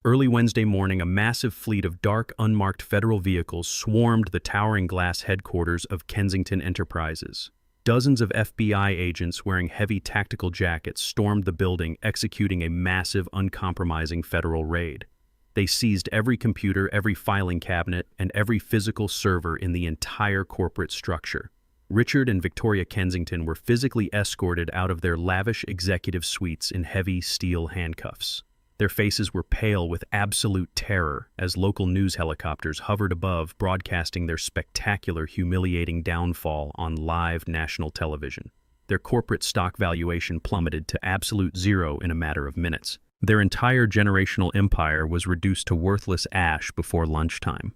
Early Wednesday morning, a massive fleet of dark, unmarked federal vehicles swarmed the towering glass headquarters of Kensington Enterprises. Dozens of FBI agents wearing heavy tactical jackets stormed the building, executing a massive, uncompromising federal raid. They seized every computer, every filing cabinet, and every physical server in the entire corporate structure. Richard and Victoria Kensington were physically escorted out of their lavish executive suites in heavy steel handcuffs. Their faces were pale with absolute terror as local news helicopters hovered above, broadcasting their spectacular, humiliating downfall on live national television. Their corporate stock valuation plummeted to absolute zero in a matter of minutes. Their entire generational empire was reduced to worthless ash before lunchtime.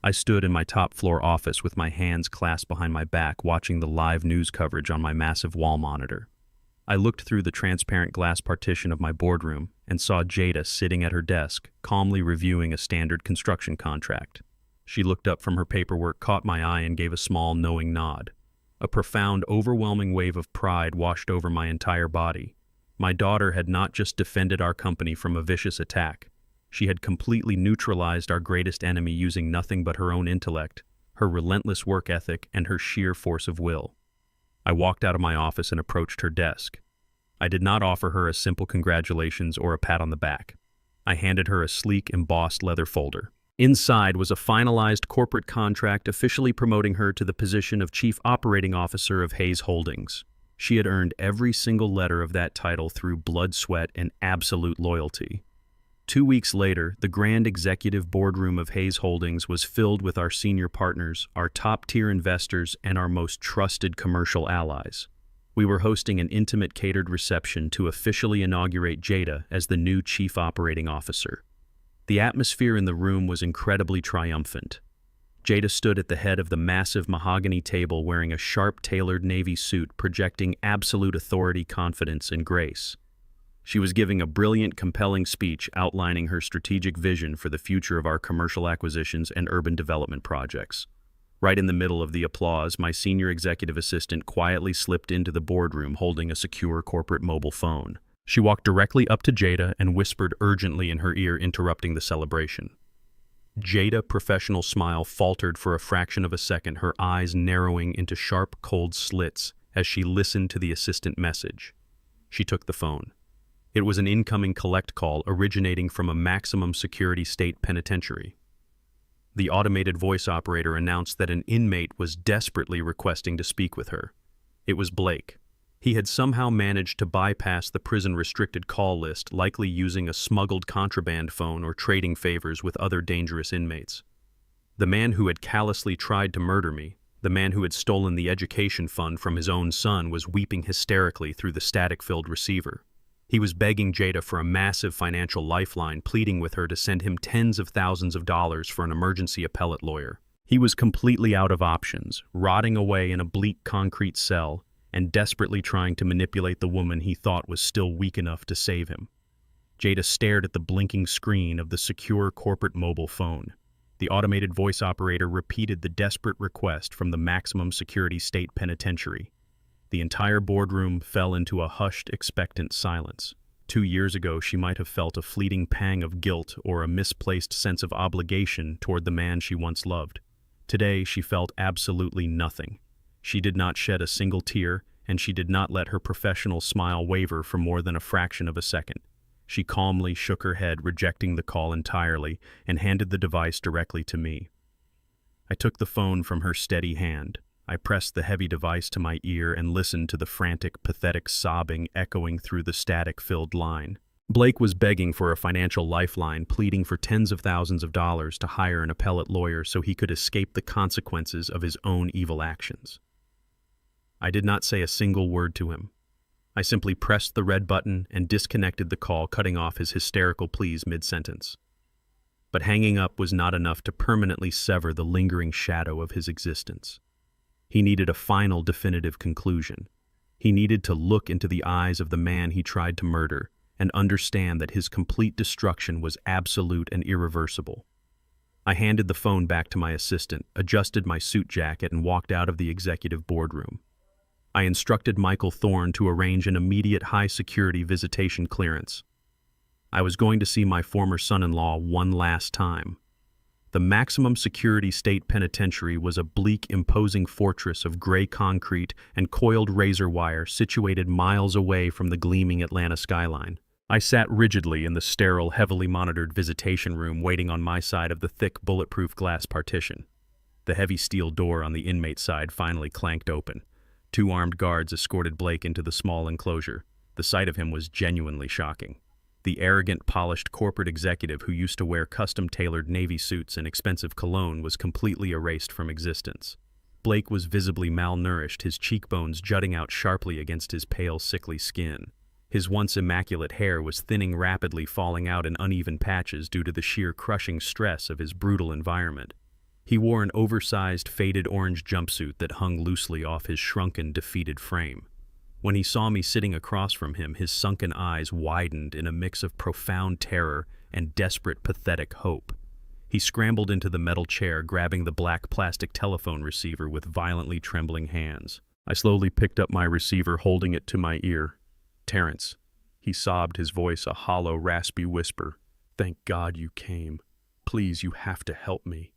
I stood in my top-floor office with my hands clasped behind my back, watching the live news coverage on my massive wall monitor. I looked through the transparent glass partition of my boardroom and saw Jada sitting at her desk, calmly reviewing a standard construction contract. She looked up from her paperwork, caught my eye, and gave a small, knowing nod. A profound, overwhelming wave of pride washed over my entire body. My daughter had not just defended our company from a vicious attack. She had completely neutralized our greatest enemy using nothing but her own intellect, her relentless work ethic, and her sheer force of will. I walked out of my office and approached her desk. I did not offer her a simple congratulations or a pat on the back. I handed her a sleek, embossed leather folder. Inside was a finalized corporate contract officially promoting her to the position of Chief Operating Officer of Hayes Holdings. She had earned every single letter of that title through blood, sweat, and absolute loyalty. 2 weeks later, the grand executive boardroom of Hayes Holdings was filled with our senior partners, our top-tier investors, and our most trusted commercial allies. We were hosting an intimate catered reception to officially inaugurate Jada as the new Chief Operating Officer. The atmosphere in the room was incredibly triumphant. Jada stood at the head of the massive mahogany table wearing a sharp-tailored navy suit projecting absolute authority, confidence, and grace. She was giving a brilliant, compelling speech outlining her strategic vision for the future of our commercial acquisitions and urban development projects. Right in the middle of the applause, my senior executive assistant quietly slipped into the boardroom holding a secure corporate mobile phone. She walked directly up to Jada and whispered urgently in her ear, interrupting the celebration. Jada's professional smile faltered for a fraction of a second, her eyes narrowing into sharp, cold slits as she listened to the assistant message. She took the phone. It was an incoming collect call originating from a maximum security state penitentiary. The automated voice operator announced that an inmate was desperately requesting to speak with her. It was Blake. He had somehow managed to bypass the prison-restricted call list, likely using a smuggled contraband phone or trading favors with other dangerous inmates. The man who had callously tried to murder me, the man who had stolen the education fund from his own son, was weeping hysterically through the static-filled receiver. He was begging Jada for a massive financial lifeline, pleading with her to send him tens of thousands of dollars for an emergency appellate lawyer. He was completely out of options, rotting away in a bleak concrete cell, and desperately trying to manipulate the woman he thought was still weak enough to save him. Jada stared at the blinking screen of the secure corporate mobile phone. The automated voice operator repeated the desperate request from the maximum security state penitentiary. The entire boardroom fell into a hushed, expectant silence. 2 years ago, she might have felt a fleeting pang of guilt or a misplaced sense of obligation toward the man she once loved. Today, she felt absolutely nothing. She did not shed a single tear, and she did not let her professional smile waver for more than a fraction of a second. She calmly shook her head, rejecting the call entirely, and handed the device directly to me. I took the phone from her steady hand. I pressed the heavy device to my ear and listened to the frantic, pathetic sobbing echoing through the static-filled line. Blake was begging for a financial lifeline, pleading for tens of thousands of dollars to hire an appellate lawyer so he could escape the consequences of his own evil actions. I did not say a single word to him. I simply pressed the red button and disconnected the call, cutting off his hysterical pleas mid-sentence. But hanging up was not enough to permanently sever the lingering shadow of his existence. He needed a final, definitive conclusion. He needed to look into the eyes of the man he tried to murder and understand that his complete destruction was absolute and irreversible. I handed the phone back to my assistant, adjusted my suit jacket, and walked out of the executive boardroom. I instructed Michael Thorne to arrange an immediate high-security visitation clearance. I was going to see my former son-in-law one last time. The maximum security state penitentiary was a bleak, imposing fortress of gray concrete and coiled razor wire situated miles away from the gleaming Atlanta skyline. I sat rigidly in the sterile, heavily monitored visitation room waiting on my side of the thick, bulletproof glass partition. The heavy steel door on the inmate side finally clanked open. 2 armed guards escorted Blake into the small enclosure. The sight of him was genuinely shocking. The arrogant, polished corporate executive who used to wear custom-tailored Navy suits and expensive cologne was completely erased from existence. Blake was visibly malnourished, his cheekbones jutting out sharply against his pale, sickly skin. His once immaculate hair was thinning rapidly, falling out in uneven patches due to the sheer crushing stress of his brutal environment. He wore an oversized, faded orange jumpsuit that hung loosely off his shrunken, defeated frame. When he saw me sitting across from him, his sunken eyes widened in a mix of profound terror and desperate, pathetic hope. He scrambled into the metal chair, grabbing the black plastic telephone receiver with violently trembling hands. I slowly picked up my receiver, holding it to my ear. "Terrence," he sobbed, his voice a hollow, raspy whisper. "Thank God you came. Please, you have to help me.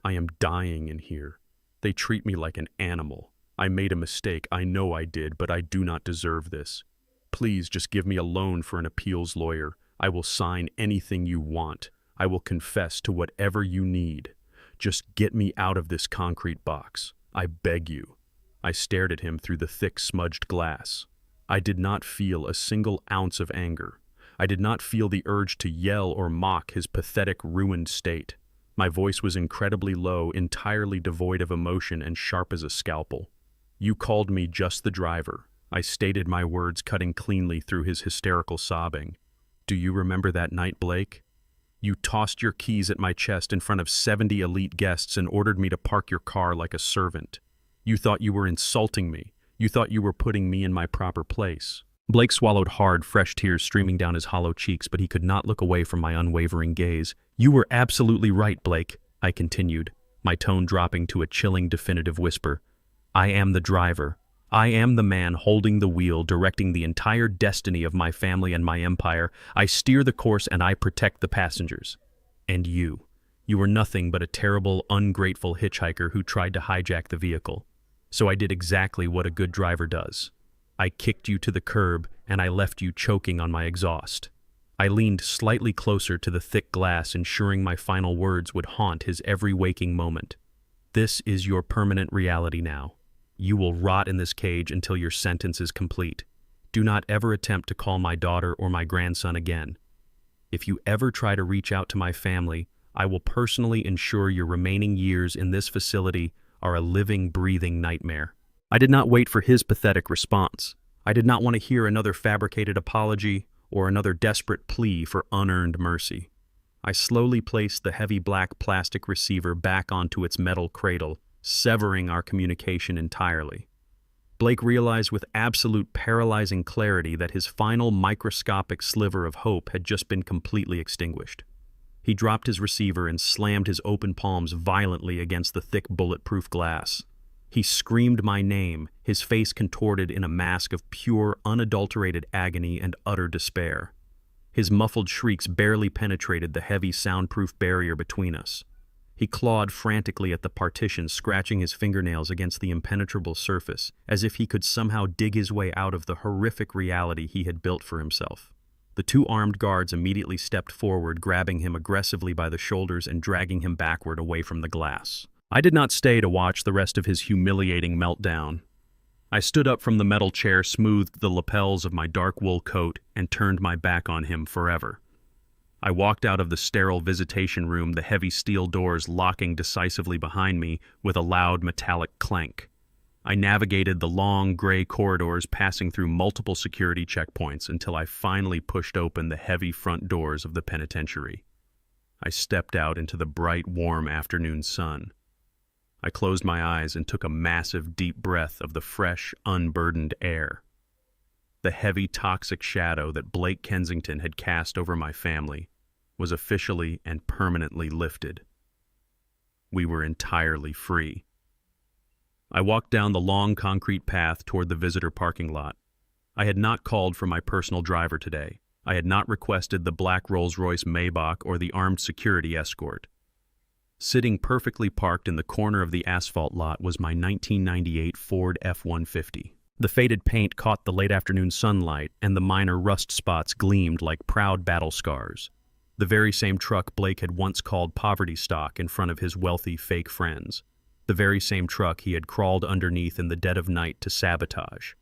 I am dying in here. They treat me like an animal. I made a mistake, I know I did, but I do not deserve this. Please just give me a loan for an appeals lawyer. I will sign anything you want. I will confess to whatever you need. Just get me out of this concrete box. I beg you." I stared at him through the thick, smudged glass. I did not feel a single ounce of anger. I did not feel the urge to yell or mock his pathetic, ruined state. My voice was incredibly low, entirely devoid of emotion and sharp as a scalpel. "You called me just the driver," I stated, my words cutting cleanly through his hysterical sobbing. "Do you remember that night, Blake? You tossed your keys at my chest in front of 70 elite guests and ordered me to park your car like a servant. You thought you were insulting me. You thought you were putting me in my proper place." Blake swallowed hard, fresh tears streaming down his hollow cheeks, but he could not look away from my unwavering gaze. "You were absolutely right, Blake," I continued, my tone dropping to a chilling, definitive whisper. "I am the driver. I am the man holding the wheel, directing the entire destiny of my family and my empire. I steer the course and I protect the passengers. And you were nothing but a terrible, ungrateful hitchhiker who tried to hijack the vehicle. So I did exactly what a good driver does. I kicked you to the curb and I left you choking on my exhaust." I leaned slightly closer to the thick glass, ensuring my final words would haunt his every waking moment. "This is your permanent reality now. You will rot in this cage until your sentence is complete. Do not ever attempt to call my daughter or my grandson again. If you ever try to reach out to my family, I will personally ensure your remaining years in this facility are a living, breathing nightmare." I did not wait for his pathetic response. I did not want to hear another fabricated apology or another desperate plea for unearned mercy. I slowly placed the heavy black plastic receiver back onto its metal cradle, severing our communication entirely. Blake realized with absolute paralyzing clarity that his final microscopic sliver of hope had just been completely extinguished. He dropped his receiver and slammed his open palms violently against the thick bulletproof glass. He screamed my name, his face contorted in a mask of pure, unadulterated agony and utter despair. His muffled shrieks barely penetrated the heavy, soundproof barrier between us. He clawed frantically at the partition, scratching his fingernails against the impenetrable surface, as if he could somehow dig his way out of the horrific reality he had built for himself. The 2 armed guards immediately stepped forward, grabbing him aggressively by the shoulders and dragging him backward away from the glass. I did not stay to watch the rest of his humiliating meltdown. I stood up from the metal chair, smoothed the lapels of my dark wool coat, and turned my back on him forever. I walked out of the sterile visitation room, the heavy steel doors locking decisively behind me with a loud metallic clank. I navigated the long, gray corridors, passing through multiple security checkpoints until I finally pushed open the heavy front doors of the penitentiary. I stepped out into the bright, warm afternoon sun. I closed my eyes and took a massive, deep breath of the fresh, unburdened air. The heavy, toxic shadow that Blake Kensington had cast over my family was officially and permanently lifted. We were entirely free. I walked down the long concrete path toward the visitor parking lot. I had not called for my personal driver today. I had not requested the black Rolls-Royce Maybach or the armed security escort. Sitting perfectly parked in the corner of the asphalt lot was my 1998 Ford F-150. The faded paint caught the late afternoon sunlight, and the minor rust spots gleamed like proud battle scars. The very same truck Blake had once called poverty stock in front of his wealthy fake friends. The very same truck he had crawled underneath in the dead of night to sabotage.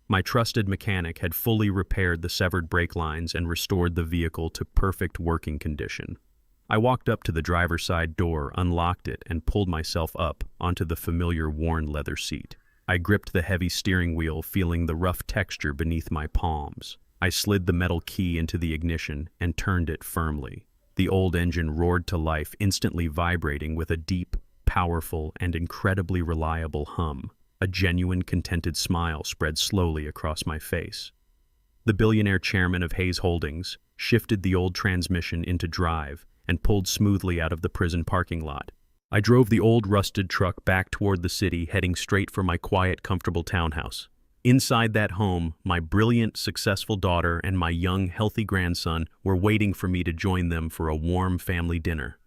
My trusted mechanic had fully repaired the severed brake lines and restored the vehicle to perfect working condition. I walked up to the driver's side door, unlocked it, and pulled myself up onto the familiar worn leather seat. I gripped the heavy steering wheel, feeling the rough texture beneath my palms. I slid the metal key into the ignition and turned it firmly. The old engine roared to life, instantly vibrating with a deep, powerful, and incredibly reliable hum. A genuine, contented smile spread slowly across my face. The billionaire chairman of Hayes Holdings shifted the old transmission into drive and pulled smoothly out of the prison parking lot. I drove the old rusted truck back toward the city, heading straight for my quiet, comfortable townhouse. Inside that home, my brilliant, successful daughter and my young, healthy grandson were waiting for me to join them for a warm family dinner.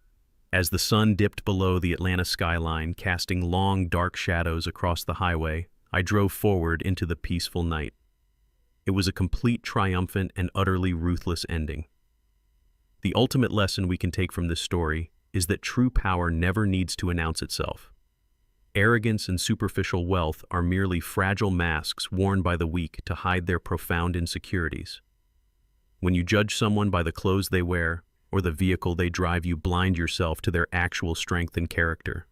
As the sun dipped below the Atlanta skyline, casting long, dark shadows across the highway, I drove forward into the peaceful night. It was a complete, triumphant, and utterly ruthless ending. The ultimate lesson we can take from this story is that true power never needs to announce itself. Arrogance and superficial wealth are merely fragile masks worn by the weak to hide their profound insecurities. When you judge someone by the clothes they wear or the vehicle they drive, you blind yourself to their actual strength and character.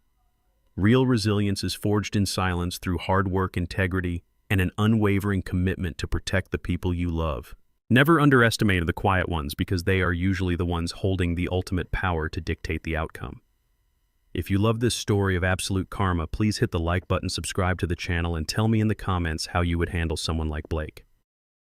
Real resilience is forged in silence through hard work, integrity, and an unwavering commitment to protect the people you love. Never underestimate the quiet ones, because they are usually the ones holding the ultimate power to dictate the outcome. If you love this story of absolute karma, please hit the like button, subscribe to the channel, and tell me in the comments how you would handle someone like Blake.